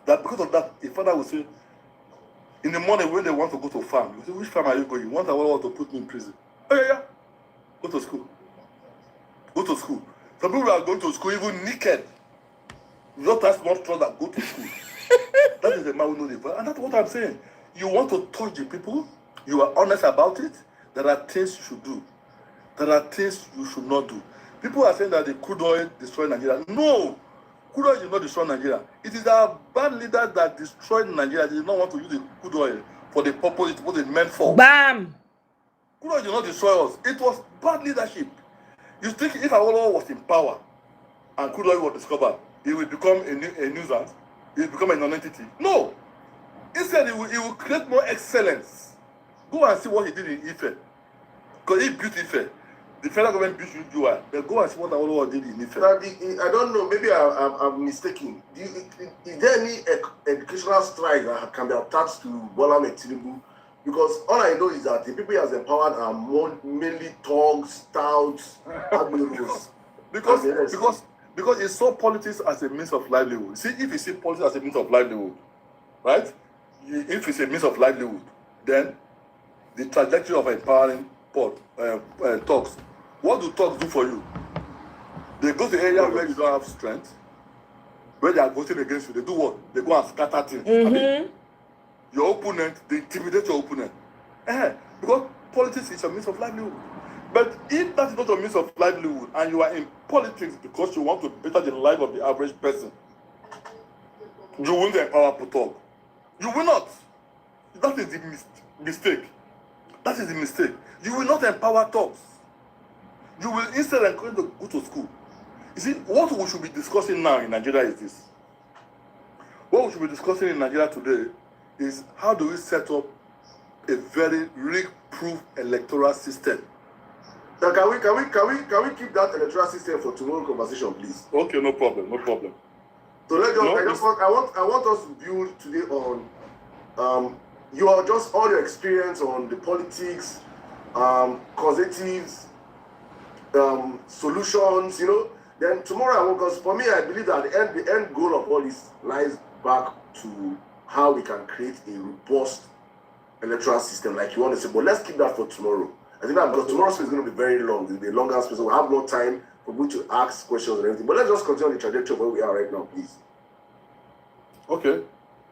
D: that because of that, a father would say, in the morning when they want to go to farm, you say, which farm are you going? You want to put me in prison? Oh, yeah. Go to school. Go to school. Some people are going to school even naked. Not that small trust that go to school. That is the man who knows it. And that's what I'm saying. You want to touch the people, you are honest about it, there are things you should do. There are things you should not do. People are saying that the crude oil destroyed Nigeria. No! Crude oil did not destroy Nigeria. It is our bad leaders that destroyed Nigeria. They did not want to use the crude oil for the purpose it was meant for.
E: Bam!
D: Crude oil did not destroy us. It was bad leadership. You think if Awolowo was in power and crude oil was discovered, it will become a nuisance? It will become a non-entity? No! Instead, it will create more excellence. Go and see what he did in Ife. Because he built Ife. The federal government built UI. But go and see what Awolowo did in Ife.
A: I don't know, maybe I'm mistaken. Is there any educational strike that can be attached to Bola Ahmed Tinubu? Because all I know is that the people he has empowered are mainly thugs, touts, admirals.
D: Because he saw politics as a means of livelihood. See, if you see politics as a means of livelihood, right? If it's a means of livelihood, then the trajectory of empowering thugs. What do thugs do for you? They go to areas where you don't have strength, where they are voting against you. They do what? They go and scatter things. I mean, your opponent, they intimidate your opponent. Because politics is a means of livelihood. But if that is not a means of livelihood and you are in politics because you want to better the life of the average person, you won't empower Putog. You will not. That is the mistake. That is the mistake. You will not empower thugs. You will instead encourage them to go to school. You see, what we should be discussing now in Nigeria is this. What we should be discussing in Nigeria today is how do we set up a very rig-proof electoral system.
A: Now, can we keep that electoral system for tomorrow's conversation, please?
D: Okay, no problem. So
A: I want us to build today on your just all your experience on the politics, causatives, solutions, you know. Then tomorrow, because for me, I believe that the end goal of all this lies back to how we can create a robust electoral system, like you want to say. But let's keep that for tomorrow. I think that because tomorrow's space is going to be very long, it'll be a longer space, so we'll have more time for you to ask questions and everything. But let's just continue the trajectory of where we are right now, please.
D: Okay.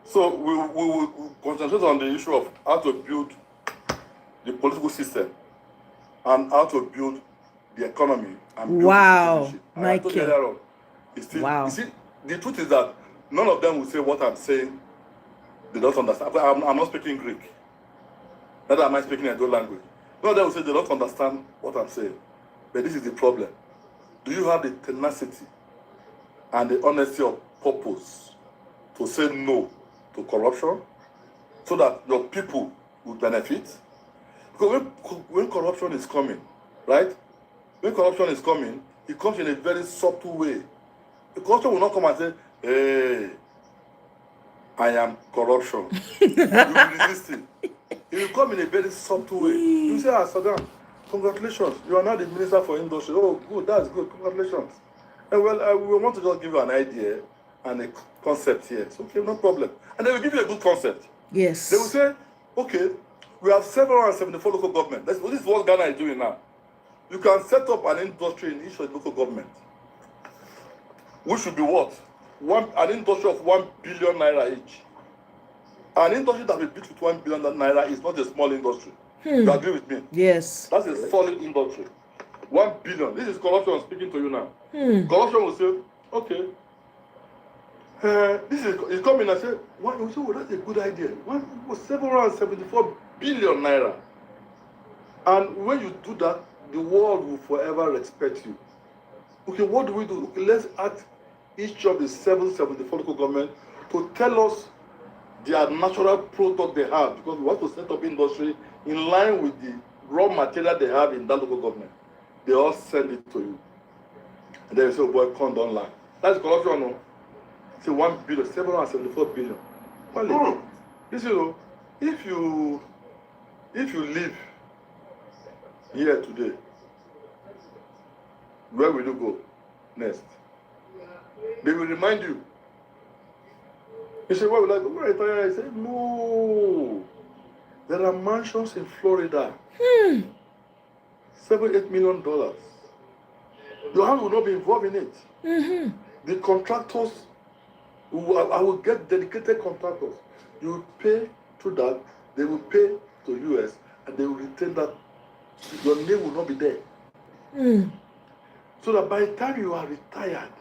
D: So we will concentrate on the issue of how to build the political system and how to build the economy and build
E: Wow,
D: the citizenship. And I told you
E: Michael.
D: earlier on, it's still,
E: Wow.
D: you see, the truth is that none of them will say what I'm saying. They don't understand. I'm not speaking Greek. Neither am I speaking a good language. None of them will say they don't understand what I'm saying. But this is the problem. Do you have the tenacity and the honesty of purpose to say no to corruption so that your people will benefit? Because when corruption is coming, right? When corruption is coming, it comes in a very subtle way. The corruption will not come and say, hey, I am corruption. You will resist it. It will come in a very subtle way. You say, Sirdam, congratulations. You are now the Minister for Industry. Oh, good, that's good. Congratulations. And well, we want to just give you an idea and a concept here. It's okay, no problem. And they will give you a good concept.
E: Yes.
D: They will say, okay, we have 774 local government. This is what Ghana is doing now. You can set up an industry in each of the local government, which should be what? An industry of 1 billion naira each. An industry that will be built with 1 billion naira is not a small industry. You agree with me?
E: Yes.
D: That's a solid industry. 1 billion. This is corruption I'm speaking to you now. Corruption will say, okay, this is coming and say, what? You say, well, that's a good idea. 774 billion naira. And when you do that, the world will forever respect you. Okay, what do we do? Okay, let's ask each of the 774 local government to tell us their natural product they have, because we want to set up industry in line with the raw material they have in that local government. They all send it to you. And then you say, oh boy, come don't lie. That's corruption, no? Say 1 billion, 774 billion. Well, this, you know, if you live here today, where will you go next? They will remind you. You say, where will I go? Where I retire? I say, no. There are mansions in Florida. $7-8 million. Your hand will not be involved in it. The contractors, I will get dedicated contractors. You will pay through that. They will pay to US, and they will retain that. Your name will not be there. So that by the time you are retired,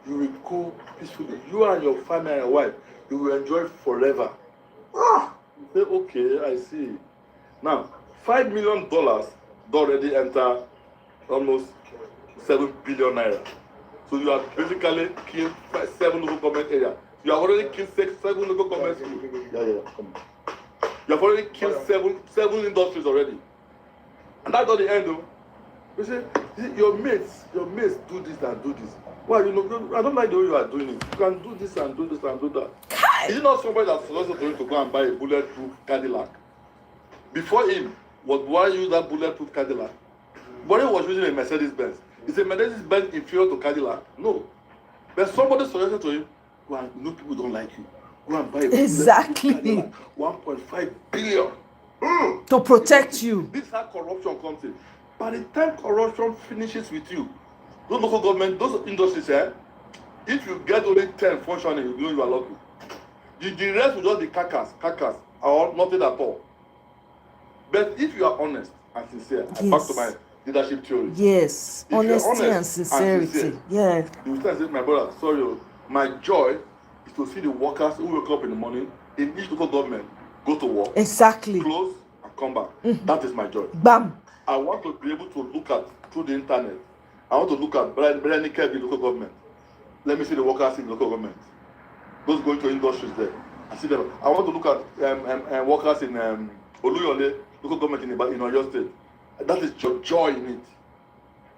D: you will go peacefully. You and your family and your wife, you will enjoy forever. You say, okay, I see. Now, $5 million already enter almost 7 billion naira. So you have basically killed 7 local government areas. You have already killed 7 local government schools. Come on. You have already killed seven industries already. And that's not the end though. You see, your mates do this and do this. Well, you know, I don't like the way you are doing it. You can do this and do this and do that. Is it not somebody that's suggested to you to go and buy a bulletproof Cadillac? Before him, why use that bulletproof Cadillac? But he was using a Mercedes Benz. Is a Mercedes Benz inferior to Cadillac? No. But somebody suggested to him, go and, you know, people don't like you. Go and buy a
E: Exactly.
D: Cadillac, 1.5 billion.
E: To protect you.
D: This is how corruption comes in. By the time corruption finishes with you, those local government, those industries, if you get only 10 functioning, you know you are lucky. The rest will just be carcass, or nothing at all. But if you are honest and sincere, and back to my leadership theory.
E: Yes,
D: If you're
E: honesty
D: honest
E: and sincerity.
D: sincere,
E: Yeah.
D: you will say, my brother, sorry, my joy is to see the workers who wake up in the morning in each local government go to work,
E: Exactly.
D: close, and come back. That is my joy.
E: Bam.
D: I want to be able to look at through the internet. I want to look at Brian Kirby local government. Let me see the workers in local government. Those going to industries there. I see them. I want to look at workers in Oluyole local government in Oyo State. That is your joy in it.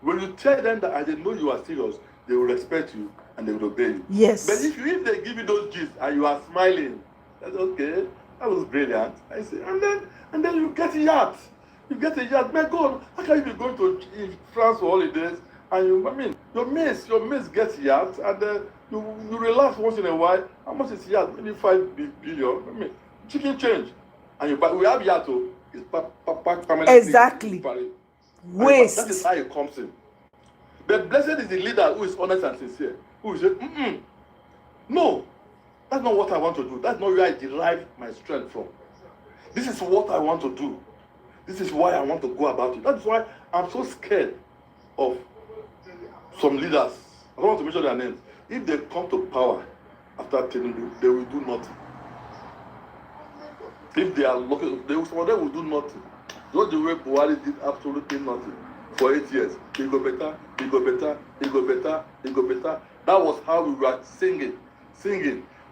D: When you tell them that they know you are serious, they will respect you and they will obey you.
E: Yes.
D: But if they give you those gifts and you are smiling, that's okay. That was brilliant. I say, and then you get a yacht. You get a yacht. My God, how can you be going to France for holidays? And your mates gets yacht, and you relax once in a while. How much is yacht? Maybe 5 billion. Chicken change. And we have yacht too. It's permanently.
E: Exactly. Waste.
D: That is how it comes in. But blessed is the leader who is honest and sincere. Who will say, no, that's not what I want to do. That's not where I derive my strength from. This is what I want to do. This is why I want to go about it. That's why I'm so scared of some leaders. I don't want to mention their names. If they come to power after Tinubu, they will do nothing. If they are lucky, some of them will do nothing. Not the way Buhari did absolutely nothing for 8 years. He go better, he go better, he go better, he go better. That was how we were singing.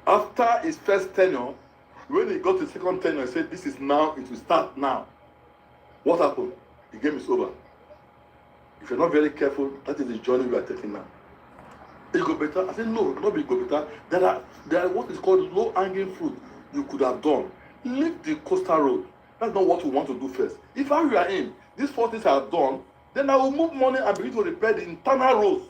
D: After his first tenure, when he got his second tenure, he said, this is now, it will start now. What happened? The game is over. If you're not very careful, that is the journey we are taking now. It go better? I said, no, not be go better. There are what is called low-hanging fruit you could have done. Leave the coastal road. That's not what we want to do first. If I were in, these 4 things I have done, then I will move money and begin to repair the internal roads.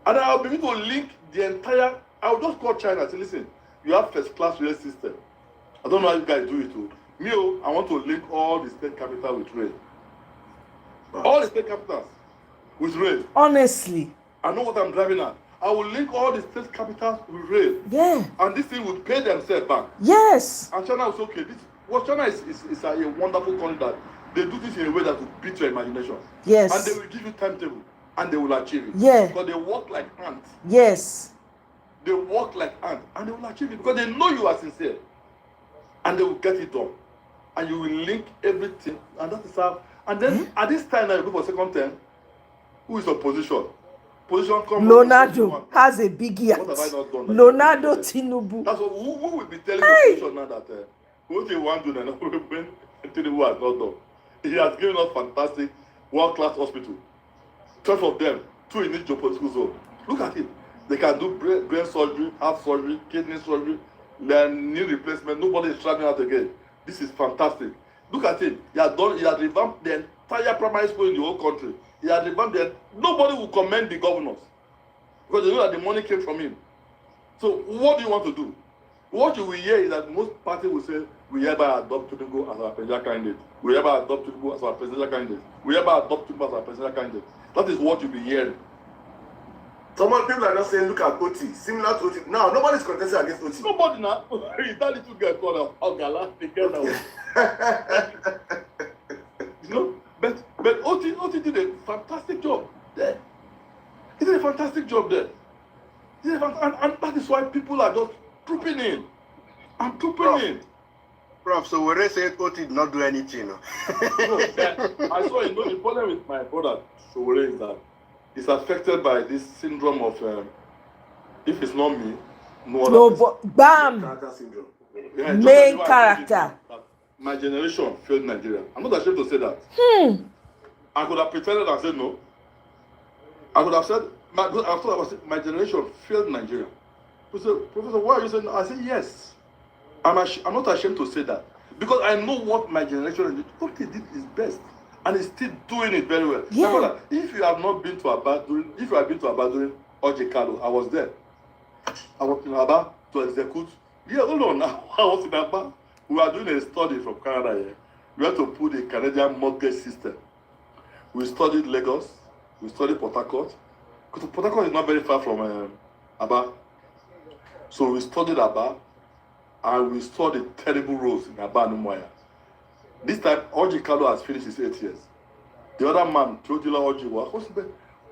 D: And I will begin to link the entire, I will just call China and say, listen, you have first-class rail system. I don't know how you guys do it too. Me, I want to link all the state capital with rail. All the state capitals with rail.
E: Honestly.
D: I know what I'm driving at. I will link all the state capitals with rail.
E: Yeah.
D: And this thing will pay themselves back.
E: Yes.
D: And China was okay. China is a wonderful country that they do this in a way that will beat your imagination.
E: Yes.
D: And they will give you timetable and they will achieve it.
E: Yeah.
D: Because they work like ants.
E: Yes.
D: They work like ants and they will achieve it because they know you are sincere. And they will get it done. And you will link everything. And that is how. And then at this time now you go for second term, who is opposition? Position come.
E: Leonardo has a big yacht.
D: What have I not done?
E: Leonardo Tinubu.
D: That's what who will be telling the opposition now that what they want to do now when Tinubu has not done. He has given us fantastic world-class hospital. 12 of them, 2 in each geopolitical zone. Look at it. They can do brain surgery, heart surgery, kidney surgery, then knee replacement. Nobody is traveling out again. This is fantastic. Look at it. He has revamped the entire primary school in the whole country. He has revamped it. Nobody will commend the governors because they know that the money came from him. So what do you want to do? What you will hear is that most parties will say, we hereby adopt Tinubu as our presidential candidate. We hereby adopt Tinubu as our presidential candidate. We hereby adopt Tinubu as our presidential candidate. That is what you'll be hearing.
A: Some people are just saying, look at OT, similar to OT. Now, nobody's contesting against OT.
D: Nobody now. It's that little girl called Ogala, the girl that was. But OT did a fantastic job there. He did a fantastic job there. And that is why people are just trooping in. I'm trooping in.
F: Prof, so when they say OT did not do anything.
D: No, I saw the problem with my brother, Sowore, is that he's affected by this syndrome of, if it's not me, no other person.
E: Bam!
A: Character syndrome.
D: Yeah,
E: Main character.
D: My generation failed Nigeria. I'm not ashamed to say that. I could have pretended and said no. I could have said, my generation failed Nigeria. People say, Professor, why are you saying no? I said, yes. I'm not ashamed to say that. Because I know what my generation did. What they did is best. And he's still doing it very well.
E: Yeah.
D: Brother, if you have not been to Aba during Omoye Kalo, I was there. I was in Aba to execute. Yeah, hold on now. I was in Aba. We were doing a study from Canada here. We had to put a Canadian mortgage system. We studied Lagos. We studied Port Harcourt. Because Port Harcourt is not very far from Aba. So we studied Aba. And we saw the terrible roads in Aba and Omoye. This time, Oji Kalo has finished his 8 years. The other man, Teodila Oji, was like,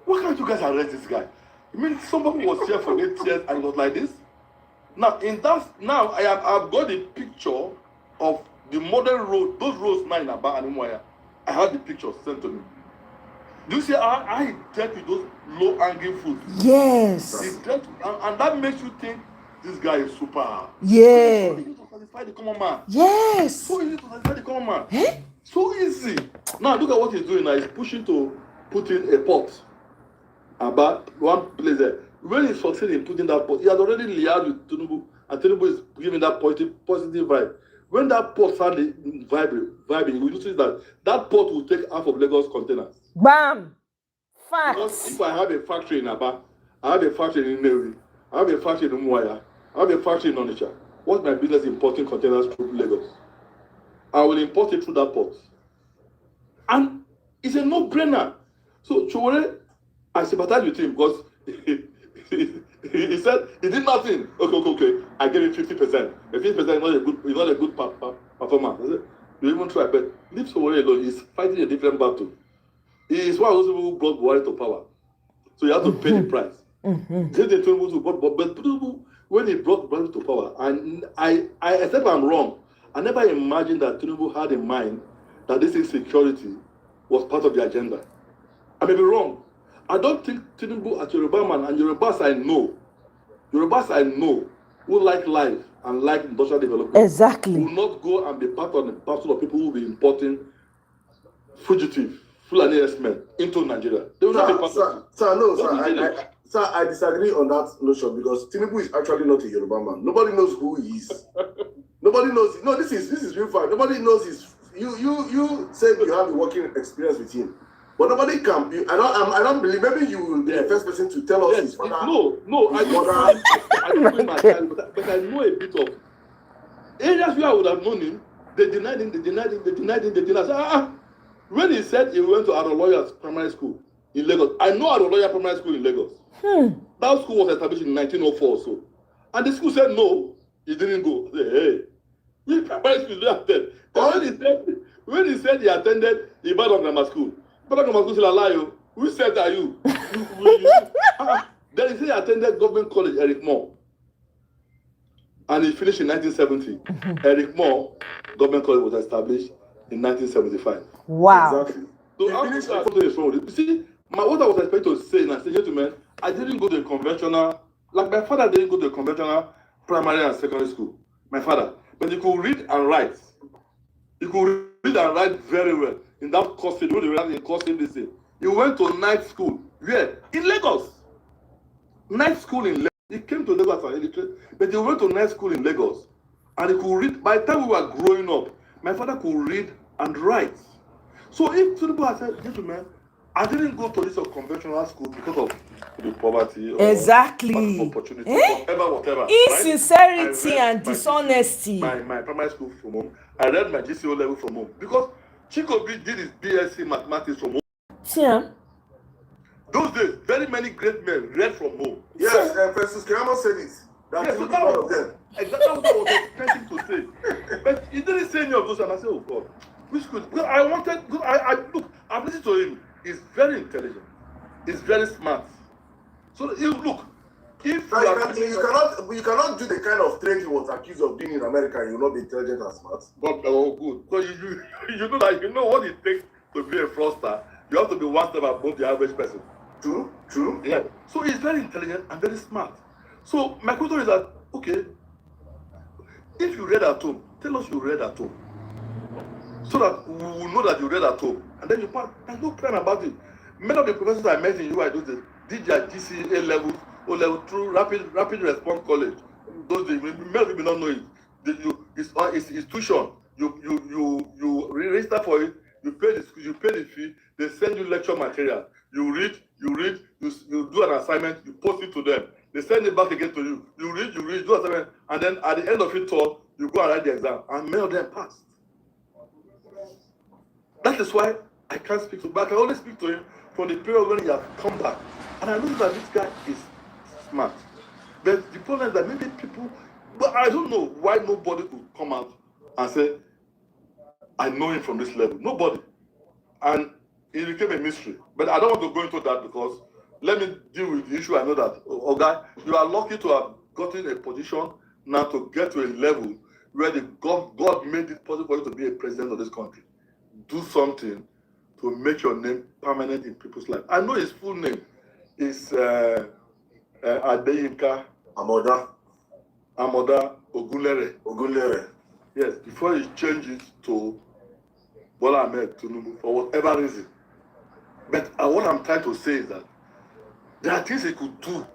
D: why can't you guys arrest this guy? I mean, somebody was here for 8 years and it was like this. Now, I've got the picture of the modern road, those roads now in Aba and Omoye. I had the pictures sent to me. Do you see how I dealt with those low-hanging fruits?
E: Yes.
D: And that makes you think this guy is super.
E: Yeah.
D: So easy to satisfy the common man.
E: Yes.
D: So easy to satisfy the common man.
E: Eh?
D: So easy. Now look at what he's doing now. He's pushing to put in a port. About one place there. When he succeeded in putting that port, he had already liaised with Tinubu and Tinubu is giving that positive vibe. When that port started vibing, we notice that port will take half of Lagos containers.
E: Bam.
D: Because
E: Facts.
D: if I have a factory in Aba, I have a factory in Nnewi, I have a factory in Omoye, I have a factory in Onitsha, what's my business importing containers through Lagos? I will import it through that port. And it's a no-brainer. So Chowore, I sympathize with him because he said he did nothing. Okay. I gave it 50%. The 50% is not a good performance. I said, you even try, but leave Chowore alone. He's fighting a different battle. He is one of those people who brought Buhari to power. So you have to pay the price. But Tinubu, when he brought Buhari to power, and I except I'm wrong, I never imagined that Tinubu had in mind that this insecurity was part of the agenda. I may be wrong. I don't think Tinubu as Yoruba man, and Yorubas I know who like life and like industrial development,
E: Exactly.
D: will not go and be part of the parcel of people who will be importing fugitive Fulani herdsmen into Nigeria. They will not be part of it.
A: Sir, I disagree on that notion because Tinubu is actually not a Yoruba man. Nobody knows who he is. Nobody knows. No, this is real fact. Nobody knows his. You said you have a working experience with him, but nobody can. I don't believe. Maybe you will be the first person to tell us his father.
D: No. I don't know my child, but I know a bit of areas where I would have known him. They denied him. I said, When he said he went to Aroloya's primary school in Lagos, I know Aroloya primary school in Lagos. That school was established in 1904 or so. And the school said no, he didn't go. I said, hey, which primary school did you attend? When he said he attended Ibadan Grammar School, Ibadan Grammar School said, lie, who said are you? Then he said he attended Government College, Eric Moore. And he finished in 1970. Eric Moore Government College was established in 1975.
E: Wow.
A: Exactly.
D: So you see, what I was expecting to say, and I said, gentlemen, I didn't go to a conventional, like my father didn't go to a conventional primary and secondary school. My father. But he could read and write. He could read and write very well. In that course, he this thing. He went to night school. Where? In Lagos. Night school in Lagos. He came to Lagos and illiterate, but he went to night school in Lagos. And he could read. By the time we were growing up, my father could read and write. So if Tinubu had said, gentlemen, I didn't go to this conventional school because of the poverty or
E: Exactly.
D: opportunity, whatever.
E: Insincerity
D: right?
E: and dishonesty.
D: My primary school from home. I read my GCO level from home because Chikobi did his BSc mathematics from home.
E: Yeah.
D: Those days, very many great men read from home.
A: Yes, Francis Kayama said it. That
D: So
A: is one of them.
D: exactly what I was expecting to say. But he didn't say any of those, and I said, oh God, which could, because I wanted, because look, I've listened to him. He's very intelligent. He's very smart. So look, if
A: you cannot do the kind of trade he was accused of doing in America, and you will not be intelligent and smart.
D: But good. So you know what it takes to be a fraudster. You have to be one step above the average person.
A: True.
D: Yeah. So he's very intelligent and very smart. So my question is that, okay, if you read at home, tell us you read at home. So that we will know that you read at home. And then you pass. There's no crime about it. Many of the professors I met in UI did their GCA level, O level through rapid response college. Those days, many people don't know it. It's tuition. You register for it, you pay the fee, they send you lecture material. You read, you do an assignment, you post it to them. They send it back again to you. You read, do assignment, and then at the end of it all, you go and write the exam. And many of them passed. That is why I can't speak to him, but I can only speak to him from the period when he has come back. And I know that this guy is smart. But the problem is that maybe people, but I don't know why nobody could come out and say, I know him from this level. Nobody. And it became a mystery. But I don't want to go into that because let me deal with the issue. I know that, Oga, you are lucky to have gotten a position now to get to a level where God made it possible for you to be a president of this country. Do something to make your name permanent in people's life. I know his full name is Adeyinka
A: Amoda
D: Ogunlere. Yes, before he changed it to Bola Ahmed Tinubu for whatever reason. But what I'm trying to say is that there are things he could do.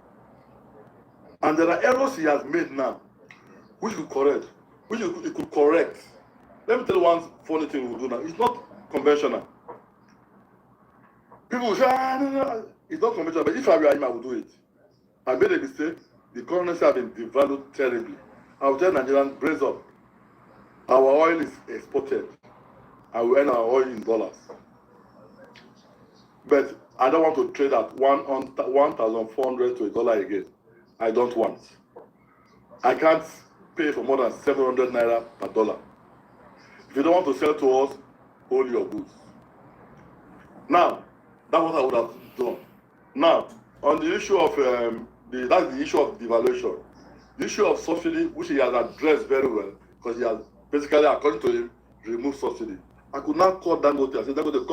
D: And there are errors he has made now. which we correct, which it could correct. Let me tell you one funny thing we'll do now. It's not conventional. People will say, no, it's not conventional, but if I were him, I would do it. I made a mistake. The currency has been devalued terribly. I will tell Nigerians, brace up. Our oil is exported. I will earn our oil in dollars. But I don't want to trade at 1,400 to $1 again. I don't want. I can't pay for more than 700 naira per dollar. If you don't want to sell to us, hold your goods. Now, that's what I would have done. Now, on the issue of that's the issue of devaluation. The issue of subsidy, which he has addressed very well, because he has basically, according to him, removed subsidy. I could not call Dangote and say, Dangote,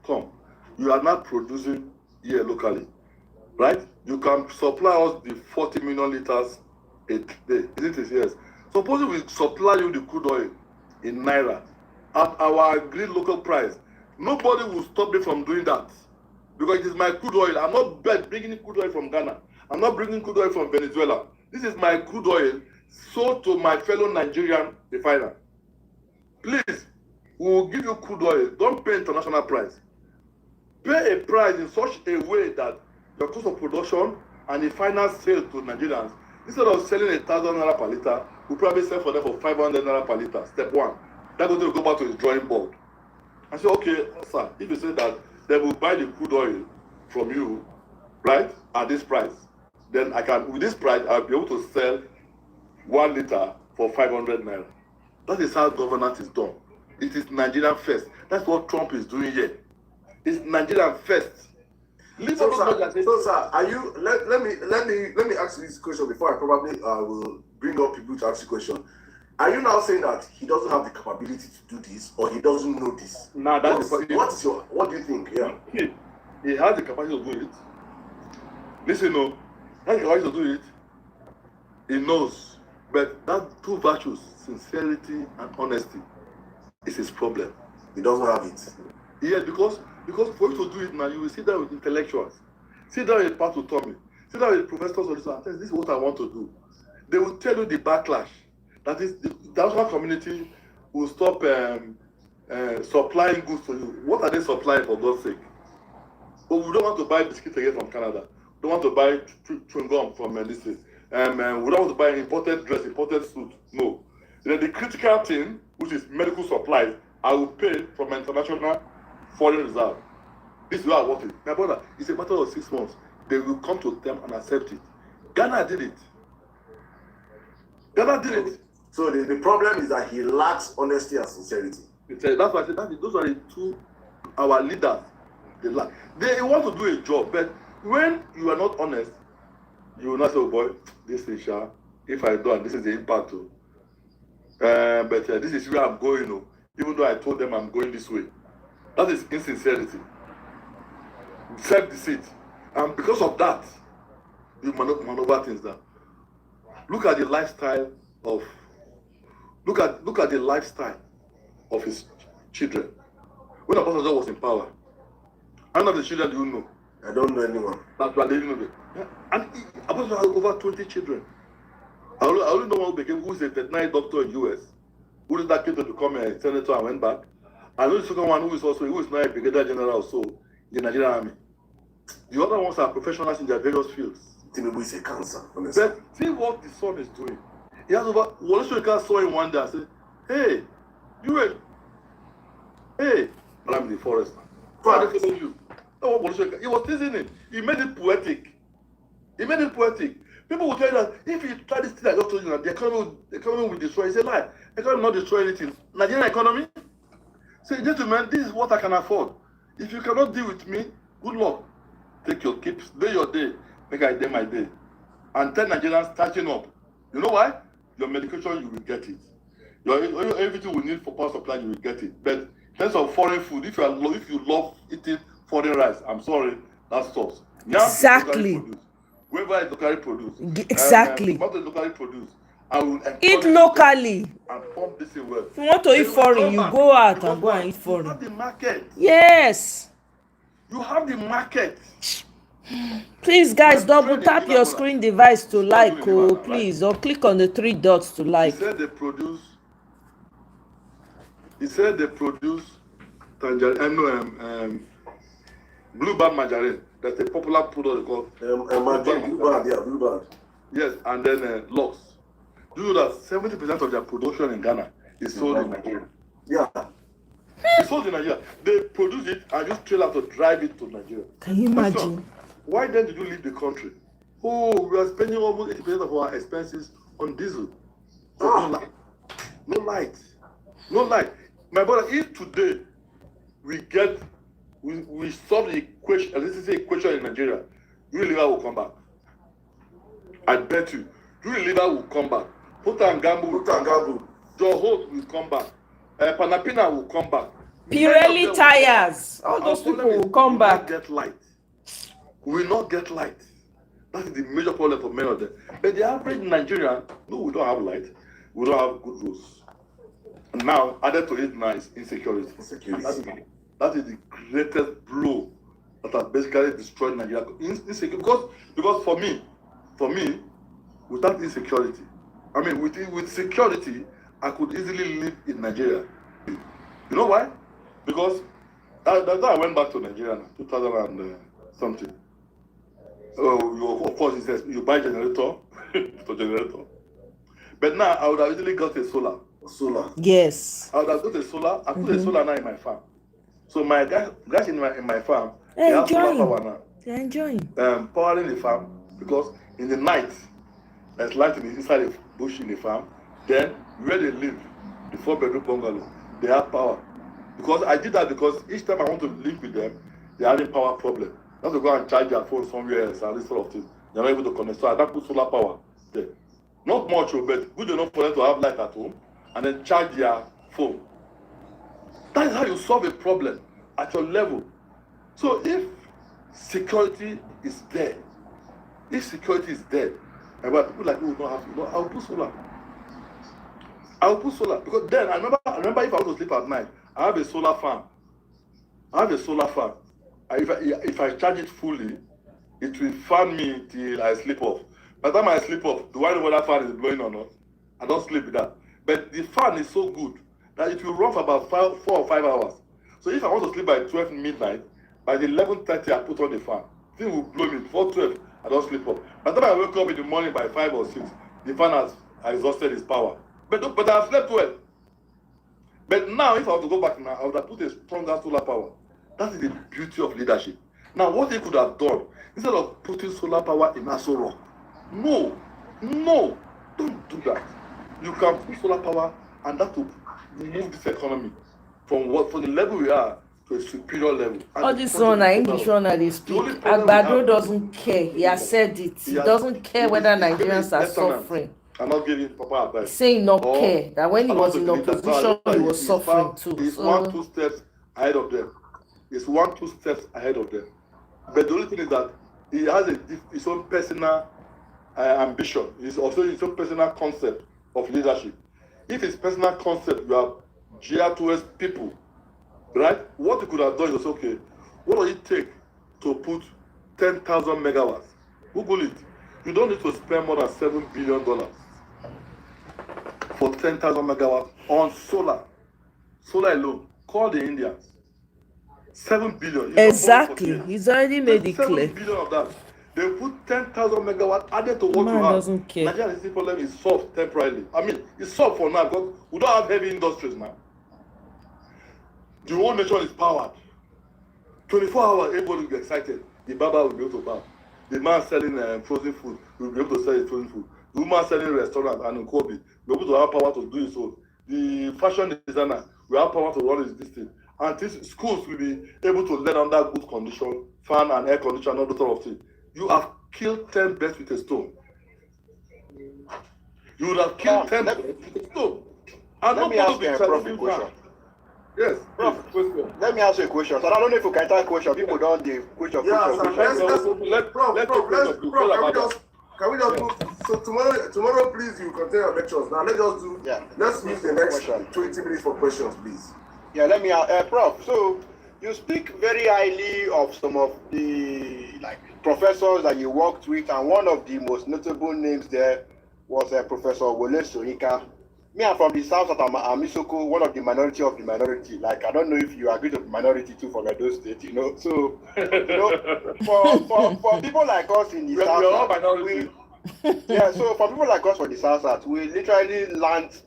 D: come. You are not producing here locally, right? You can supply us the 40 million liters a day, isn't it? Yes. Suppose we supply you the crude oil in naira at our agreed local price. Nobody will stop me from doing that because it is my crude oil. I'm not bringing crude oil from Ghana. I'm not bringing crude oil from Venezuela. This is my crude oil sold to my fellow Nigerian refiner. Please, we will give you crude oil. Don't pay international price. Pay a price in such a way that your cost of production and the final sale to Nigerians, instead of selling 1,000 naira per liter, we probably sell for them for 500 naira per liter. Step one. That goes to go back to his drawing board. I say, okay, sir, if you say that they will buy the crude oil from you, right, at this price, then I can, with this price, I'll be able to sell 1 liter for 500 naira. That is how governance is done. It is Nigerian first. That's what Trump is doing here. It's Nigerian first.
A: So, sir, are you? Let me ask you this question before I probably will bring up people to ask the question. Are you now saying that he doesn't have the capability to do this, or he doesn't know this?
D: No, that's
A: what do you think? Yeah,
D: he has the capacity to do it. Listen, no, he has the capacity to do it. He knows, but that two virtues, sincerity and honesty, is his problem.
A: He doesn't have it.
D: Yes, because for you to do it now, you will sit down with intellectuals, sit down with Pat Tommy, sit down with professors of this and say, this is what I want to do. They will tell you the backlash. That is, the international community will stop supplying goods to you. What are they supplying, for God's sake? But we don't want to buy biscuits again from Canada. We don't want to buy chewing gum from this. We don't want to buy imported dress, imported suit. No. Then the critical thing, which is medical supplies, I will pay from international foreign reserve. This is where I want it. My brother, it's a matter of 6 months. They will come to them and accept it. Ghana did it.
A: So the problem is that he lacks honesty and sincerity.
D: That's why I said those are the two, our leaders. They want to do a job, but when you are not honest, you will not say, oh boy, this is if I do, and this is the impact. But this is where I'm going, even though I told them I'm going this way. That is insincerity, self-deceit, and because of that, you maneuver things down. Look at the lifestyle of his children. When Obasanjo was in power, how many of the children do you know?
A: I don't know anyone.
D: That's why they know. And Obasanjo has over 20 children. I only know one who is a veterinary doctor in US, who is that kid to become a senator and went back. I know the second one who is now a brigadier general also in the Nigerian army. The other ones are professionals in their various fields.
A: Tinubu is a cancer, honestly.
D: But see what the son is doing. He has over. Wole Soyinka saw him one day and said, "Hey, but I'm in the forest now. Why are they following you?" No, Wole Soyinka. He was teasing him. He made it poetic. People will tell you that if you try this thing I just told you, the economy will destroy. It's a lie. The economy will not destroy anything. Nigerian economy. Say, gentlemen, this is what I can afford. If you cannot deal with me, good luck. Take your keeps, day your day, make I day my day. And tell Nigerians starting up. You know why? Your medication, you will get it. Everything we need for power supply, you will get it. But in terms of foreign food, if you love eating foreign rice, I'm sorry, that's sauce.
E: Exactly.
D: Whoever is locally produced.
E: Exactly.
D: What is locally produced? I will
E: eat locally.
D: And pump this in well.
E: If you want to eat foreign, you go out and go and eat foreign.
D: You have the market.
E: Yes.
D: You have the market.
E: Please, guys, double
D: Train a
E: tap your
D: human
E: screen device to
D: It's not
E: like,
D: doing human
E: oh,
D: now, right?
E: please, or click on the 3 dots to
D: He
E: like.
D: said they produce tangerine, bluebird margarine. That's a popular product called
A: Bluebird.
D: Yes, and then locks. Do you know that 70% of their production in Ghana is sold in Nigeria?
A: Yeah.
D: It's sold in Nigeria. They produce it and use trailer to drive it to Nigeria.
E: Can you imagine?
D: Why then did you leave the country? Oh, we are spending almost 80% of our expenses on diesel. No light. No light. My brother, if today we solve the equation, electricity equation in Nigeria, Unilever will come back. I bet you. Unilever will come back. Putangambu will come back. Johor will come back. Panapina will come back.
E: Pirelli tires. All those people will come back.
D: We will not get light. That is the major problem for many of them. But the average Nigerian, no, we don't have light. We don't have good roads. And now, added to it now is insecurity. That is the greatest blow that has basically destroyed Nigeria. Because for me, without insecurity, with security, I could easily live in Nigeria. You know why? Because that's why I went back to Nigeria in 2000 and something. Of course, you buy generator, But now I would have easily got a solar.
E: Yes.
D: I would have got a solar. I put a solar now in my farm. So my guys in my farm,
E: They're
D: they have solar
E: enjoying.
D: power now.
E: They're enjoying.
D: Powering the farm, because in the night there's light inside the bush in the farm. Then where they live, the 4-bedroom bungalow, they have power. Because I did that because each time I want to link with them, they're having power problem. They have to go and charge their phone somewhere else and this sort of thing. They're not able to connect. So I don't put solar power there. Not much, but good enough for them to have light at home and then charge their phone. That is how you solve a problem at your level. So if security is there, and where people like you don't have to, I'll put solar. Because then I remember if I want to sleep at night, I have a solar farm. If I charge it fully, it will fan me till I sleep off. By the time I sleep off, do I know whether fan is blowing or not? I don't sleep with that. But the fan is so good that it will run for about 4 or 5 hours. So if I want to sleep by 12 midnight, by the 11:30 I put on the fan. The thing will blow me. Before 12, I don't sleep off. By the time I wake up in the morning by 5 or 6, the fan has exhausted its power. But I have slept well. But now, if I want to go back now, I would have put a stronger solar power. That is the beauty of leadership. Now, what they could have done, instead of putting solar power in Aso Rock, no, don't do that. You can put solar power, and that will move this economy from the level we are to a superior level.
E: All this one, English one, they speak. Agbado doesn't care. He has said it. He doesn't care whether Nigerians are suffering.
D: I'm not giving proper advice.
E: Saying not care that when he was in opposition, he was suffering too.
D: He's 1-2 steps ahead of them. But the only thing is that he has his own personal ambition. It's also his own personal concept of leadership. If his personal concept you are geared towards people, right? What he could have done is okay. What does it take to put 10,000 megawatts? Google it. You don't need to spend more than $7 billion for 10,000 megawatts on solar. Solar alone. Call the Indians. 7 billion.
E: Exactly. He's already made it clear.
D: 7 billion of that. They put 10,000 megawatts added to what you have.
E: Doesn't care.
D: Nigeria's problem is solved temporarily. It's solved for now because we don't have heavy industries now. The whole nation is powered. 24 hours, everybody will be excited. The barber will be able to barb. The man selling frozen food will be able to sell his frozen food. The woman selling restaurant and in Kobe will be able to have power to do it. So the fashion designer will have power to run this thing. And these schools will be able to learn under good condition, fan and air condition, all those sort of things. You have killed 10 birds with a stone. You would have killed 10 birds with a stone. And
B: let me ask you a question.
D: Yes,
B: Prof, let me ask you a question. So I don't know if you can type question. People don't do question.
A: Can we just move? So tomorrow, please, you continue your lectures. Now let's use the next 20 minutes for questions, please.
B: Yeah, let me Prof. So you speak very highly of some of the professors that you worked with, and one of the most notable names there was Professor Wole Soyinka. Me, I'm from the south of Amisoko, one of the minority of the minority. Like, I don't know if you agree to the minority too from Edo State, you know. So, you know, for people like us in the south, yeah, so for people like us from the south, we literally learned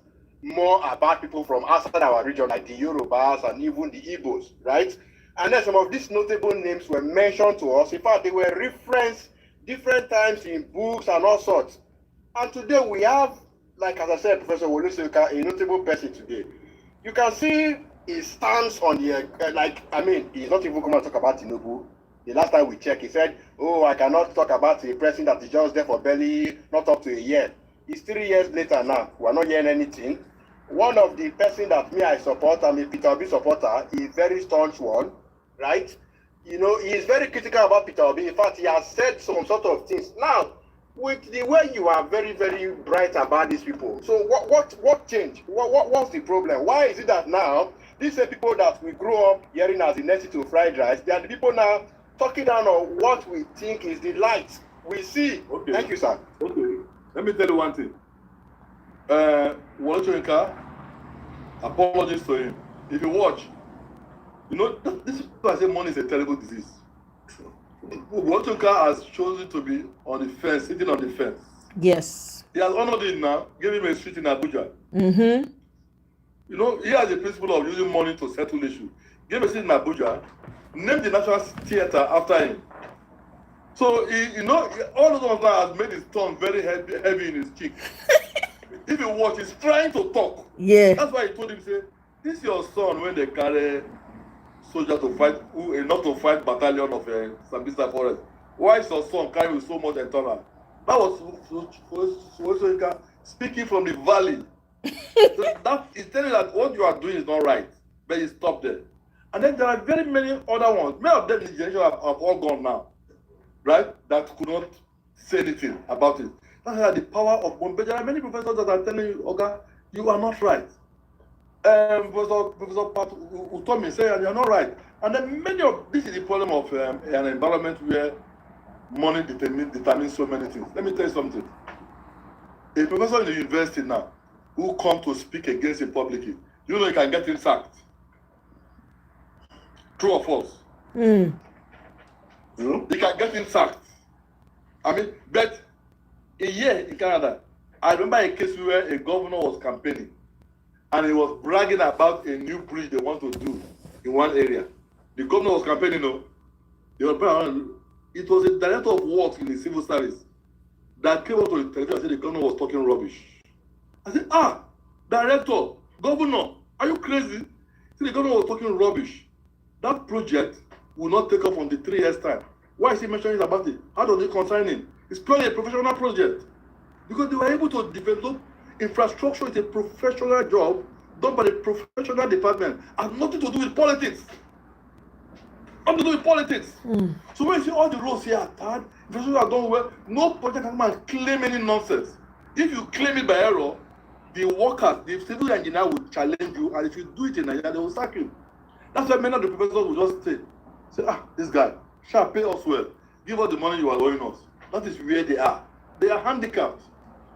B: more about people from outside our region, like the Yorubas and even the Igbos, right? And then some of these notable names were mentioned to us. In fact, they were referenced different times in books and all sorts. And today we have, like as I said, Professor Wole Soyinka, a notable person today. You can see his stance on the, he's not even going to talk about Tinubu. The last time we checked, he said, oh, I cannot talk about a president that is just there for barely not up to a year. It's 3 years later now. We are not hearing anything. One of the person that me I support, I'm a Peter Obi supporter, is very staunch one, right? You know, he is very critical about Peter Obi. In fact, he has said some sort of things. Now, with the way you are very, very bright about these people, so what changed? What's the problem? Why is it that now these are people that we grew up hearing as the next to fried rice, they are the people now talking down on what we think is the light we see?
D: Okay.
B: Thank you, sir.
D: Okay. Let me tell you one thing. Wole Soyinka, apologies to him. If you watch, you know, this people I say money is a terrible disease. Wole Soyinka has chosen to be on the fence, sitting on the fence.
E: Yes.
D: He has honored it now, gave him a seat in Abuja.
E: Mm-hmm.
D: You know, he has a principle of using money to settle issues. Gave a seat in Abuja, named the National Theatre after him. So, you know, all of those now has made his tongue very heavy in his cheek. If you watch, he's trying to talk.
E: Yeah.
D: That's why he told him, say, this is your son when they carry soldier to fight, not to fight battalion of Sambisa Forest. Why is your son carrying with so much internal? That was Wole Soyinka speaking from the valley. So that is telling you that what you are doing is not right, but you stop there. And then there are very many other ones. Many of them in the generation have all gone now, right? That could not say anything about it. That's the power of one. But there are many professors that are telling you, okay, you are not right. Professor Pat Utomi say you are not right. And then many of this is the problem of an environment where money determines so many things. Let me tell you something. A professor in the university now who come to speak against it publicly, you know, you can get him sacked. True or false?
E: Mm.
D: You can get him sacked. I mean, but a year in Canada, I remember a case where a governor was campaigning and he was bragging about a new bridge they want to do in one area. The governor was campaigning, it was a director of works in the civil service that came up to the television and said the governor was talking rubbish. I said, director, governor, are you crazy? See, the governor was talking rubbish. That project will not take off on the 3 years' time. Why is he mentioning about it? How does it concern him? It's purely a professional project. Because they were able to develop infrastructure. It's a professional job done by the professional department. Has nothing to do with politics. Nothing to do with politics.
E: Mm.
D: So when you see all the roads here are tarred, infrastructure are done well, no project can claim any nonsense. If you claim it by error, the workers, the civil engineer will challenge you, and if you do it in Nigeria, they will sack you. That's why many of the professors will just say, this guy, shall pay us well. Give us the money you are owing us. That is where they are. They are handicapped.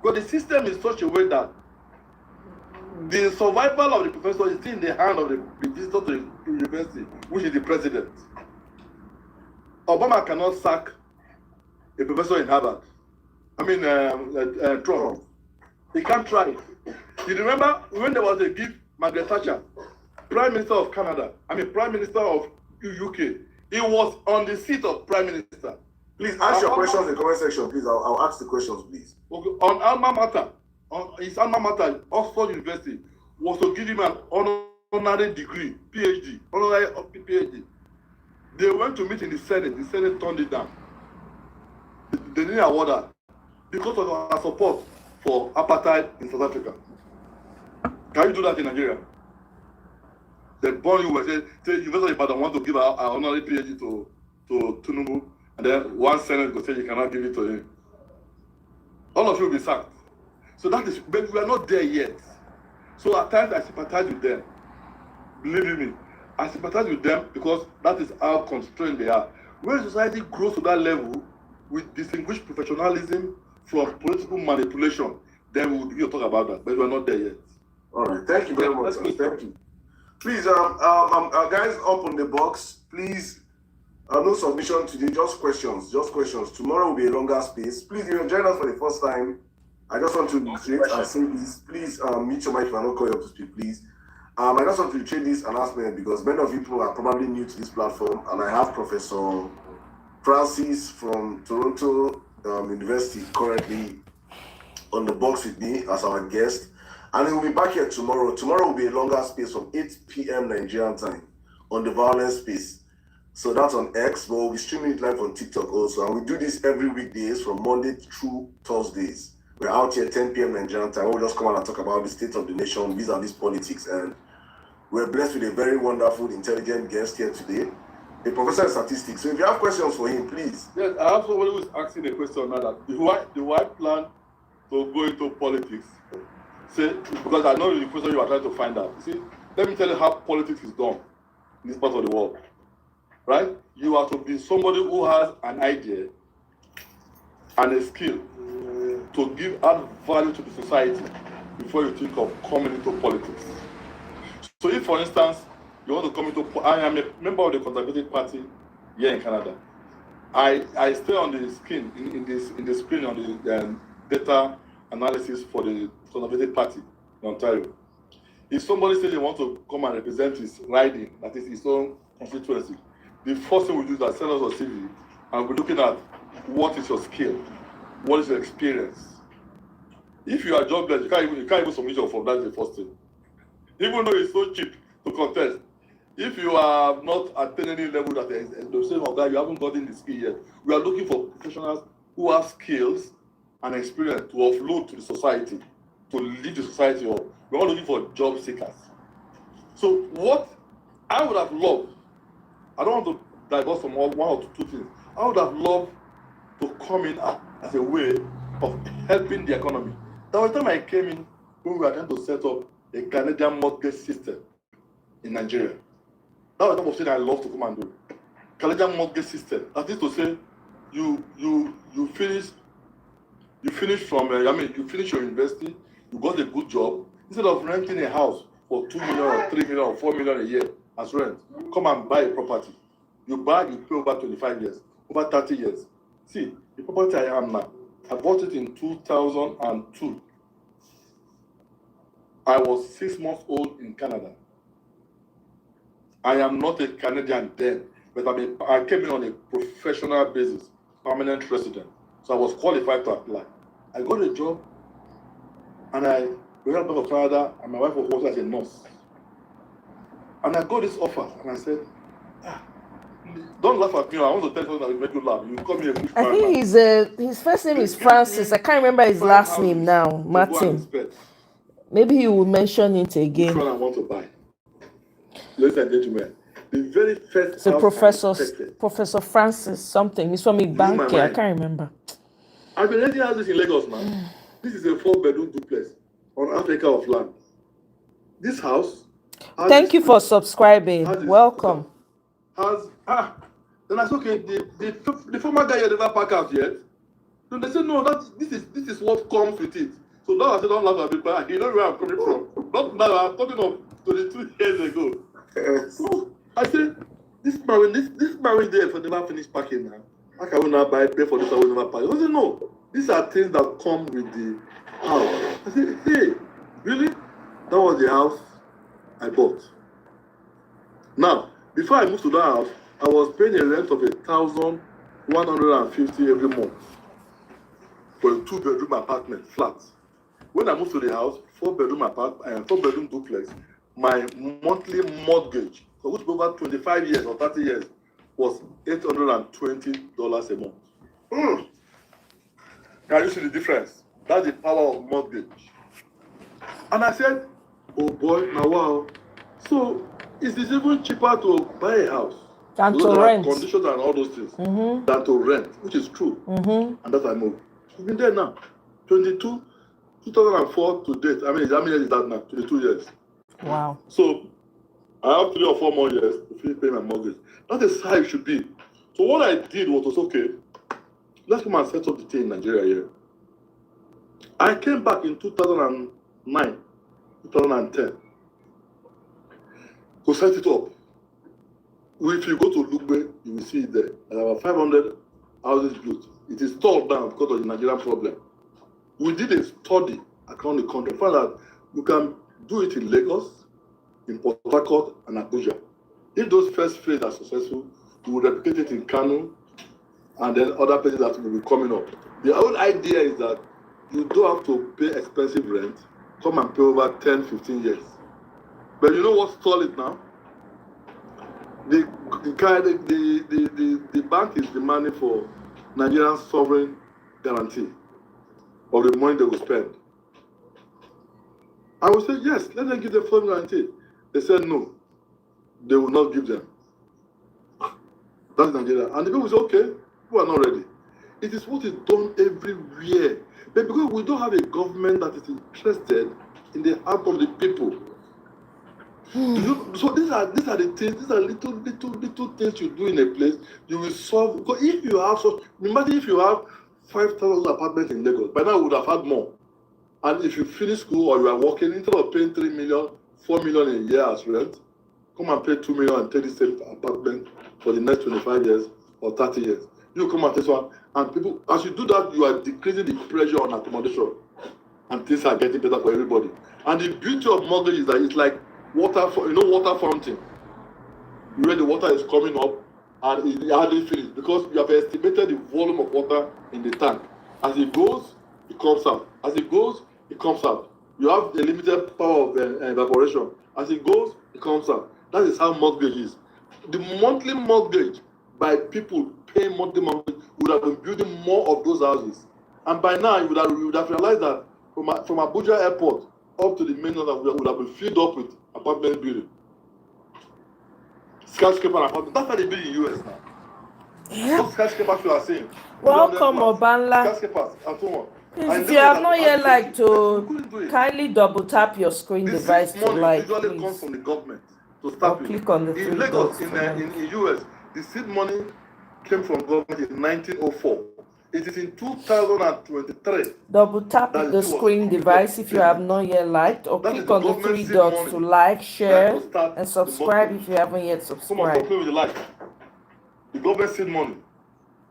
D: Because the system is such a way that the survival of the professor is still in the hand of the visitor to the university, which is the president. Obama cannot sack a professor in Harvard. I mean, Trump. He can't try it. You remember when there was a gift, Margaret Thatcher, Prime Minister of Canada, Prime Minister of UK, he was on the seat of Prime Minister.
A: Please ask your questions in the comment section, please. I'll ask the questions, please. Okay.
D: On his alma mater, Oxford University, was to give him an honorary degree, PhD, honorary PhD. They went to meet in the Senate turned it down. They didn't award that because of our support for apartheid in South Africa. Can you do that in Nigeria? They born you say University of Ibadan want to give an honorary PhD to Tinubu, and then one Senate will say you cannot give it to him. All of you will be sacked. So that is, but we are not there yet. So at times I sympathize with them. Believe me, I sympathize with them because that is how constrained they are. When society grows to that level, we distinguish professionalism from political manipulation, then we will begin to talk about that. But we're not there yet.
A: All right. Thank you very much. Sir. Thank you. Please, guys, up on the box. Please, no submission today. Just questions. Just questions. Tomorrow will be a longer space. Please, if you're joining us for the first time, I just want to reiterate and say this. Please, mute your mic if I don't call you up to speak, please. I just want to reiterate this announcement because many of you people are probably new to this platform, and I have Professor Francis from Toronto University currently on the box with me as our guest, and he will be back here tomorrow. Tomorrow will be a longer space from 8 p.m. Nigerian time on the violence space. So that's on X, but we'll be streaming it live on TikTok also, and we do this every weekdays from Monday through Thursdays. We're out here 10 p.m. Nigerian time. We'll just come out and talk about the state of the nation, vis-a-vis politics, and we're blessed with a very wonderful, intelligent guest here today, a professor in statistics. So if you have questions for him, please.
D: Yes, I have somebody who's asking a question now that do I plan to go into politics? Say, because I know the question you are trying to find out. See, let me tell you how politics is done in this part of the world. Right? You are to be somebody who has an idea and a skill to add value to the society before you think of coming into politics. So if, for instance, you want to come into, I am a member of the Conservative Party here in Canada. I stay on the screen in the screen on the data analysis for the Conservative Party in Ontario. If somebody says they want to come and represent his riding, that is his own constituency, the first thing we do is that send us a CV, and we're looking at what is your skill, what is your experience. If you are jobless, you can't even submit your form. That's the first thing. Even though it's so cheap to contest, if you have not attained any level that is the same of that, you haven't gotten the skill yet. We are looking for professionals who have skills and experience to offload to the society, to lead the society up. We're not looking for job seekers. So what I would have loved, I don't want to divorce from one or two things. I would have loved to come in as a way of helping the economy. There was a time I came in when we were trying to set up a Canadian mortgage system in Nigeria. That was the type of thing I love to come and do. Canadian mortgage system. That is to say, you finish you finish your university, you got a good job. Instead of renting a house for 2 million or 3 million or 4 million a year as rent, come and buy a property. You pay over 25 years, over 30 years. See, the property I am now, I bought it in 2002. I was 6 months old in Canada. I am not a Canadian then, but I came in on a professional basis, permanent resident. So I was qualified to apply. I got a job, and I went back to Canada, and my wife was working as a nurse. And I got this offer, and I said, don't laugh at me. I want to tell you something that will make you laugh. You call me a bush
E: I think his first name is Francis. I can't remember his last name now. Martin. Maybe he will mention it again.
D: Which one I want to buy? Ladies and gentlemen, the very first
E: so Professor Francis something. He's from a bank. I can't remember.
D: I've been renting houses in Lagos now. This is a 4-bedroom duplex on half acre of land. This house.
E: Thank you for subscribing. Welcome.
D: Then I said, okay, the former guy had never parked out yet. Then they said, no, this is what comes with it. So now I said, don't laugh at me, but you know where I'm coming from. Not now, I'm talking of 22 years ago. So I said, this marriage there for never finished parking now. How can we now pay for this? I will never park. I said, no, these are things that come with the house. I said, hey, really? That was the house I bought. Now, before I moved to that house, I was paying a rent of 1,150 every month for a 2-bedroom apartment flat. When I moved to the house, 4-bedroom duplex, my monthly mortgage, for which over 25 years or 30 years, was $820 a month. Can you see the difference? That's the power of mortgage. And I said, oh boy, now wow. So it is even cheaper to buy a house
E: than to rent.
D: Conditions and all those things than to rent, which is true. And that's why I moved. It's been there now. 2004 to date. I mean, how many years is that now? 22 years.
E: Wow.
D: So I have 3 or 4 more years to finish paying my mortgage. That is how it should be. So what I did was okay, let's come and set up the thing in Nigeria here. I came back in 2009, 2010 to set it up. If you go to Lugbe, you will see it there. There are about 500 houses built. It is stalled down because of the Nigerian problem. We did a study around the country, found that you can do it in Lagos, in Port Harcourt, and Abuja. If those first phases are successful, we will replicate it in Kano and then other places that will be coming up. The whole idea is that you don't have to pay expensive rent, come and pay over 10, 15 years. But you know what stalled it now? The bank is demanding for Nigerian sovereign guarantee of the money they will spend. I would say, yes, let them give them sovereign guarantee. They said no, they will not give them. That's Nigeria. And the people will say, okay, we are not ready. It is what is done everywhere. But because we don't have a government that is interested in the heart of the people. So these are the things, these are little things you do in a place, you will solve. Because if you have imagine if you have 5,000 apartments in Lagos, by now we would have had more. And if you finish school or you are working, instead of paying 3 million, 4 million a year as rent, come and pay 2 million and take the same apartment for the next 25 years or 30 years. You come and take one, and people, as you do that, you are decreasing the pressure on accommodation, and things are getting better for everybody. And the beauty of mortgage is that it's like water fountain, where the water is coming up and it hardly finished because you have estimated the volume of water in the tank. As it goes, it comes out. As it goes, it comes out. You have a limited power of evaporation. As it goes, it comes out. That is how mortgage is. The monthly mortgage by people paying monthly mortgage would have been building more of those houses. And by now, you would have realized that from Abuja airport up to the mainland, would have been filled up with apartment building. Skyscraper apartment. That's how they build in the US now.
E: Yeah.
D: Those skyscrapers you are seeing.
E: Welcome, Obanla.
D: Skyscrapers and so on.
E: If you have not yet liked to kindly double tap your screen device to like,
D: usually comes
E: please.
D: from the government to
E: Or
D: start with.
E: click on the
D: In
E: three
D: Lagos,
E: dots.
D: in US, the seed money came from government in 1904. It is in 2023.
E: Double tap
D: that
E: the
D: it was
E: screen
D: completed.
E: device if you have not yet liked, or
D: That is
E: click
D: the
E: on the
D: government
E: three
D: seed
E: dots
D: money
E: to like, share,
D: to start
E: and
D: the
E: subscribe
D: mortgage.
E: if you haven't yet
D: Come on, stop
E: subscribed.
D: playing with the light. The government seed money.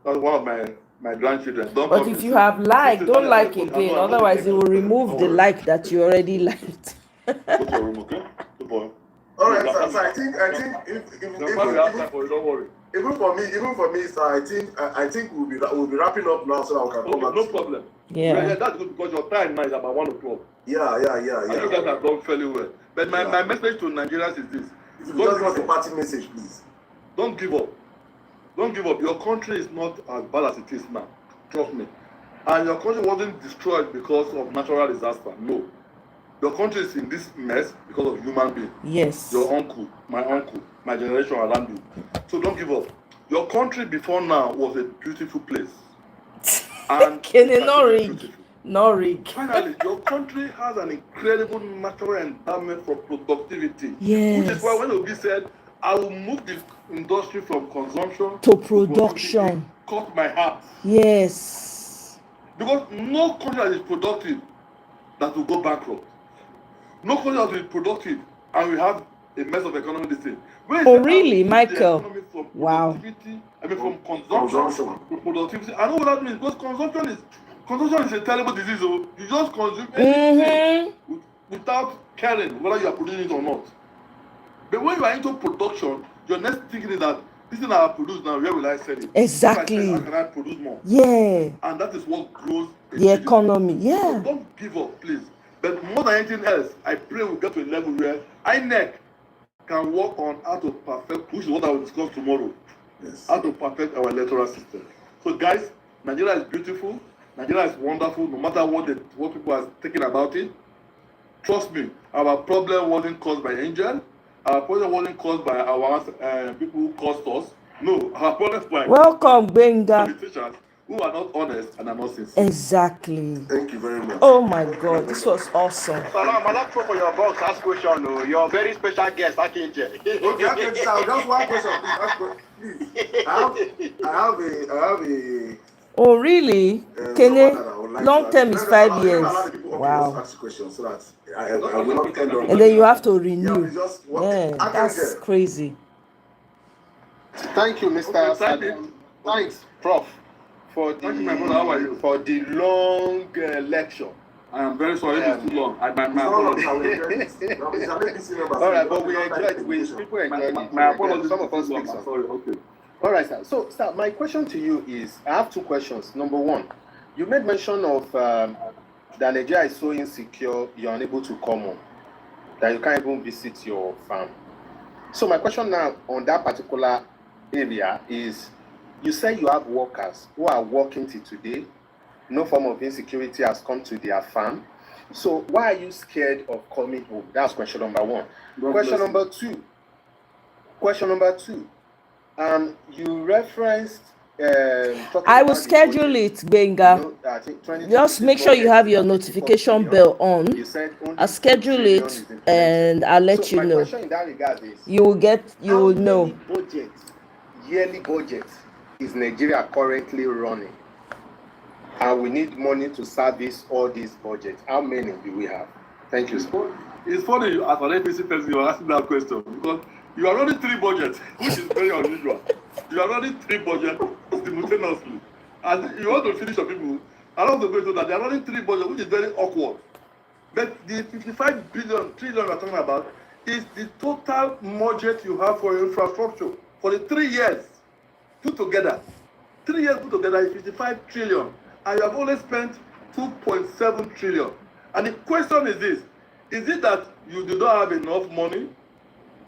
D: That's one of my grandchildren. Don't
E: But
D: come
E: if
D: to
E: you
D: see.
E: have liked,
D: Since
E: don't
D: the
E: like
D: time
E: again,
D: I'm not
E: otherwise it
D: again.
E: will remove
D: Don't
E: the
D: worry.
E: like that you already liked.
D: Go to your room, okay? Good boy.
A: All right, so I think
D: Don't worry.
A: even for me, sir, I think we'll be wrapping up now so that we can come
D: Okay,
A: back.
D: no problem.
E: Yeah.
D: That's good because your time now is about 1 o'clock.
A: Yeah.
D: And you guys have done fairly well. But my message to Nigerians is this.
A: If you just give us a party message, please.
D: Don't give up. Don't give up. Your country is not as bad as it is now. Trust me. And your country wasn't destroyed because of natural disaster. No. Your country is in this mess because of human beings.
E: Yes.
D: Your uncle, my generation around you. So don't give up. Your country before now was a beautiful place. And
E: Norig.
D: Finally, your country has an incredible natural endowment for productivity.
E: Yes.
D: Which is why when Obi said, I will move the industry from consumption
E: To production.
D: it caught my heart.
E: Yes.
D: Because no country that is productive that will go bankrupt. No country that will be productive and we have a mess of economy this thing.
E: Oh, really, Michael? Wow.
D: From consumption to productivity. I know what that means because consumption is a terrible disease. So you just consume anything without caring whether you are producing it or not. But when you are into production, your next thinking is that this thing I produce now, where will I sell it?
E: Exactly.
D: If I sell, how can I produce more?
E: Yeah.
D: And that is what grows
E: The economy. Yeah.
D: So don't give up, please. But more than anything else, I pray we'll get to a level where INEC can work on how to perfect, which is what I will discuss tomorrow.
A: Yes.
D: How to perfect our electoral system. So guys, Nigeria is beautiful. Nigeria is wonderful, no matter what people are thinking about it. Trust me, our problem wasn't caused by angel. Our problem wasn't caused by our people who caused us. No, our problem is by
E: Welcome, Benga.
D: politicians who are not honest and are not sincere.
E: Exactly.
A: Thank you very much.
E: Oh my God, this was awesome.
B: Salam, I not for your box. Ask question. No, you're a very special guest. I can't
A: Okay, sir. Just one question, please. I have a
E: Oh, really?
A: someone
E: Kene,
A: that I would like
E: long
A: to
E: term
A: ask.
E: is 5
A: Let me
E: years.
A: allow the people to
E: Wow.
A: ask questions so that I will not end on.
E: And then you have to
A: Yeah,
E: renew.
A: please just what
E: Yeah,
A: I can
E: that's
A: get.
E: crazy.
B: Thank you, Mr.
D: Okay, thank
B: Sirdam.
D: you.
B: Thanks, Prof, for the
D: Thank you, my brother. How are you?
B: for the long lecture.
D: I am very sorry it's too long. My
A: It's not
D: apologies.
A: long, I will enjoy this. Now, it's an ABC member,
B: All right,
A: so
B: but we
A: don't like
B: enjoyed.
A: communication.
B: People enjoyed it.
D: My apologies.
B: Some of us
D: it's too long.
B: speak
D: I'm
B: some.
D: sorry. Okay.
B: All right, sir. So, sir, my question to you is: I have two questions. Number one, you made mention of that Nigeria is so insecure, you're unable to come on, that you can't even visit your farm. So, my question now on that particular area is: you say you have workers who are working till today, no form of insecurity has come to their farm. So, why are you scared of coming home? That's question number one.
D: God
B: Question
D: bless you.
B: number two. Question number two. You referenced talking
E: I will
B: about the
E: schedule
B: budget.
E: it, Benga.
B: You know, I think 2026
E: Just make sure you
B: budget
E: have your
B: is 54
E: notification
B: trillion.
E: bell on.
B: You said only
E: I'll
B: 2
E: schedule
B: trillion
E: it
B: is implemented.
E: and I'll let
B: So
E: you
B: my
E: know.
B: question in that regard is:
E: You
B: how
E: will
B: many
E: know.
B: budgets, yearly budgets, is Nigeria currently running? And we need money to service all these budgets. How many do we have? Thank you, sir.
D: It's funny you, as an APC person, you are asking that question because you are running 3 budgets, which is very unusual. You are running 3 budgets simultaneously. And you want to finish your people. I don't want to go into that. They are running 3 budgets, which is very awkward. But the 55 billion trillion we're talking about is the total budget you have for your infrastructure for the 3 years put together. 3 years put together is 55 trillion, and you have only spent 2.7 trillion. And the question is this: is it that you do not have enough money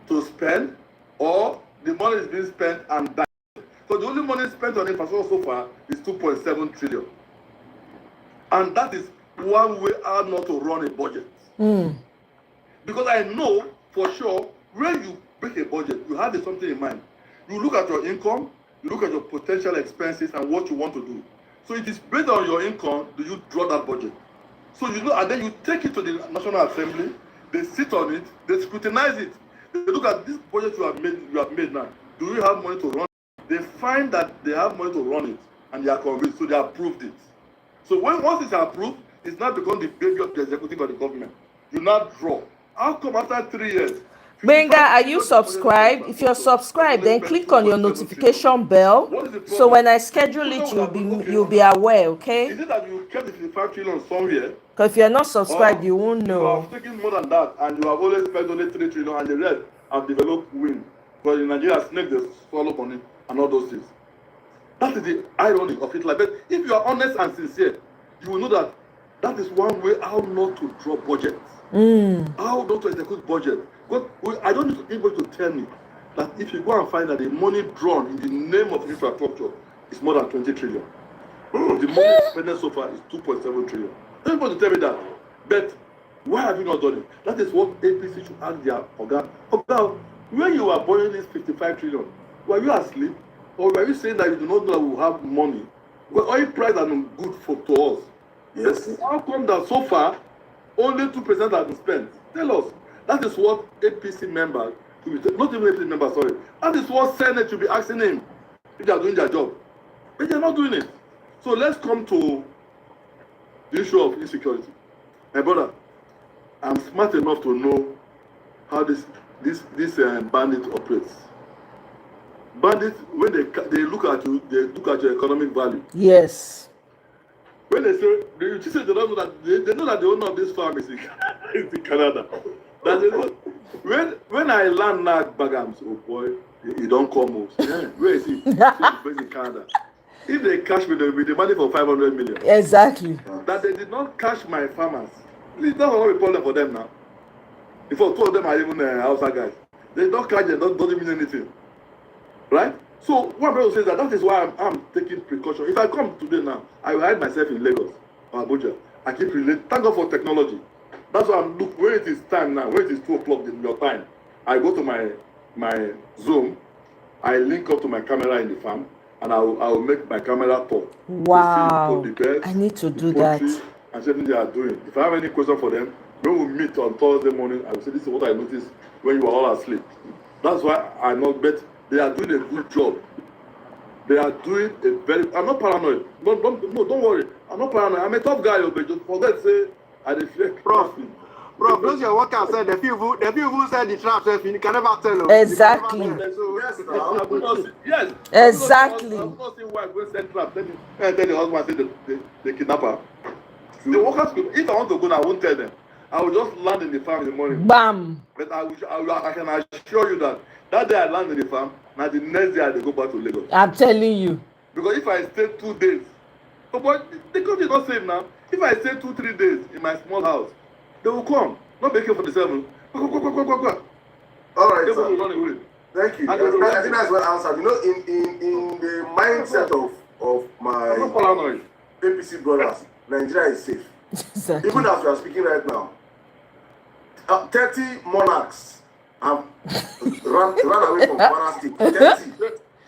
D: to spend, or the money is being spent and dying? So the only money spent on infrastructure so far is 2.7 trillion. And that is one way how not to run a budget. Because I know for sure when you make a budget, you have something in mind. You look at your income, you look at your potential expenses and what you want to do. So it is based on your income, do you draw that budget? So you know, and then you take it to the National Assembly, they sit on it, they scrutinize it. They look at this budget you have made now. Do you have money to run it? They find that they have money to run it, and they are convinced, so they approved it. So once it's approved, it's now become the baby of the executive of the government. You now draw. How come after 3 years?
E: Benga, are you subscribed? If you're subscribed, then click on your notification bell. So when I schedule it, you'll be aware, okay?
D: Is it that you kept the 55 trillion somewhere?
E: Because if you're not subscribed, you won't
D: You
E: know.
D: have taken more than that, and you have only spent only 3 trillion, and the rest have developed wind. But in Nigeria, snake they swallow money and all those things. That is the irony of it. Like, but if you are honest and sincere, you will know that that is one way how not to draw budgets. How not to execute budget. But I don't need anybody to tell me that if you go and find that the money drawn in the name of infrastructure is more than 20 trillion. The money spent so far is 2.7 trillion. Anybody to tell me that. But why have you not done it? That is what APC should ask their Oga. Oga, when you were borrowing this 55 trillion, were you asleep? Or were you saying that you do not know that we will have money? Because oil price are not good to us.
A: Yes.
D: How come that so far only 2% have been spent? Tell us. That is what APC members, not even APC members, sorry. That is what Senate should be asking him if they are doing their job. But they are not doing it. So let's come to the issue of insecurity. My brother, I'm smart enough to know how this bandit operates. Bandits, when they look at you, they look at your economic value.
E: Yes.
D: When they say, they don't know that they know that the owner of this farm is in Canada. That they know, when I land now Bagams, oh boy, he don't come home. Yeah, where is he? He's in Canada. If they cash me, they'll be demanding for 500 million.
E: Exactly.
D: That they did not cash my farmers. Please, that's not a problem for them now. Before 2 of them are even outside guys. They don't cash them, doesn't mean anything. Right? So one person says that is why I'm taking precaution. If I come today now, I will hide myself in Lagos or Abuja. I keep relating. Thank God for technology. That's why I'm look when it is time now, when it is 2 o'clock in your time, I go to my Zoom, I link up to my camera in the farm, and I will make my camera talk.
E: Wow.
D: To see the birds,
E: I need to do
D: poultry,
E: that.
D: and everything they are doing. If I have any question for them, when we meet on Thursday morning, I will say, this is what I noticed when you were all asleep. That's why I know, but they are doing a good job. They are doing a very. I'm not paranoid. No, don't worry. I'm not paranoid. I'm a tough guy, but just forget say I deflect.
B: Prof, those your workers said the people who said the trap said you can never tell them.
E: Exactly.
D: Yes, now. Yes.
E: Exactly.
D: I'm not saying why go send trap. Tell the husband say the kidnapper. The workers, if I want to go now, I won't tell them. I will just land in the farm in the morning.
E: Bam.
D: But I can assure you that day I land in the farm, now the next day I go back to Lagos.
E: I'm telling you.
D: Because if I stay 2 days, but the country is not safe now. If I stay 2-3 days in my small house, they will come. Not making for the 7.
A: All right,
D: They
A: sir.
D: will run away.
A: Thank you. I think that's well answered. You know, in the mindset of
D: I'm
A: my
D: not paranoid.
A: APC brothers, Nigeria is safe.
E: Exactly.
A: Even as we are speaking right now, 30 monarchs have run away from Kwara State.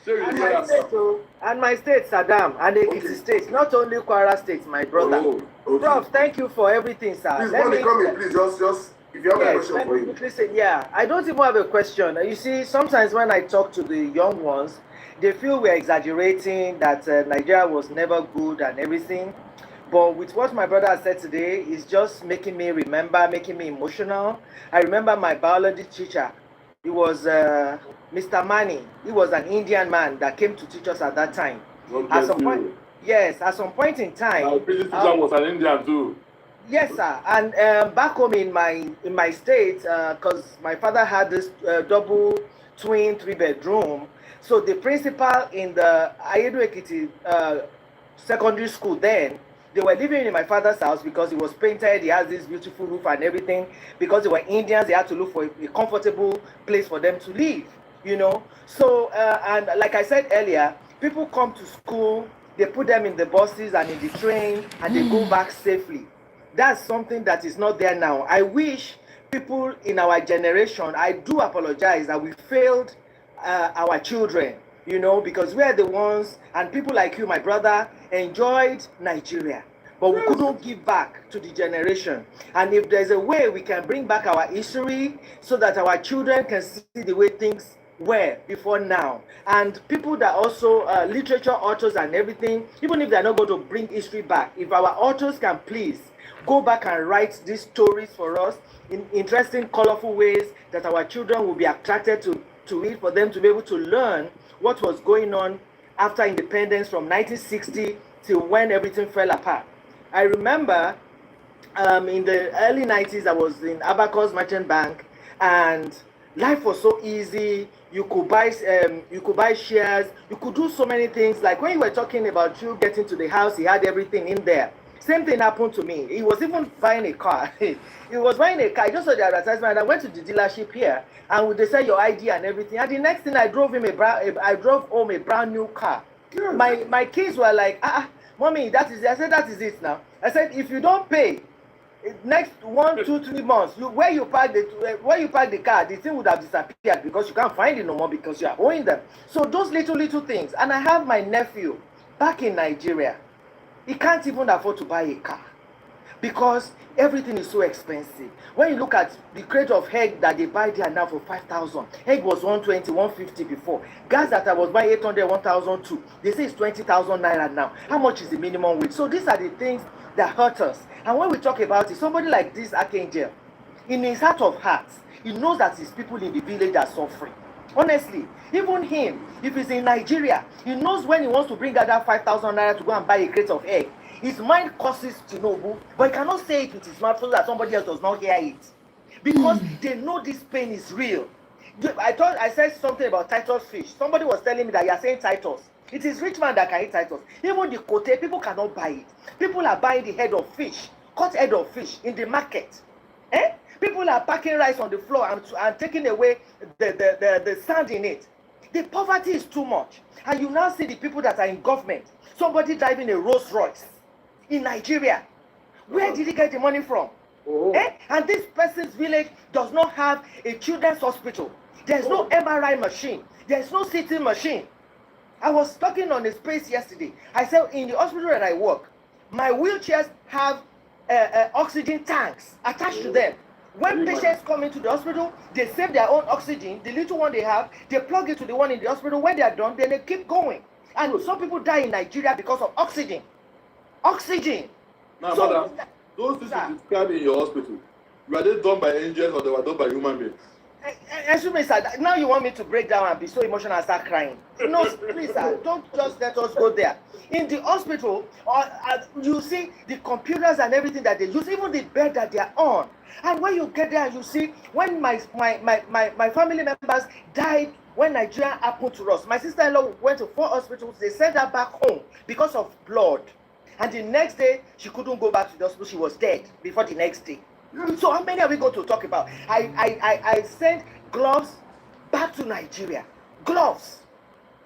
A: 30.
C: And my state, Sirdam, and Ekiti State, not only Kwara State, my brother.
A: Okay.
C: Prof, thank you for everything, sir.
A: Please, when they come in, please, just if you have a question for you.
C: Listen, yeah, I don't even have a question. You see, sometimes when I talk to the young ones, they feel we're exaggerating, that Nigeria was never good and everything. But with what my brother has said today, is just making me remember, making me emotional. I remember my biology teacher. He was Mr. Mani. He was an Indian man that came to teach us at that time. At some point, yes, at some point in time.
D: My physics teacher was an Indian too.
C: Yes, sir. And back home in my state, because my father had this double twin 3-bedroom. So the principal in the Ayedu Ekiti secondary school then, they were living in my father's house because it was painted. He has this beautiful roof and everything. Because they were Indians, they had to look for a comfortable place for them to live, you know. So, and like I said earlier, people come to school, they put them in the buses and in the train, and they go back safely. That's something that is not there now. I wish people in our generation, I do apologize that we failed our children, you know, because we are the ones, and people like you, my brother, enjoyed Nigeria, but we couldn't give back to the generation. And if there's a way we can bring back our history so that our children can see the way things were before now, and people that also literature authors and everything, even if they're not going to bring history back, if our authors can please go back and write these stories for us in interesting, colorful ways that our children will be attracted to it, for them to be able to learn what was going on after independence from 1960 till when everything fell apart. I remember in the early 90s, I was in Abacus Merchant Bank, and life was so easy. You could buy shares. You could do so many things. Like when you were talking about you getting to the house, he had everything in there. Same thing happened to me. He was even buying a car. He was buying a car. I just saw the advertisement. I went to the dealership here, and they said your ID and everything. And the next thing, I drove home a brand new car. Yeah. My kids were like, mommy, that is it. I said, that is it now. I said, if you don't pay, next 1, 2, 3 months, where you park the car, the thing would have disappeared because you can't find it no more because you are owing them. So those little things. And I have my nephew back in Nigeria. He can't even afford to buy a car because everything is so expensive. When you look at the crate of egg that they buy there now for 5,000, egg was 120, 150 before. Gas that I was buying 800, 1,000 too. They say it's 20,000 naira now. How much is the minimum wage? So these are the things that hurt us. And when we talk about it, somebody like this Archangel, in his heart of hearts, he knows that his people in the village are suffering. Honestly, even him, if he's in Nigeria, he knows when he wants to bring out that 5,000 naira to go and buy a crate of egg. His mind curses Tinubu, but he cannot say it with his mouth so that somebody else does not hear it. Because they know this pain is real. I said something about Titus fish. Somebody was telling me that you are saying Titus. It is rich man that can eat Titus. Even the cote, people cannot buy it. People are buying the head of fish, cut head of fish in the market. People are packing rice on the floor and taking away the sand in it. The poverty is too much. And you now see the people that are in government. Somebody driving a Rolls Royce in Nigeria. Where did he get the money from? And this person's village does not have a children's hospital. There's no MRI machine. There's no CT machine. I was talking on a space yesterday. I said in the hospital that I work, my wheelchairs have oxygen tanks attached to them. When patients come into the hospital, they save their own oxygen, the little one they have, they plug it to the one in the hospital. When they are done, then they keep going. And some people die in Nigeria because of oxygen. Oxygen.
D: Now,
C: So-
D: madam, those things you describe in your hospital, were they done by angels or they were done by human beings?
C: Excuse me, sir. Now you want me to break down and be so emotional and start crying? No, please, sir. Don't just let us go there. In the hospital, you see the computers and everything that they use, even the bed that they are on. And when you get there, you see when my family members died when Nigeria happened to us. My sister-in-law went to 4 hospitals. They sent her back home because of blood. And the next day, she couldn't go back to the hospital. She was dead before the next day. So how many are we going to talk about? I sent gloves back to Nigeria. Gloves.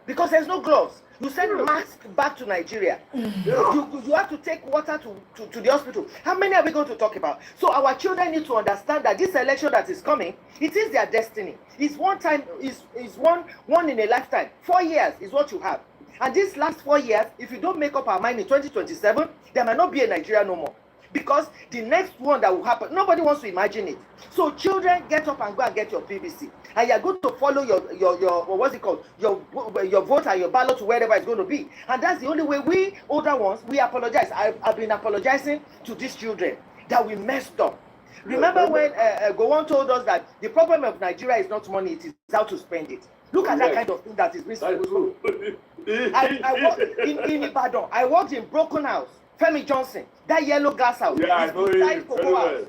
C: Because there's no gloves. You send masks back to Nigeria. You have to take water to the hospital. How many are we going to talk about? So our children need to understand that this election that is coming, it is their destiny. It's one time, is one in a lifetime. 4 years is what you have. And these last 4 years, if you don't make up our mind in 2027, there might not be a Nigeria no more. Because the next one that will happen, nobody wants to imagine it. So children, get up and go and get your PVC. And you're going to follow your what's it called? Your vote and your ballot to wherever it's going to be. And that's the only way we older ones, we apologize. I've been apologizing to these children that we messed up. Remember when Gowon told us that the problem of Nigeria is not money, it is how to spend it. Look at that kind of thing that is being said. I worked in Ibadan. I worked in Broken House. Femi Johnson, that yellow gas house.
D: Yeah, I know it.
C: Cocoa House.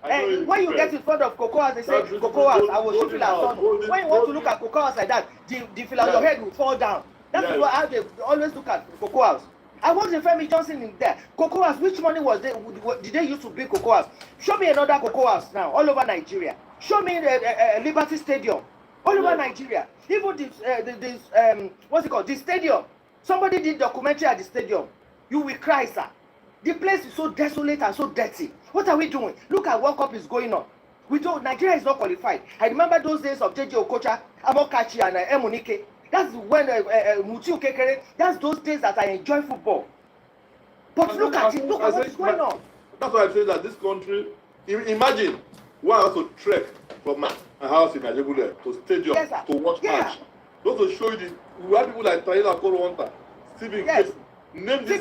C: And when you get in front of Cocoa House, they say, Cocoa House, I will shoot you like when you want to look at Cocoa House like that, the feel on your head will fall down. That's how they always look at Cocoa House. I worked in Femi Johnson in there. Cocoa House, which money was they, did they use to build Cocoa House? Show me another Cocoa House now, all over Nigeria. Show me Liberty Stadium, all over Nigeria. Even this what's it called? The stadium. Somebody did documentary at the stadium. You will cry, sir. The place is so desolate and so dirty. What are we doing? Look at World Cup is going on. We don't. Nigeria is not qualified. I remember those days of JJ Okocha, Amokachi, and Emunike. That's when Mutiu Kekere. That's those days that I enjoy football. But look at it. Look at what is going on.
D: That's why I say that this country. Imagine one has to trek from my house in Nigeria to stadium to watch match. Those to show you the. We have people like Taylor Korowanta, Stephen Keshi. Name this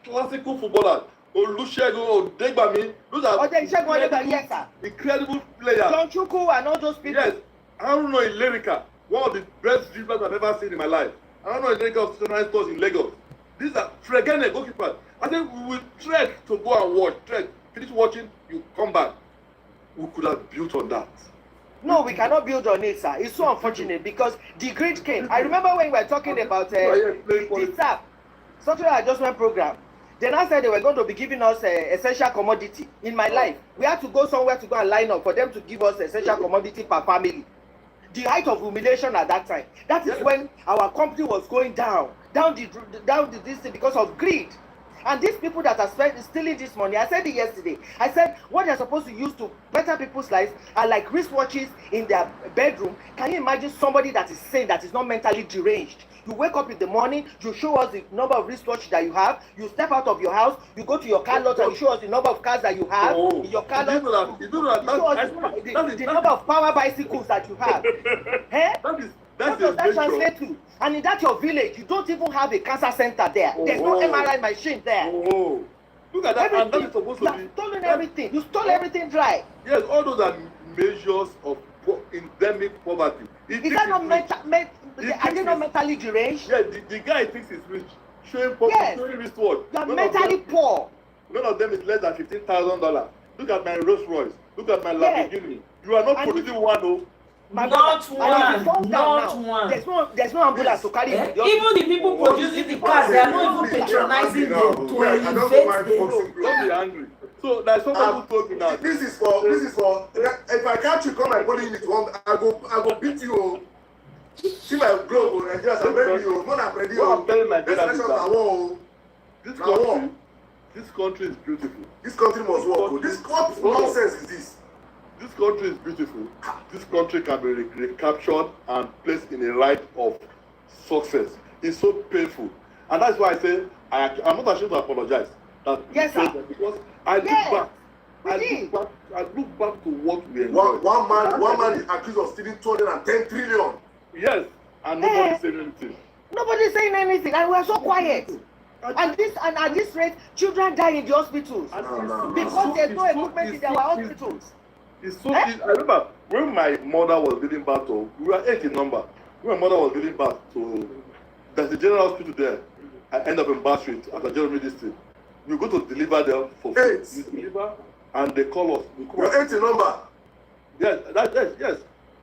D: classical footballer. Olusegun Odegbami. Those are incredible players.
C: John Chukwu and all those people.
D: Yes. I don't know in Lyrica. One of the best dribblers I've ever seen in my life. I don't know in Lyrica of Sunrise stores in Lagos. These are Fregene goalkeepers. I think we will trek to go and watch. Trek. Finish watching, you come back. We could have built on that.
C: No, we cannot build on it, sir. It's so unfortunate because the greed came. I remember when we were talking about the SAP, Software Adjustment Program. Then I said they were going to be giving us essential commodity. In my life, we had to go somewhere to go and line up for them to give us essential commodity per family. The height of humiliation at that time. That is when our company was going down this thing because of greed. And these people that are stealing this money, I said it yesterday. I said what they're supposed to use to better people's lives are like wristwatches in their bedroom. Can you imagine somebody that is sane, that is not mentally deranged? You wake up in the morning, you show us the number of wristwatches that you have. You step out of your house, you go to your car lot and you show us the number of cars that you have. In your car lot, you show us the number of power bicycles that you have. What does that translate to? And in that your village, you don't even have a cancer center there. There's no MRI machine there.
D: Look at that, and that is supposed to be.
C: You have stolen everything. You stole everything dry.
D: Yes, all those are measures of endemic poverty.
C: Is that not are they not mentally deranged?
D: Yeah, the guy thinks he's rich. Showing wristwatch.
C: You are mentally poor.
D: None of them is less than $15,000. Look at my Rolls Royce. Look at my Lamborghini. You are not producing one, oh.
E: Not one.
C: There's no ambulance to carry you.
E: Even the people producing the cars, they are not even patronizing them to elevate them.
D: Don't be angry. So there's someone who told me now.
A: This is for. If I catch you, come and put in it one. I go beat you. See my glove, Nigeria. I'm ready. More than ready.
D: I'm telling Nigeria this country is beautiful.
A: This country must work. What nonsense is this?
D: This country is beautiful. This country can be recaptured and placed in a light of success. It's so painful. And that's why I say I'm not ashamed to apologize. That
C: Yes, sir.
D: because I look
C: Yes,
D: back.
C: we did.
D: I look back to what we enjoyed.
A: One man is accused of stealing 210 trillion.
D: Yes, and nobody said anything.
C: Nobody's saying anything, and we're so quiet. And at this rate, children die in the hospitals because there's no equipment in our hospitals.
D: It's so easy. I remember when my mother was giving birth to, we were 8 in number. When my mother was giving birth to, there's a general hospital there. I end up in Bath Street at the general medicine. We go to deliver them for free.
A: 8.
D: We deliver, and they call us.
A: We're 8 in number.
D: Yes. That's it.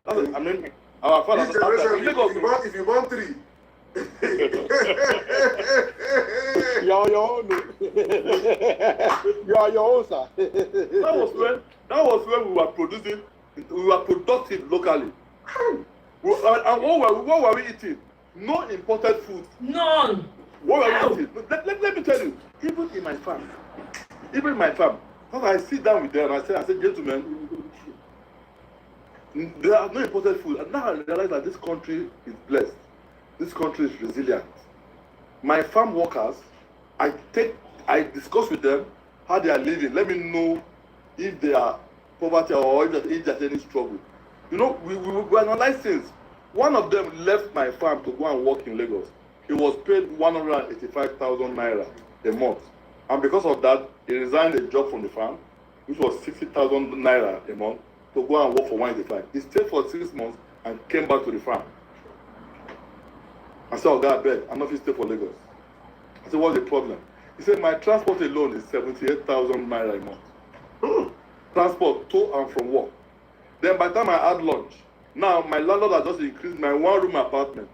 D: I mean, our father.
A: This generation, if you want 3.
B: You're your own. You are your own, sir.
D: That was when we were producing. We were productive locally. And what were we eating? No imported food.
E: None.
D: What were we eating? Let me tell you. Even in my farm, because I sit down with them and I say, gentlemen, there are no imported food. And now I realize that this country is blessed. This country is resilient. My farm workers, I discuss with them how they are living. Let me know if they are poverty or if there's any struggle. You know, we analyze things. One of them left my farm to go and work in Lagos. He was paid 185,000 naira a month. And because of that, he resigned a job from the farm, which was 60,000 naira a month, to go and work for 185. He stayed for 6 months and came back to the farm. I said, oh God, I beg, I'm not going to stay for Lagos. I said, what's the problem? He said, my transport alone is 78,000 naira a month. Transport to and from work. Then by the time I had lunch, now my landlord has just increased my one-room apartment,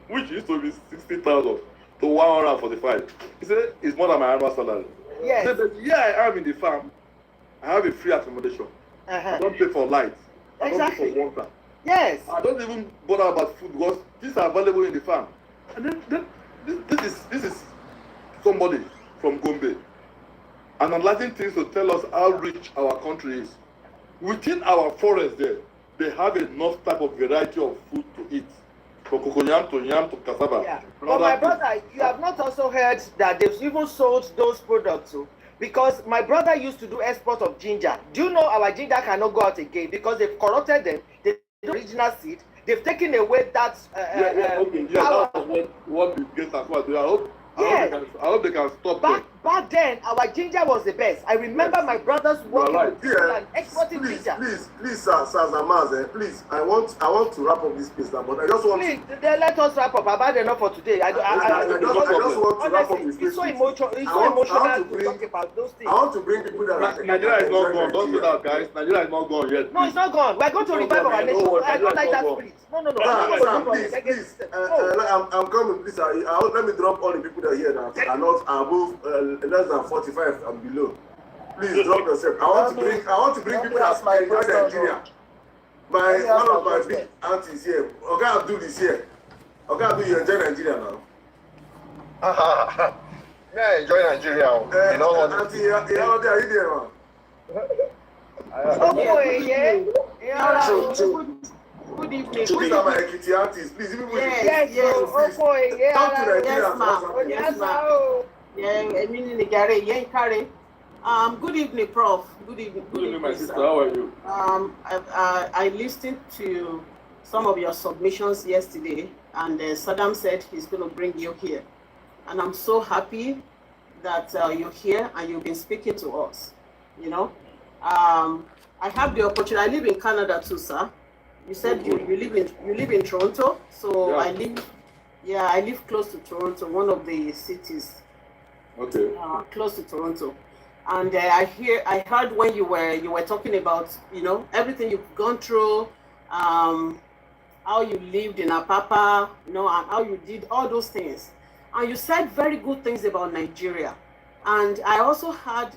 D: which used to be 60,000 to 145. He said, it's more than my annual salary.
C: Yes.
D: He said, but yeah, I am in the farm. I have a free accommodation. I don't pay for lights. I don't pay for water.
C: Yes.
D: I don't even bother about food because these are available in the farm. And then this is somebody from Gombe analyzing things to tell us how rich our country is. Within our forest there, they have enough type of variety of food to eat. From cocoyam to yam to cassava.
C: Yeah. But my brother, you have not also heard that they've even sold those products too. Because my brother used to do export of ginger. Do you know our ginger cannot go out again because they've corrupted them? The original seed. They've taken away that.
D: That's what the guests are going to do. I hope they can stop
C: back then, our ginger was the best. I remember my brothers working with and exporting ginger.
A: Please, Sir Zamaz, please. I want to wrap up this place now, but I just want.
C: Please, let us wrap up. I've had enough for today. I just want to wrap up this place. It's so emotional. It's so emotional to talk about those things.
A: I want to bring people that are.
D: Nigeria is not gone. Don't say that, guys. Nigeria is not gone yet.
C: No, it's not gone. We're going to revive our nation. I don't like that spirit. No.
A: Sam, please. I'm coming. Please, let me drop all the people that are here that are not above less than 45 and below. Please drop yourself. I want to bring people that are in Nigeria. One of my big aunties here. Oga Abdul is here. Oga Abdul, you enjoy Nigeria now.
B: Yeah, I enjoy Nigeria. You know what?
A: Auntie, how are you there, man?
C: Good evening.
A: These are my Ekiti aunties. Please, even
C: Yes,
A: talk to Nigeria.
G: Good evening, Prof. Good evening,
D: my sister. How are you?
G: I listened to some of your submissions yesterday, and Sirdam said he's going to bring you here. And I'm so happy that you're here and you've been speaking to us. You know, I have the opportunity. I live in Canada too, sir. You said you live in Toronto, so yeah. I live close to Toronto, one of the cities.
D: Okay.
G: Close to Toronto, and I heard when you were talking about everything you've gone through, how you lived in Apapa, and how you did all those things, and you said very good things about Nigeria, and I also had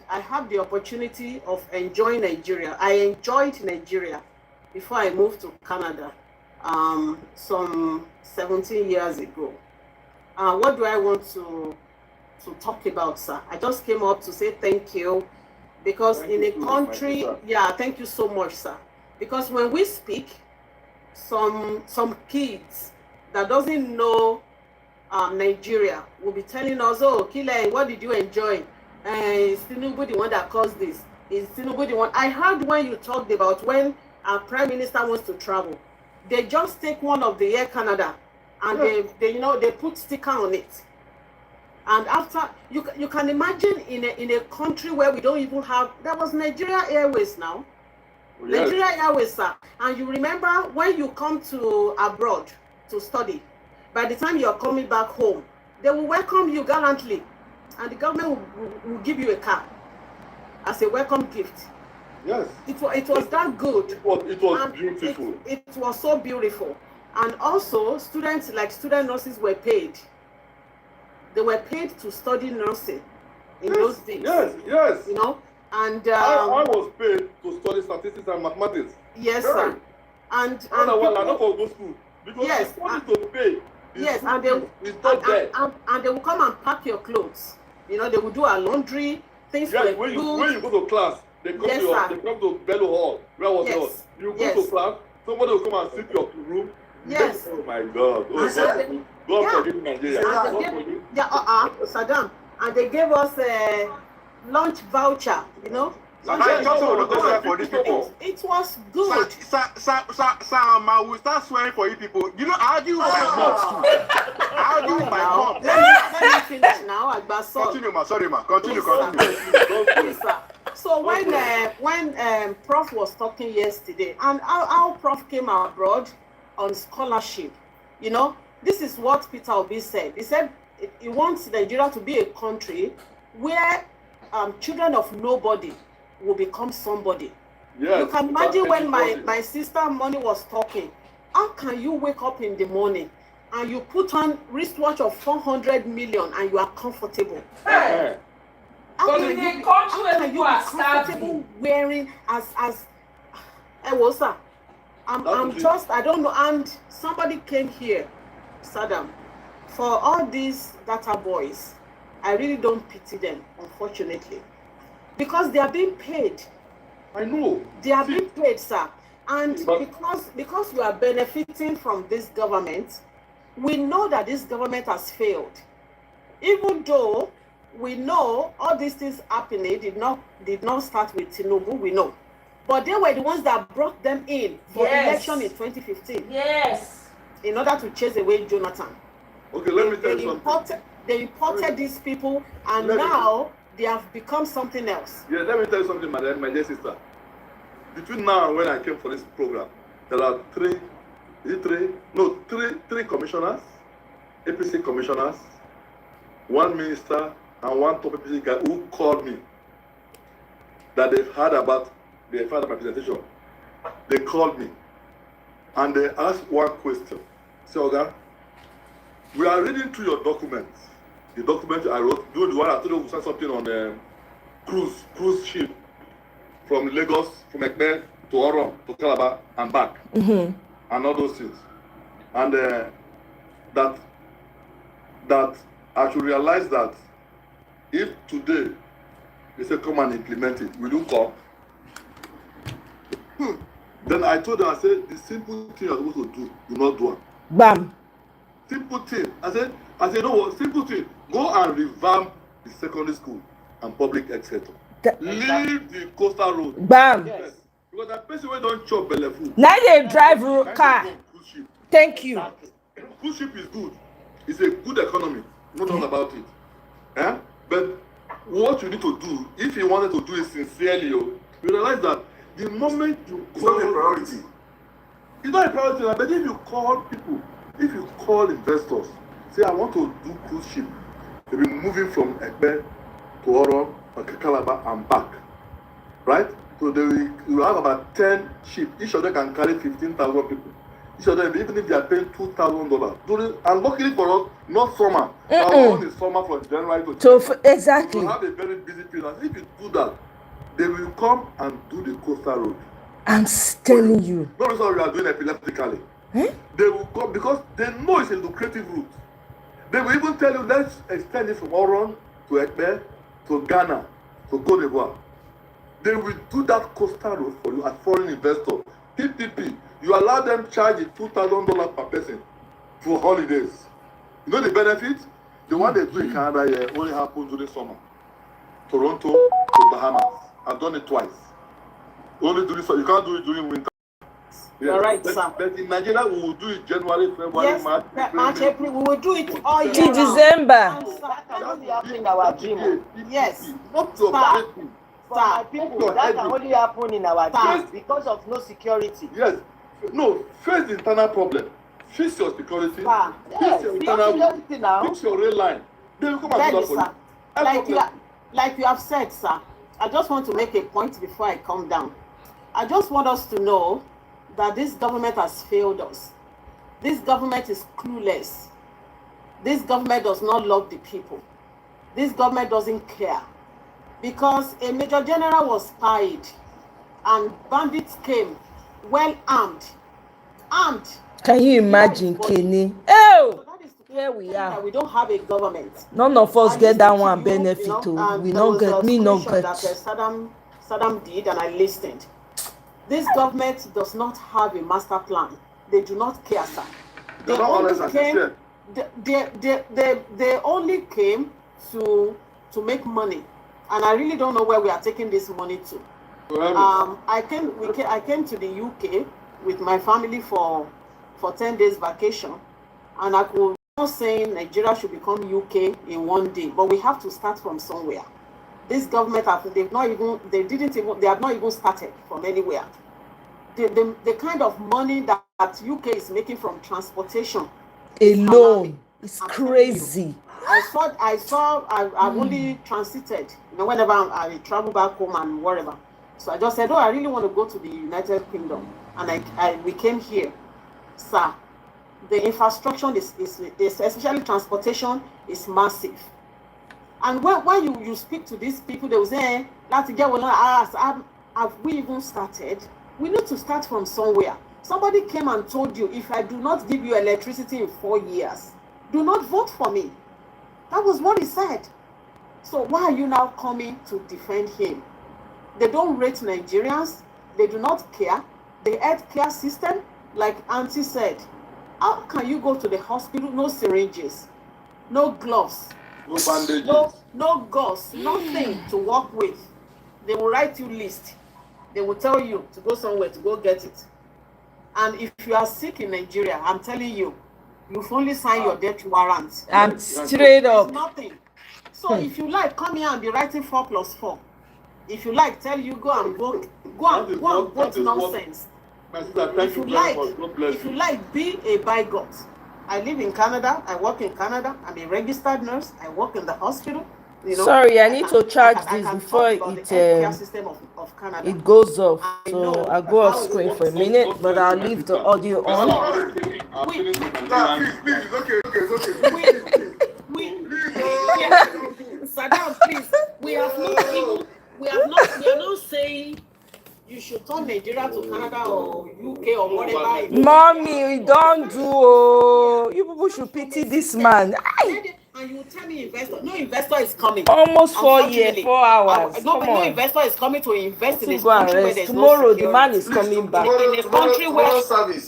G: the opportunity of enjoying Nigeria. I enjoyed Nigeria before I moved to Canada some 17 years ago. What do I want to talk about, sir? I just came up to say thank you, because in a country, thank you so much, sir. Because when we speak, some kids, that doesn't know Nigeria will be telling us, oh, Kile, what did you enjoy? Is Tinubu the one that caused this? Is Tinubu the one? I heard when you talked about when our prime minister wants to travel, they just take one of the Air Canada and they put sticker on it. And after, you can imagine in a country where we don't even have, there was Nigeria Airways now. Yes. Nigeria Airways, sir. And you remember when you come to abroad to study, by the time you're coming back home, they will welcome you gallantly. And the government will give you a car as a welcome gift.
D: Yes.
G: It was that good.
D: It was beautiful.
G: It was so beautiful. And also, student nurses were paid. They were paid to study nursing in those days.
D: Yes.
G: You know, and
D: I was paid to study statistics and mathematics.
G: Yes, sir. And
D: I don't go to school because
G: yes,
D: they wanted to pay.
G: Yes, and they will come and pack your clothes. You know, they will do our laundry, things like
D: when you go to class, they come to Bello Hall. Where was yours? You go to class, somebody will come and sweep your room.
G: Yes.
D: Oh my God. God forgive Nigeria.
G: Sirdam. And they gave us a lunch voucher, you know.
F: For these people.
G: It was good.
F: I will start swearing for you people. You know, I argue with my mom too. I argue with my mom.
G: Let me finish now.
F: Continue, ma. Sorry, ma. Continue.
G: Yes, sir. So when Prof was talking yesterday, and our Prof came abroad on scholarship, you know, this is what Peter Obi said. He said he wants Nigeria to be a country where children of nobody will become somebody. Yes, you can imagine when my sister Money was talking, how can you wake up in the morning and you put on wristwatch of 400 million and you are comfortable?
E: Hey.
G: How can you be comfortable wearing as sir? I don't know. And somebody came here, Sirdam, for all these data boys. I really don't pity them, unfortunately, because they are being paid.
D: I know.
G: They are being paid, sir. And because we are benefiting from this government, we know that this government has failed. Even though we know all these things happening did not start with Tinubu, we know. But they were the ones that brought them in for election in 2015.
E: Yes.
G: In order to chase away Jonathan.
D: Okay, let me tell you something.
G: They imported these people, and now they have become something else.
D: Yeah, let me tell you something, my dear sister. Between now and when I came for this program, there are three commissioners, APC commissioners, one minister, and one top APC guy who called me that they've heard about my presentation. They called me and they asked one question. Say, Oga, we are reading through your documents. The document I wrote, the one I told you we sent something on cruise ship from Lagos, from Ekpe to Oron to Calabar and back, and all those things. And that I should realize that if today they say come and implement it, will you come? Then I told them, I said, the simple thing you're supposed to do, do not do it.
E: Bam.
D: Simple thing. I said, no, what? Simple thing. Go and revamp the secondary school and public etc. Leave the coastal road.
E: Bam.
D: Yes. Because that person who don't chop belly food.
E: Now they drive car. Thank you.
D: Cruise ship is good. It's a good economy. No doubt about it. Eh? But what you need to do, if you wanted to do it sincerely, you realize that the moment you
A: it's not a priority.
D: It's not a priority, but if you call people, if you call investors, say I want to do cruise ship, they'll be moving from Ekpe to Oron, Calabar and back, right? So they will have about 10 ships. Each of them can carry 15,000 people. Each of them, even if they are paying $2,000. And luckily for us, not summer. Our own is summer from January to December.
E: Exactly.
D: We will have a very busy period. If you do that, they will come and do the coastal road.
E: I'm telling you.
D: Not because we are doing epileptically. They will come because they know it's a lucrative route. They will even tell you, let's extend it from Oron to Ekpe to Ghana to Cote d'Ivoire. They will do that coastal road for you as foreign investor. PPP, you allow them charge $2,000 per person. for holidays. You know the benefit? The one they do in Canada here only happens during summer. Toronto to Bahamas. I've done it twice. Only during summer. You can't do it during winter.
G: You're right, sir.
D: But in Nigeria, we will do it January, February,
G: Yes,
D: March,
G: March, April, we will do it all year
E: Till
G: round.
E: December.
G: And sir,
C: That can only happen in our dream.
G: yes,
D: Not your
G: Sir.
D: party.
C: For my people, that can only happen in our dreams
G: Sir.
C: because of no security.
D: Yes. No, face the internal problem. Fix your security.
G: Sir.
D: Fix
C: Yes,
D: your
C: no
D: internal.
C: security now.
D: Fix your rail line. Then you come and do
G: Very,
D: that for
G: sir.
D: you.
G: Like you have said, sir, I just want to make a point before I come down. I just want us to know that this government has failed us. This government is clueless. This government does not love the people. This government doesn't care. Because a major general was spied and bandits came well armed. Armed.
E: Can you imagine, Kenny?
G: So
E: Oh,
G: that is to
E: here we
G: tell you
E: are.
G: that we don't have a government.
E: None of us
G: I
E: get that
G: listened to
E: one
G: you,
E: benefit.
G: you know,
E: Oh,
G: and
E: we
G: there
E: not
G: was
E: get.
G: a
E: Me not
G: screenshot
E: get.
G: that Sirdam did, and I listened. This government does not have a master plan. They do not care, sir. They
D: They're not honest
G: only
D: and
G: came.
D: sincere.
G: They only came to make money, and I really don't know where we are taking this money to. I came to the UK with my family for 10 days vacation, and I could not saying Nigeria should become UK in one day, but we have to start from somewhere. This government have they have not even started from anywhere. The kind of money that UK is making from transportation
E: Alone. It's
G: I'm telling you.
E: crazy.
G: I've only transited, you know, whenever I travel back home and wherever. So I just said, oh, I really want to go to the United Kingdom. And we came here. Sir, the infrastructure is especially transportation, is massive. And when you speak to these people, they will say, let's get one ask, have we even started? We need to start from somewhere. Somebody came and told you, if I do not give you electricity in 4 years, do not vote for me. That was what he said. So why are you now coming to defend him? They don't rate Nigerians. They do not care. The healthcare system, like Auntie said, how can you go to the hospital, no syringes, no gloves,
D: No bandages.
G: no gauze, nothing to work with? They will write you list. They will tell you to go somewhere to go get it. And if you are sick in Nigeria, I'm telling you, you've only signed your death warrant.
E: I'm straight
G: It's
E: up.
G: nothing. So if you like, come here and be writing 4+4. If you like, tell you go and vote nonsense.
D: My sister, thank
G: If
D: you
G: you
D: very
G: like,
D: much. God bless
G: if you
D: you.
G: like, be a bigot. I live in Canada. I work in Canada. I'm a registered nurse. I work in the hospital. You know,
E: Sorry, I need to charge
G: I
E: this
G: can
E: before
G: talk about
E: it
G: the healthcare system of Canada.
E: it goes off.
G: I
E: So
G: know
E: I'll go off
G: how it
E: screen for a
G: works.
E: minute, but I'll leave the audio on.
D: I'm
G: We-
D: feeling please, it's okay, it's okay.
G: Sirdam, please. We are not saying you should turn Nigeria to Canada or UK or whatever.
E: Mommy, don't do. Oh, you people should pity this man. Aye.
G: And you tell me investor. No investor is coming.
E: Almost 4 years,
G: Unfortunately.
E: 4 hours.
G: No,
E: Come
G: no
E: on.
G: investor is coming to invest in a
E: Go and
G: country where
E: rest.
G: there's
E: Tomorrow,
G: no
E: the man
G: security.
E: is coming back.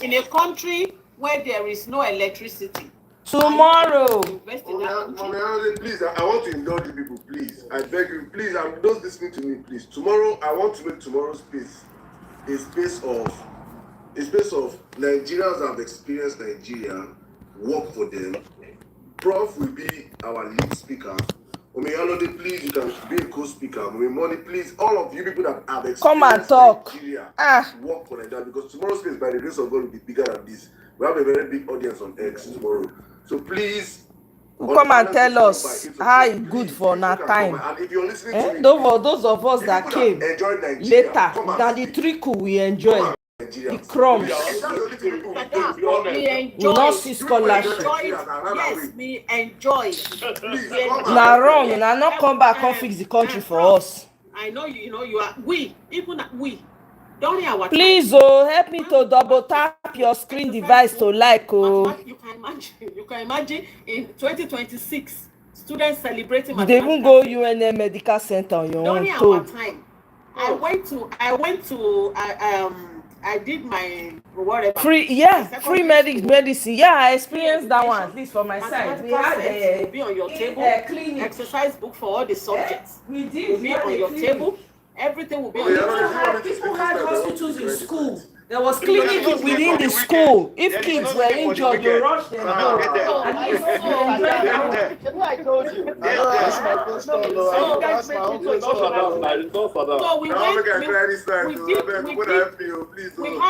G: In a country where there is no electricity.
E: Tomorrow.
G: Invest in that country.
A: Please, I want to indulge you people, please. I beg you, please, and those listening to me, please. Tomorrow, I want to make tomorrow's space a space of Nigerians that have experienced Nigeria, work for them. Prof will be our lead speaker. Omoye, please, you can be a co-speaker. Money, please, all of you people that have experienced
E: Come and talk.
A: Nigeria,
E: Ah.
A: work for Nigeria, because tomorrow's space, by the grace of God, will be bigger than this. We have a very big audience on X tomorrow. So please,
E: Come and tell us how it's good for na time.
A: and if you're listening to me,
E: Those of us that came
A: enjoy Nigeria,
E: later,
A: come and
E: that the
A: speak.
E: trickle we enjoy.
A: Nigeria.
E: The crumbs.
G: We enjoy.
E: We not see scholarship.
G: Yes, we enjoy.
E: Na wrong. Na not come back and fix the country for us.
G: I know you are. We during our
E: Please, help me to double tap your screen device to like.
G: You can imagine in 2026 students celebrating.
E: They even go UNM Medical Center on your own.
G: During our time, I went to I did my whatever.
E: Free,
G: My
E: yeah, free
G: secondary school,
E: medicine. Yeah, I experienced that one,
G: education,
E: at least for my side. We
G: mathematical
E: had
G: sets will be on your table.
E: clinic.
G: Exercise book for all the subjects
E: We
G: will
E: did.
G: be
E: We had
G: on
E: a
G: your
E: clinic.
G: table. Everything will be on
A: Okay,
G: your
A: I
G: table.
A: don't know.
E: People had hospitals in school. There was
F: There is no
E: clinic
F: sleep
E: within
F: for
E: the
F: the
E: school. If
F: There is
E: kids
F: no
E: were
F: sleep for the
E: injured, you
F: wicked.
E: rush them
F: Get
E: home.
F: there.
G: So
E: At
G: I
E: least
G: so
E: you enjoy
F: Get
E: that one.
F: there.
D: I told you.
F: Get
D: That's
F: there.
D: my first time.
G: So-
D: That's my own first time. It's not for that.
G: So we
A: Now
G: went.
A: make I cry this time.
G: We
A: So I
G: did.
A: beg,
G: We
A: go
G: did.
A: help me, oh, please.
G: We
A: Oh.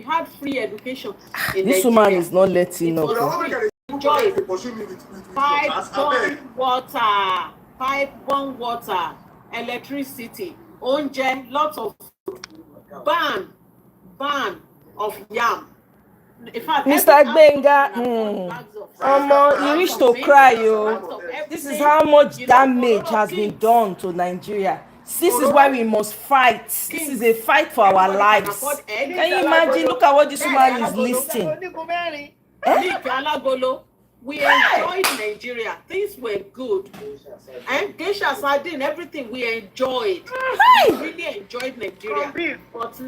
G: had free education in
E: This
G: Nigeria.
E: woman is not letting
G: It
E: up.
G: was
A: Now
G: free.
A: make I
G: Enjoy it.
A: pursue me with
G: Pipe
A: I beg.
G: borne water, electricity, oúnjẹ, lots of food, ban of yam. In fact,
E: Mr.
G: every
E: Gbenga,
G: afternoon, bags of
E: he reached to
G: meat,
E: cry,
G: bags
E: yo.
G: of
E: This is
G: everything,
E: how much
G: you know,
E: damage
G: a lot of
E: has been
G: things.
E: done to Nigeria. This is why we must fight. This is a fight for our
G: Everybody can
E: lives.
G: afford egg.
E: Can you imagine? Look at what this woman is listing.
G: Milk alagolo. We enjoyed Nigeria. Things were good. And geisha sardine, everything we enjoyed. We really enjoyed Nigeria. But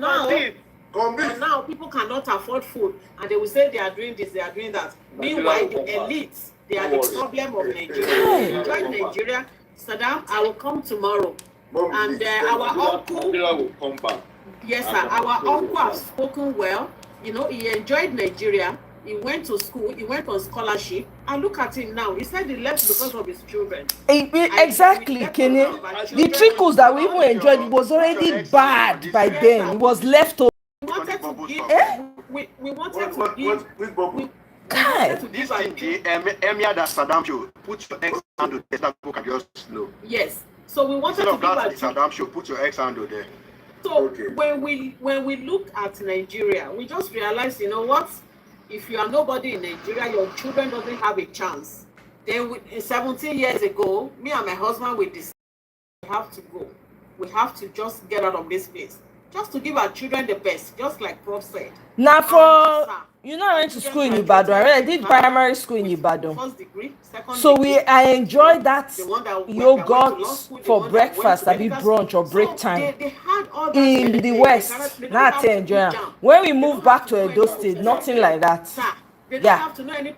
G: now people cannot afford food, and they will say they are doing this, they are doing that. Meanwhile, the elites, they are the problem of Nigeria. We enjoyed Nigeria. Sirdam, I will come tomorrow. And our uncle,
D: will come back.
G: yes sir, our uncle has spoken well. You know, he enjoyed Nigeria. He went to school, he went on scholarship, and look at him now. He said he left because of his children.
E: Exactly, Kenny. The trickles that we even enjoyed was already bad by then. It was left over.
G: We wanted to give, we wanted to
A: What,
G: give,
A: which bubble?
G: we wanted to
F: This
G: give
F: thing, the Emir that Sirdam show, put your X handle there, that people can just slow.
G: yes. So we wanted
F: Instead
G: to
F: of
G: give
F: that,
G: our
F: the Sirdam show, put your X handle there.
G: So
A: Okay.
G: when we look at Nigeria, we just realize, you know what? If you are nobody in Nigeria, your children doesn't have a chance. Then 17 years ago, me and my husband, we decided we have to go. We have to just get out of this place. Just to give our children the best, just like Prof said.
E: Now
G: Sir,
E: you know, I went to school in Ibadan. I did primary school in Ibadan.
G: First degree, second
E: So
G: degree.
E: I enjoyed that
G: The one that went to
E: yogurt
G: law school, the
E: for
G: one that went
E: breakfast,
G: to
E: a bit
G: medical
E: brunch or
G: school.
E: break
G: So
E: time
G: they had all that
E: in the
G: they
E: West.
G: don't
E: Not
G: have to
E: enjoy.
G: do jam.
E: When we
G: They
E: moved
G: don't
E: back
G: have
E: to
G: do
E: Edo
G: anything.
E: State, nothing like that.
G: Sir, they don't
E: Yeah.
G: have to know any.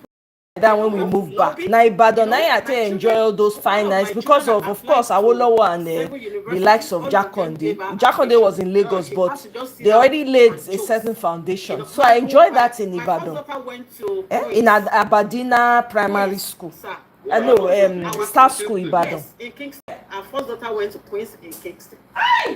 E: That when we moved back. Now Ibadan, now I think enjoy all those fine nights because of course, Awolowo and the likes of Jakonde. Jakonde was in Lagos, but they already laid a certain foundation. So I enjoyed that in Ibadan. In Abadina Primary School. I know, Staff School Ibadan.
G: Yes, in Kingston. Our first daughter went to Queens in Kingston.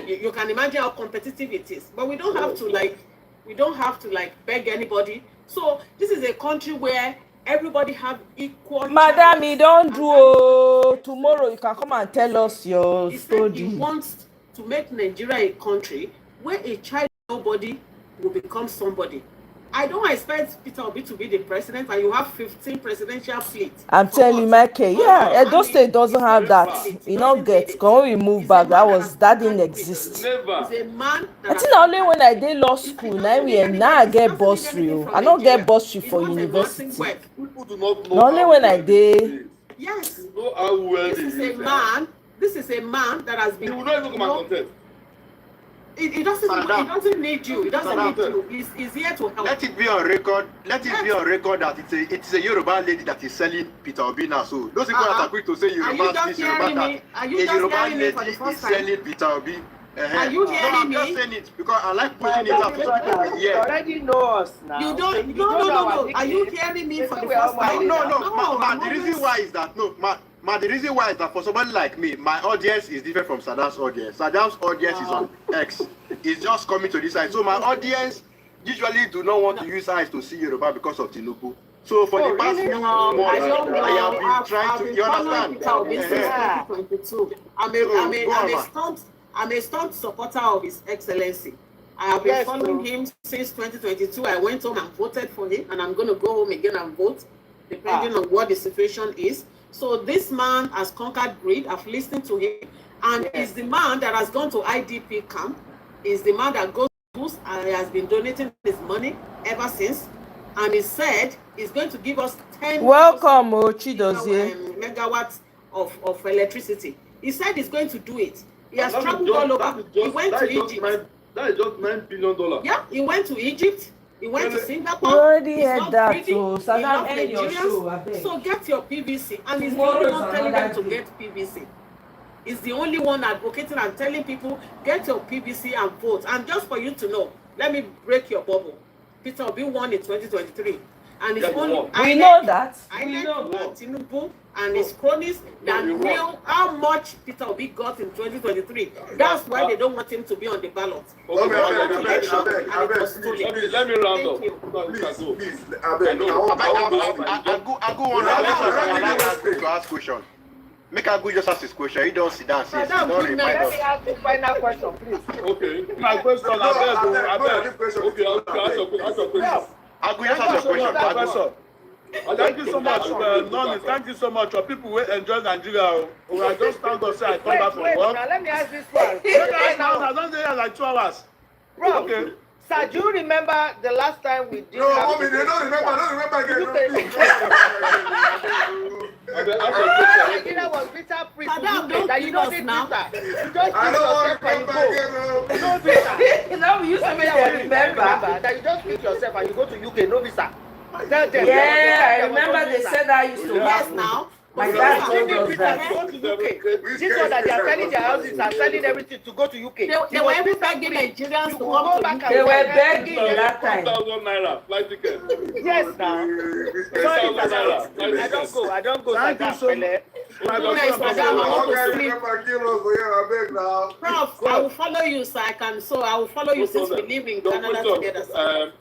G: You can imagine how competitive it is. But we don't have to beg anybody. So this is a country where everybody have equal.
E: Madam, you don't do tomorrow. You can come and tell us your
G: He said he
E: story.
G: wants to make Nigeria a country where a child nobody will become somebody. I don't expect Peter Obi to be the president, and you have 15 presidential fleets.
E: I'm telling you, Michael, yeah, Edo State doesn't have that. You know, when we moved back, that didn't exist.
G: He's a man that
E: I think only when I did law school, now I get bursary. I don't get bursary for university.
D: People do not know.
E: Not only when I did.
G: Yes.
D: You know how well
G: This
D: they
G: is a
D: live.
G: man. This is a man that has
D: He
G: been.
D: will not even come and contest.
G: It doesn't need you. It doesn't need you. He's here to help.
F: Let it be on record. Let it be on record that it's a Yoruba lady that is selling Peter Obi now. So those people that are quick to say Yoruba
G: just
F: this,
G: hearing
F: Yoruba
G: me?
F: that,
G: Are you
F: a
G: just
F: Yoruba
G: hearing me
F: lady
G: for the
F: is
G: first time?
F: selling Peter Obi.
G: Are you
F: No,
G: hearing
F: I'm
G: me?
F: just saying it because I like
C: My
F: pushing it out.
C: daddy
F: So people
C: brother,
F: will
C: you
F: hear.
C: already know us now.
G: You don't.
C: You
G: No.
C: our
G: Are you
C: nickname.
G: hearing me
C: They
G: for
C: say
G: the
C: we are
G: first time?
C: all
F: No.
G: I'm
F: The reason
G: always-
F: why is that the reason why is that for somebody like me, my audience is different from Sirdam's audience. Sirdam's audience is on X. It's just coming to this side. So my audience usually do not want to use eyes to see Yoruba because of Tinubu. So for the past few months,
G: I don't know.
F: I have been trying to. You understand?
G: Peter Obi since 2022. I'm a staunch supporter of His Excellency. I have been following him since 2022. I went home and voted for him, and I'm going to go home again and vote, depending on what the situation is. So this man has conquered greed. I've listened to him, and is the man that has gone to IDP camp. Is the man that goes to schools and has been donating his money ever since. And he said he's going to give us 10
E: Welcome, Chidozie.
G: megawatts of electricity. He said he's going to do it. He has traveled all over. He went to Egypt.
D: That is just $9 billion.
G: Yeah, he went to Egypt. He went to Singapore.
E: We already
G: He's
E: heard
G: not
E: that,
G: greedy.
E: so
G: He
E: Sirdam,
G: loves
E: end your
G: Nigerians.
E: show, I beg.
G: So get your PVC. And he's the
E: Tomorrow
G: only
E: is
G: one telling
E: another
G: them to
E: day.
G: get PVC. He's the only one advocating and telling people, get your PVC and vote. And just for you to know, let me break your bubble. Peter Obi won in 2023. And it's
D: Yeah,
G: only
E: We know that.
G: I
E: We
G: like
E: know.
G: Tinubu and his cronies that
D: you
G: knew how much Peter Obi got in 2023. That's why they don't want him to be on the ballot.
D: Okay,
G: They want to
A: I
G: election
A: beg,
G: and it was stolen.
D: let me round
G: Thank
D: up.
G: you.
A: Please, I beg.
F: I go on. I like to ask question. Make a good just ask his question. He don't sit down. Since he
G: Madam,
F: don't
G: good
F: remind
G: night.
F: us.
C: ask the final question, please.
D: Okay. My question, I beg. Okay, ask your question.
F: I go just ask your question. I go.
D: Thank you so much, Nonny. Thank you so much for people who enjoy Nigeria. I just thank God say I come back from work.
C: Now let me ask this one.
D: I don't stay here like 2 hours.
C: Bro,
D: Okay.
C: sir, do you remember the last time we did?
A: No, mommy, they don't remember again.
C: Nigeria was bitter free to
G: Madam,
C: UK,
G: don't
C: that you
G: give
C: don't
G: us
C: need
G: now.
C: visa. You just
A: I
C: pick
A: don't want
C: yourself
A: to
C: and
A: come
C: you
A: back
C: go.
A: again.
C: No visa.
E: Now we used to make them remember.
C: That you just pick yourself and you go to UK, no visa. Tell them.
E: Yeah, I remember they said that used to
G: Yes,
E: happen.
G: now.
E: My
G: But
E: dad
G: yes,
E: told
C: Give
E: us
C: visa
E: that.
C: to go to UK. This one that they are selling their houses and selling everything to go to UK.
G: they were even begging Nigerians
C: You
G: to
C: go
G: come
C: back
G: to
C: and
E: They were
C: buy
E: begging
C: everything.
E: that time.
D: 2,000 naira flight ticket.
C: Yes, now. Sorry,
D: 2,000 naira
C: Madam.
D: flight
C: I don't
D: ticket.
C: go. I don't go.
D: Thank you
C: Madam
D: so
C: Pele.
D: My
G: Nice, madam. I want to sleep.
A: I beg now.
G: Prof, I will follow you, so I can. So I will follow you since we live in Canada together. Sir.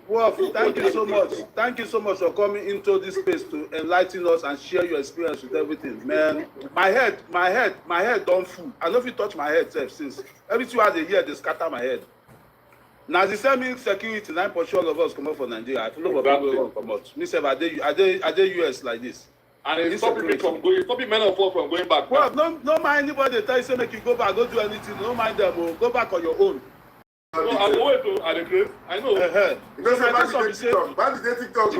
D: Wolf, thank you so much. Thank you so much for coming into this space to enlighten us and share your experience with everything. Man, my head don't fool. I know if you touch my head sef since. Everything I dey hear, they scatter my head. Now the same insecurity, 9% all of us come out from Nigeria. I follow what people want to come out. Me sef, I dey US like this. And it's stopping me from going, stopping many of us from going back. Well, no mind anybody tell you say make you go back, go do anything. No mind them, go back on your own. No, I'm going to at the grave. I know.
A: You don't say man is TikTok,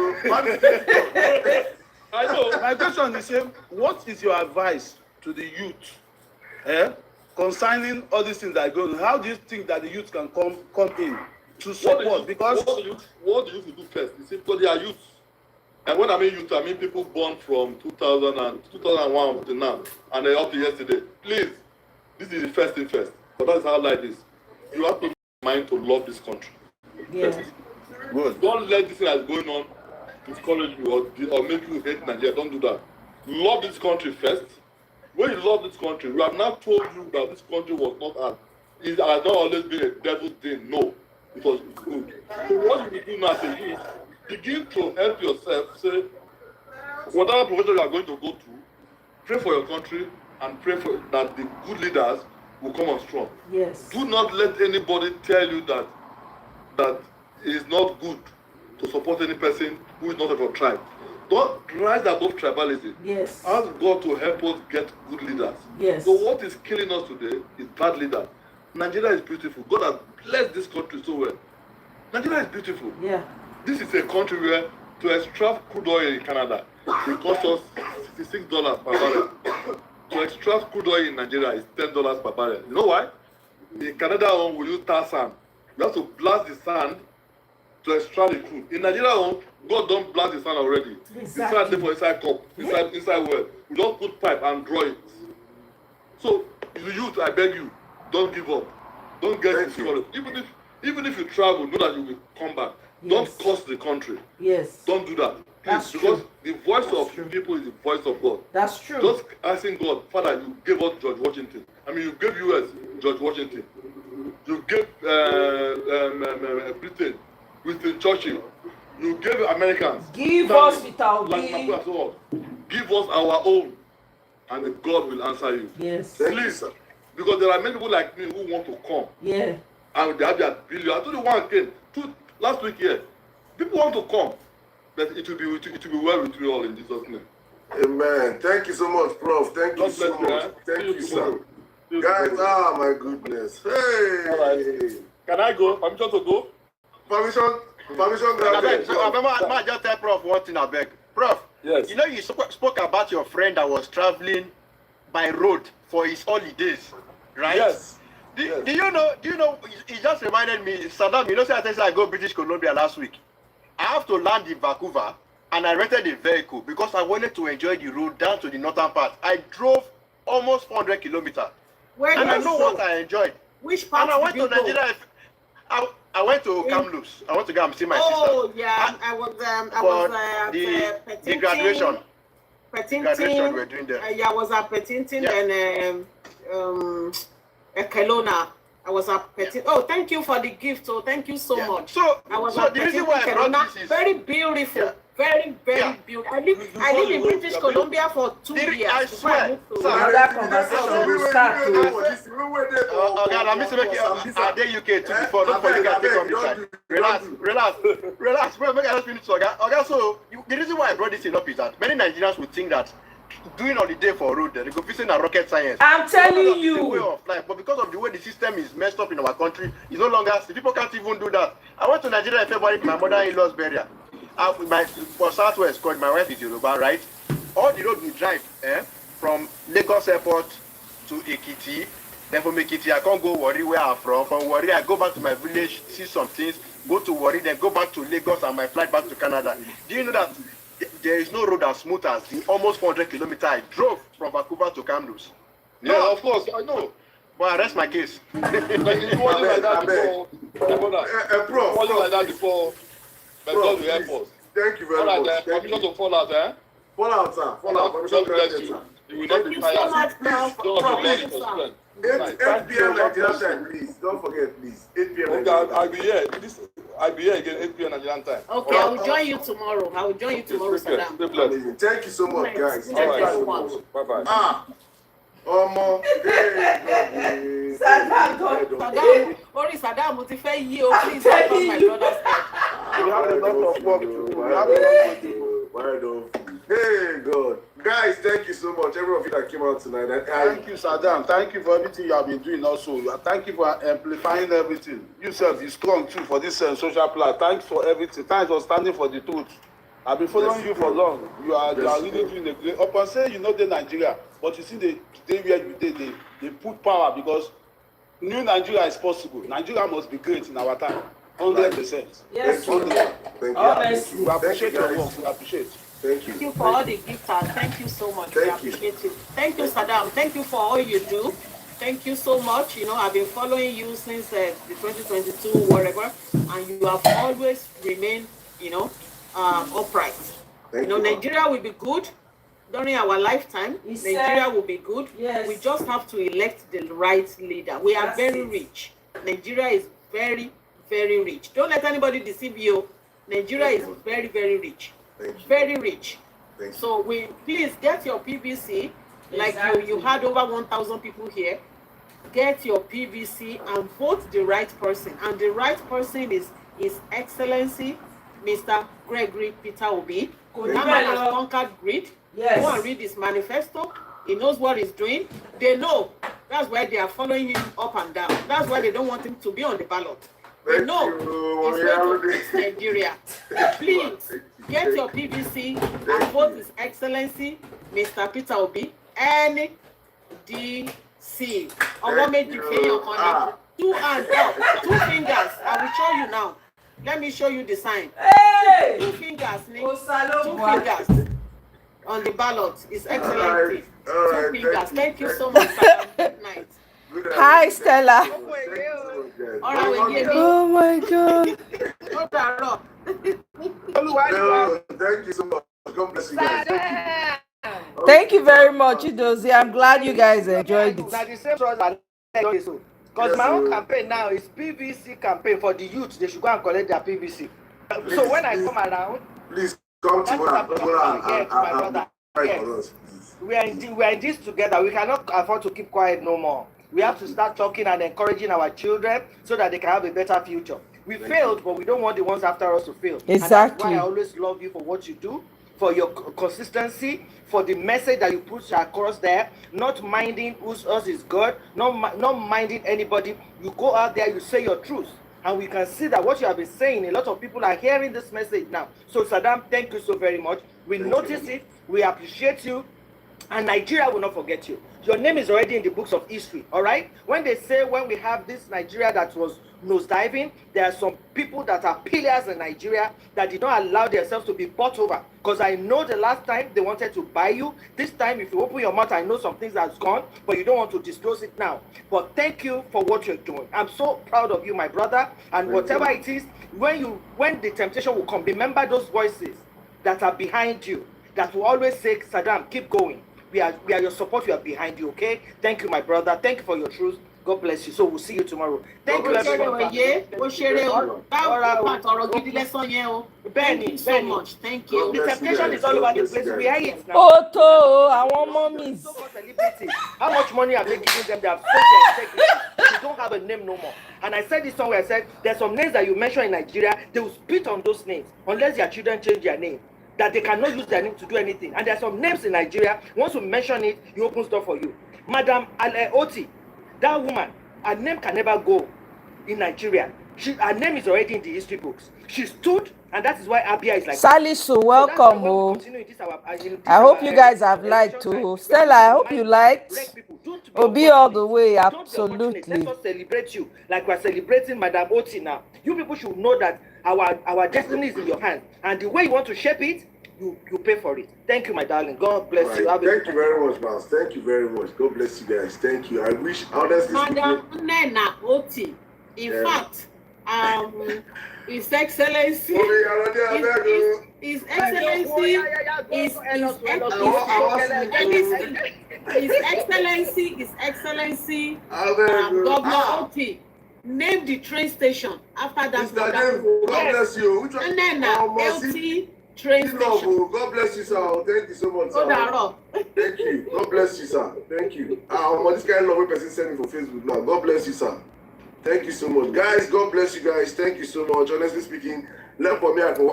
D: I know. My question is, what is your advice to the youth concerning all these things that are going on? How do you think that the youth can come in to support? Because what the youth do first? You see, because they are youth. And when I mean youth, I mean people born from 2000 and 2001 up to now, and up to yesterday. Please, this is the first thing first. But that's how life is. You have to mind to love this country.
E: Yeah.
D: Good. Don't let this thing that's going on discourage you or make you hate Nigeria. Don't do that. Love this country first. When you love this country, we have now told you that this country was not hard. It has not always been a devil thing. No, it was good. So what you do now is begin to help yourself. Say, whatever profession you are going to go to, pray for your country and pray for that the good leaders will come on strong.
E: Yes.
D: Do not let anybody tell you that it is not good to support any person who is not of your tribe. Don't rise above tribalism.
E: Yes.
D: Ask God to help us get good leaders.
E: Yes.
D: So what is killing us today is bad leaders. Nigeria is beautiful. God has blessed this country so well. Nigeria is beautiful.
E: Yeah.
D: This is a country where to extract crude oil in Canada, it costs us $66 per barrel. To extract crude oil in Nigeria is $10 per barrel. You know why? In Canada, we use tar sand. We have to blast the sand to extract the crude. In Nigeria, God don't blast the sand already.
E: Exactly.
D: The sand dey for inside cup, inside well. We just put pipe and draw it. So, the youth, I beg you, don't give up. Don't get discouraged. Even if you travel, know that you will come back.
E: Yes.
D: Don't cost the country.
E: Yes.
D: Don't do that.
E: That's
D: because
E: true.
D: the voice
E: That's
D: of
E: true.
D: people is the voice of God.
E: That's true.
D: Just asking God, Father, you gave us George Washington. I mean, you gave US George Washington. You gave Britain Winston Churchill. You gave Americans.
E: Give us without giving.
D: Give us our own, and God will answer you.
E: Yes.
D: Please, because there are many people like me who want to come,
E: Yeah.
D: and they have their billion. I told you one came last week here. People want to come, but it will be well with you all in Jesus' name.
A: Amen. Thank you so much, Prof. Thank you so much. Thank you, sir. Guys, my goodness. Hey.
D: All right. Can I go? Permission to go?
A: Permission granted.
F: I just tell Prof one thing, I beg. Prof,
D: Yes.
F: you know you spoke about your friend that was traveling by road for his holidays, right?
D: Yes.
B: Do you know? It just reminded me, Saddam. You know, say I go British Columbia last week. I have to land in Vancouver, and I rented a vehicle because I wanted to enjoy the road down to the northern part. I drove almost 400 kilometers, and I know what I enjoyed.
G: Which part?
B: And I went to Nigeria. I went to Kamloops. I went to go and see my sister.
G: Oh yeah, I was
B: the graduation. Graduation we're doing there.
G: Yeah, I was at Pentington and Kelowna. I was at Pentington. Oh, thank you for the gift. Oh, thank you so much.
B: So,
G: I was
B: so
G: at
B: the reason why I brought this is
G: very beautiful. Very beautiful. I live in British Columbia for 2 years.
B: I swear.
E: Another conversation will start to.
B: Oh God, I'm missing are they UK too before you can take on this side. Relax. Well, make I just finish. Okay, so the reason why I brought this up is that many Nigerians would think that doing holiday for road, they go visit a rocket science.
E: I'm telling you.
B: Way of life, but because of the way the system is messed up in our country, it's no longer. People can't even do that. I went to Nigeria in February for my mother-in-law's burial. For Southwest, because my wife is Yoruba, right? All the road we drive, from Lagos Airport to Ekiti. Then from Ekiti, I can't go Warri where I'm from. From Warri, I go back to my village, see some things, go to Warri, then go back to Lagos and my flight back to Canada. Do you know that there is no road as smooth as the almost 400 kilometers I drove from Vancouver to Kamloops?
D: Yeah, of course, I know.
B: But I rest my case.
D: Like, it wasn't like that before. It wasn't like that before. But God will help us.
A: Thank you very much.
D: Permission to fall out, eh?
A: Fall out, sir. Fall out. Permission to
D: bless
A: get
D: you.
A: sir.
D: You will not be tired. God will bless you for strength.
A: 8 p.m. Nigerian time, please. Don't forget, please. 8 p.m.
D: Okay, I'll be here. I'll be here again 8 p.m. Nigerian time.
G: Okay, I will join you tomorrow. Saddam.
A: Amazing. Thank you so much, guys.
G: Thank you so much.
D: Bye-bye.
A: Omo. Hey,
G: Saddam, sorry, Saddam, but if please help us, my brother's head.
B: We have a lot of work to do. We have a lot to do.
A: Hey, God. Guys, thank you so much. Every of you that came out tonight.
H: Thank you, Sirdam. Thank you for everything you have been doing also. Thank you for amplifying everything. You yourself is strong too for this social plan. Thanks for everything. Thanks for standing for the truth. I've been following you for long. You are really doing a great. Upon say you know the Nigeria, but you see the day where you did they put power because new Nigeria is possible. Nigeria must be great in our time. 100%.
E: Yes,
A: Thank you.
E: honestly.
H: We appreciate your work. We appreciate.
A: Thank you.
G: Thank you for all the gifters. Thank you so much. We
A: Thank you.
G: appreciate it. Thank you, Saddam. Thank you for all you do. Thank you so much. You know, I've been following you since the 2022, whatever, and you have always remained, upright.
A: Thank
G: You know,
A: you.
G: Nigeria will be good during our lifetime.
E: He
G: Nigeria
E: said-
G: will be good.
E: Yes.
G: We just have to elect the right leader. We are
E: That's
G: very
E: it.
G: rich. Nigeria is very, very rich. Don't let anybody deceive you. Nigeria is very, very rich.
A: Thank you.
G: Very rich.
A: Thank you.
G: So please get your PVC. Like
E: Exactly.
G: you had over 1,000 people here. Get your PVC and vote the right person. And the right person is His Excellency, Mr. Gregory Peter Obi. That man has conquered greed.
E: Yes.
G: Go and read his manifesto. He knows what he's doing. They know. That's why they are following him up and down. That's why they don't want him to be on the ballot. They
A: Thank
G: know
A: you.
G: he's going to fix Nigeria. Please get your PVC and vote His Excellency, Mr. Peter Obi, NDC. Ọwọ́ méjì fẹ́yàn kan ni. 2 hands up, 2 fingers. I will show you now. Let me show you the sign.
E: Hey!
G: 2 fingers, ni.
E: Osalo
G: 2
E: Buhari.
G: fingers on the ballot. His Excellency.
A: All right,
G: 2 fingers.
A: thank
G: Thank you so much. Good night.
E: Hi, Stella.
G: All right, we give you.
E: Oh my God.
G: Ó dàárọ̀.
A: No, thank you so much. God bless you guys.
E: Thank you very much, Idozi. I'm glad you guys enjoyed it.
C: Now the same trust I tell you so. Because
A: Yes,
C: my own
A: sir.
C: campaign now is PVC campaign for the youth. They should go and collect their PVC. So when I come around,
A: Please come to
C: that's
A: Mona.
C: what I'm my brother.
A: Fight
C: Yes.
A: for us, please.
C: We are in this together. We cannot afford to keep quiet no more. We have to start talking and encouraging our children so that they can have a better future. We failed, but we don't want the ones after us to fail. And that's
E: Exactly.
C: why I always love you for what you do, for your consistency, for the message that you put across there, not minding whose us is God, not minding anybody. You go out there, you say your truth. And we can see that what you have been saying, a lot of people are hearing this message now. So Saddam, thank you so very much. We notice it, we appreciate you. And Nigeria will not forget you. Your name is already in the books of history, all right? When they say, when we have this Nigeria that was nosediving, there are some people that are pillars in Nigeria that did not allow themselves to be bought over. Because I know the last time they wanted to buy you. This time, if you open your mouth, I know some things that's gone, but you don't want to disclose it now. But thank you for what you're doing. I'm so proud of you, my brother. And whatever it is, when the temptation will come, remember those voices that are behind you, that will always say, Sirdam, keep going. We are your support. We are behind you. Okay. Thank you, my brother. Thank you for your truth. God bless you. So we'll see you tomorrow. Thank you, everyone.
G: Thank you so much. Thank you.
C: The temptation is all over the place. We are it now.
E: Oto, àwọn mummies.
C: So-called celebrities. How much money are they giving them? They have sold their integrity. You don't have a name no more. And I said this somewhere. I said there's some names that you mention in Nigeria. They will spit on those names unless their children change their name. That they cannot use their name to do anything. And there are some names in Nigeria, once you mention it, it opens door for you. Madam Oti, that woman, her name can never go in Nigeria. Her name is already in the history books. She stood, and that is why Abia is like
E: Salisu, welcome. I hope you guys have liked too. Stella, I hope you liked. Obi all the way, absolutely.
C: Let us celebrate you like we're celebrating Madam Oti now. You people should know that our destiny is in your hands, and the way you want to shape it, you pay for it. Thank you, my darling. God bless
A: right.
C: you.
A: Thank you very much, Miles. Thank you very much. God bless you guys. Thank you. I wish honestly
G: Madam Nena Oti, in fact, His Excellency, His Excellency, Governor Oti named the train station after that.
A: God bless you. Which one?
G: LT train station.
A: God bless you, sir. Thank you so much, sir. Thank you. God bless you, sir. Thank you. This kind of love person sent me for Facebook now. God bless you, sir. Thank you so much, guys. God bless you, guys. Thank you so much. Honestly speaking, left for me, I don't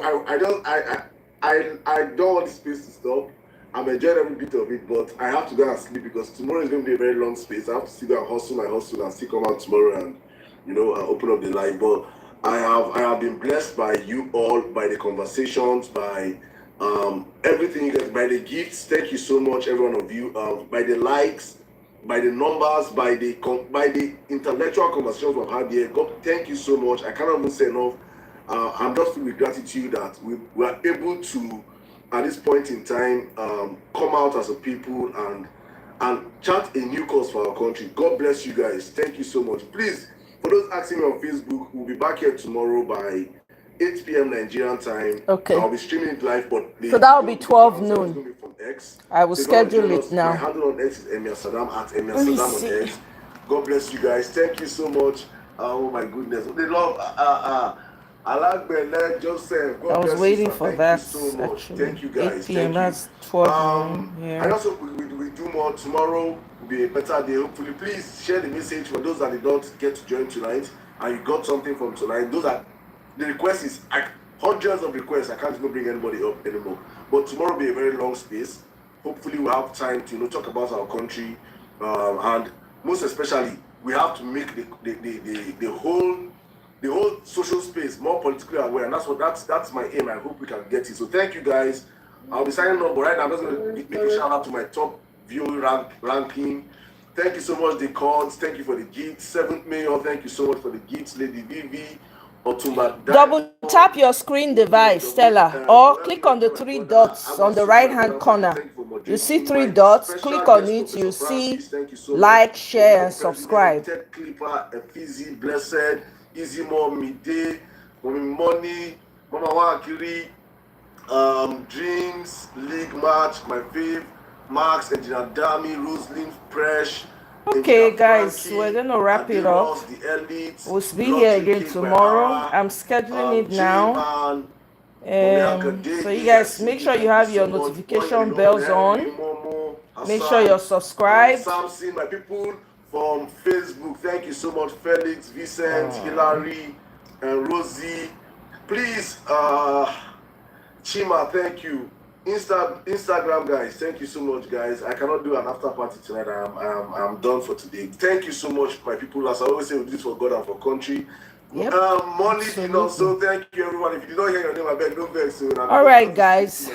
A: want this space to stop. I'm enjoying every bit of it, but I have to go and sleep because tomorrow is going to be a very long space. I have to still go and hustle and still come out tomorrow and open up the live. But I have been blessed by you all, by the conversations, by everything you guys, by the gifts. Thank you so much, every one of you. By the likes, by the numbers, by the intellectual conversations we've had here. God, thank you so much. I cannot even say enough. I'm just filled with gratitude that we are able to, at this point in time, come out as a people and chart a new course for our country. God bless you guys. Thank you so much. Please, for those asking me on Facebook, we'll be back here tomorrow by 8 p.m. Nigerian time.
E: Okay.
A: I'll be streaming it live, but
E: so that will be 12 noon.
A: Going to be from X.
E: I will schedule it now.
A: My handle on X is Emir Sirdam at Emir Sirdam on X. God bless you guys. Thank you so much. Oh my goodness. They love Alagbele Joseph. God
E: I was
A: bless
E: waiting
A: you,
E: for
A: thank
E: that.
A: You so much.
E: Actually,
A: Thank you guys.
E: 8 p.m. That's 12 noon. Yeah.
A: And also we do more tomorrow. Will be a better day. Hopefully, please share the message for those that did not get to join tonight and you got something from tonight. Those are the request is hundreds of requests. I can't even bring anybody up anymore. But tomorrow will be a very long space. Hopefully, we'll have time to talk about our country, and most especially, we have to make the whole social space more politically aware, and that's my aim. I hope we can get it. So thank you guys. I'll be signing up, but right now I'm just going to make a shout out to my top viewing ranking. Thank you so much, the cards. Thank you for the gifts. 7th Mayor, thank you so much for the gifts, Lady Vivi.
E: Double tap your screen device, Stella, or click on the 3 dots on the right hand corner. You see 3 dots, click on it, you see like, share, and subscribe.
A: Clipper, Efizi, Blessed, Easy Mom, Midday, Money, Mama Wakiri, Dreams, League Match, my fave, Max, Engineer Dami, Rosalind, Fresh.
E: Okay, guys, we're gonna wrap it up. We'll be here again tomorrow. I'm scheduling it now. So you guys make sure you have your notification bells on. Make sure you're subscribed.
A: Samson, my people from Facebook, thank you so much. Felix, Vincent, Hilary, and Rosie. Please, Chima, thank you. Instagram guys, thank you so much, guys. I cannot do an after party tonight. I'm done for today. Thank you so much, my people. As I always say, we do this for God and for country.
E: Yep,
A: Money, so thank you everyone. If you don't hear your name, I beg, don't vex.
E: All right, guys.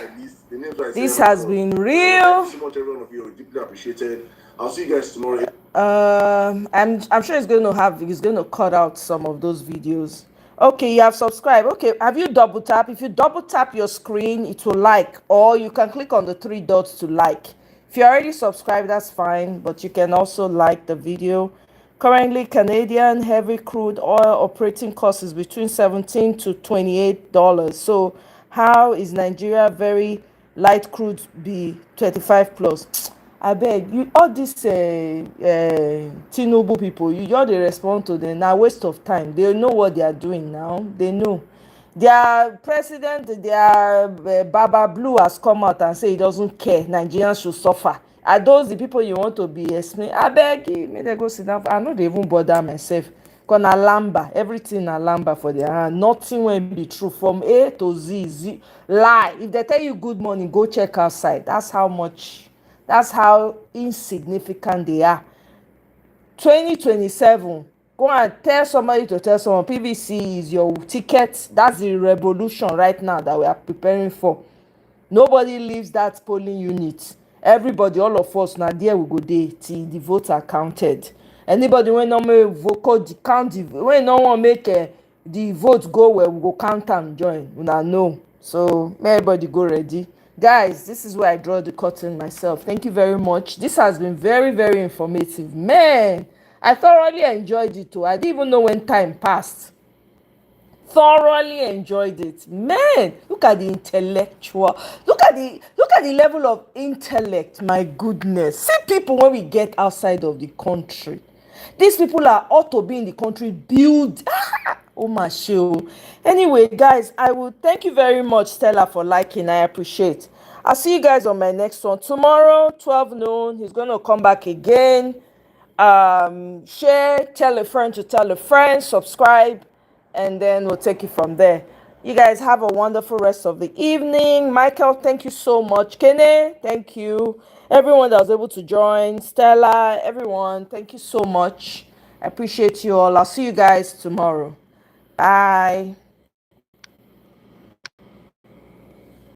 A: The names I
E: This
A: said,
E: has been
A: thank
E: real.
A: you so much, everyone of you. Deeply appreciated. I'll see you guys tomorrow.
E: I'm sure he's going to cut out some of those videos. Okay, you have subscribed. Okay, have you double tap? If you double tap your screen, it will like, or you can click on the three dots to like. If you already subscribed, that's fine, but you can also like the video. Currently, Canadian heavy crude oil operating cost is between $17 to $28. So how is Nigeria very light crude be 25 plus? Abeg, you all dis Tinubu people, you just dey respond to them. Na waste of time. They know what they are doing now. They know. Their president, their Baba Blue has come out and say he doesn't care. Nigerians should suffer. Are those the people you want to be explain? Abeg, make dem go sit down. I no dey even bother myself. Cause na lamba, everything na lamba for their hand. Nothing wey be true from A to Z. Lie. If they tell you good morning, go check outside. That's how insignificant they are. 2027, go and tell somebody to tell someone PVC is your ticket. That's the revolution right now that we are preparing for. Nobody leaves that polling unit. Everybody, all of us, now there we go there till the votes are counted. Anybody when no make vote count the when no one make the vote go well, we go count and join. Una know. So may everybody go ready. Guys, this is where I draw the curtain myself. Thank you very much. This has been very, very informative. Man, I thoroughly enjoyed it too. I didn't even know when time passed. Thoroughly enjoyed it. Man, look at the intellectual. Look at the level of intellect. My goodness. See people when we get outside of the country. These people are ought to be in the country build. Oh my show. Anyway, guys, I will thank you very much, Stella, for liking. I appreciate. I'll see you guys on my next one tomorrow, 12 noon. He's gonna come back again. Share, tell a friend to tell a friend, subscribe, and then we'll take it from there. You guys have a wonderful rest of the evening. Michael, thank you so much. Kene, thank you. Everyone that was able to join, Stella, everyone, thank you so much. I appreciate you all. I'll see you guys tomorrow. Bye.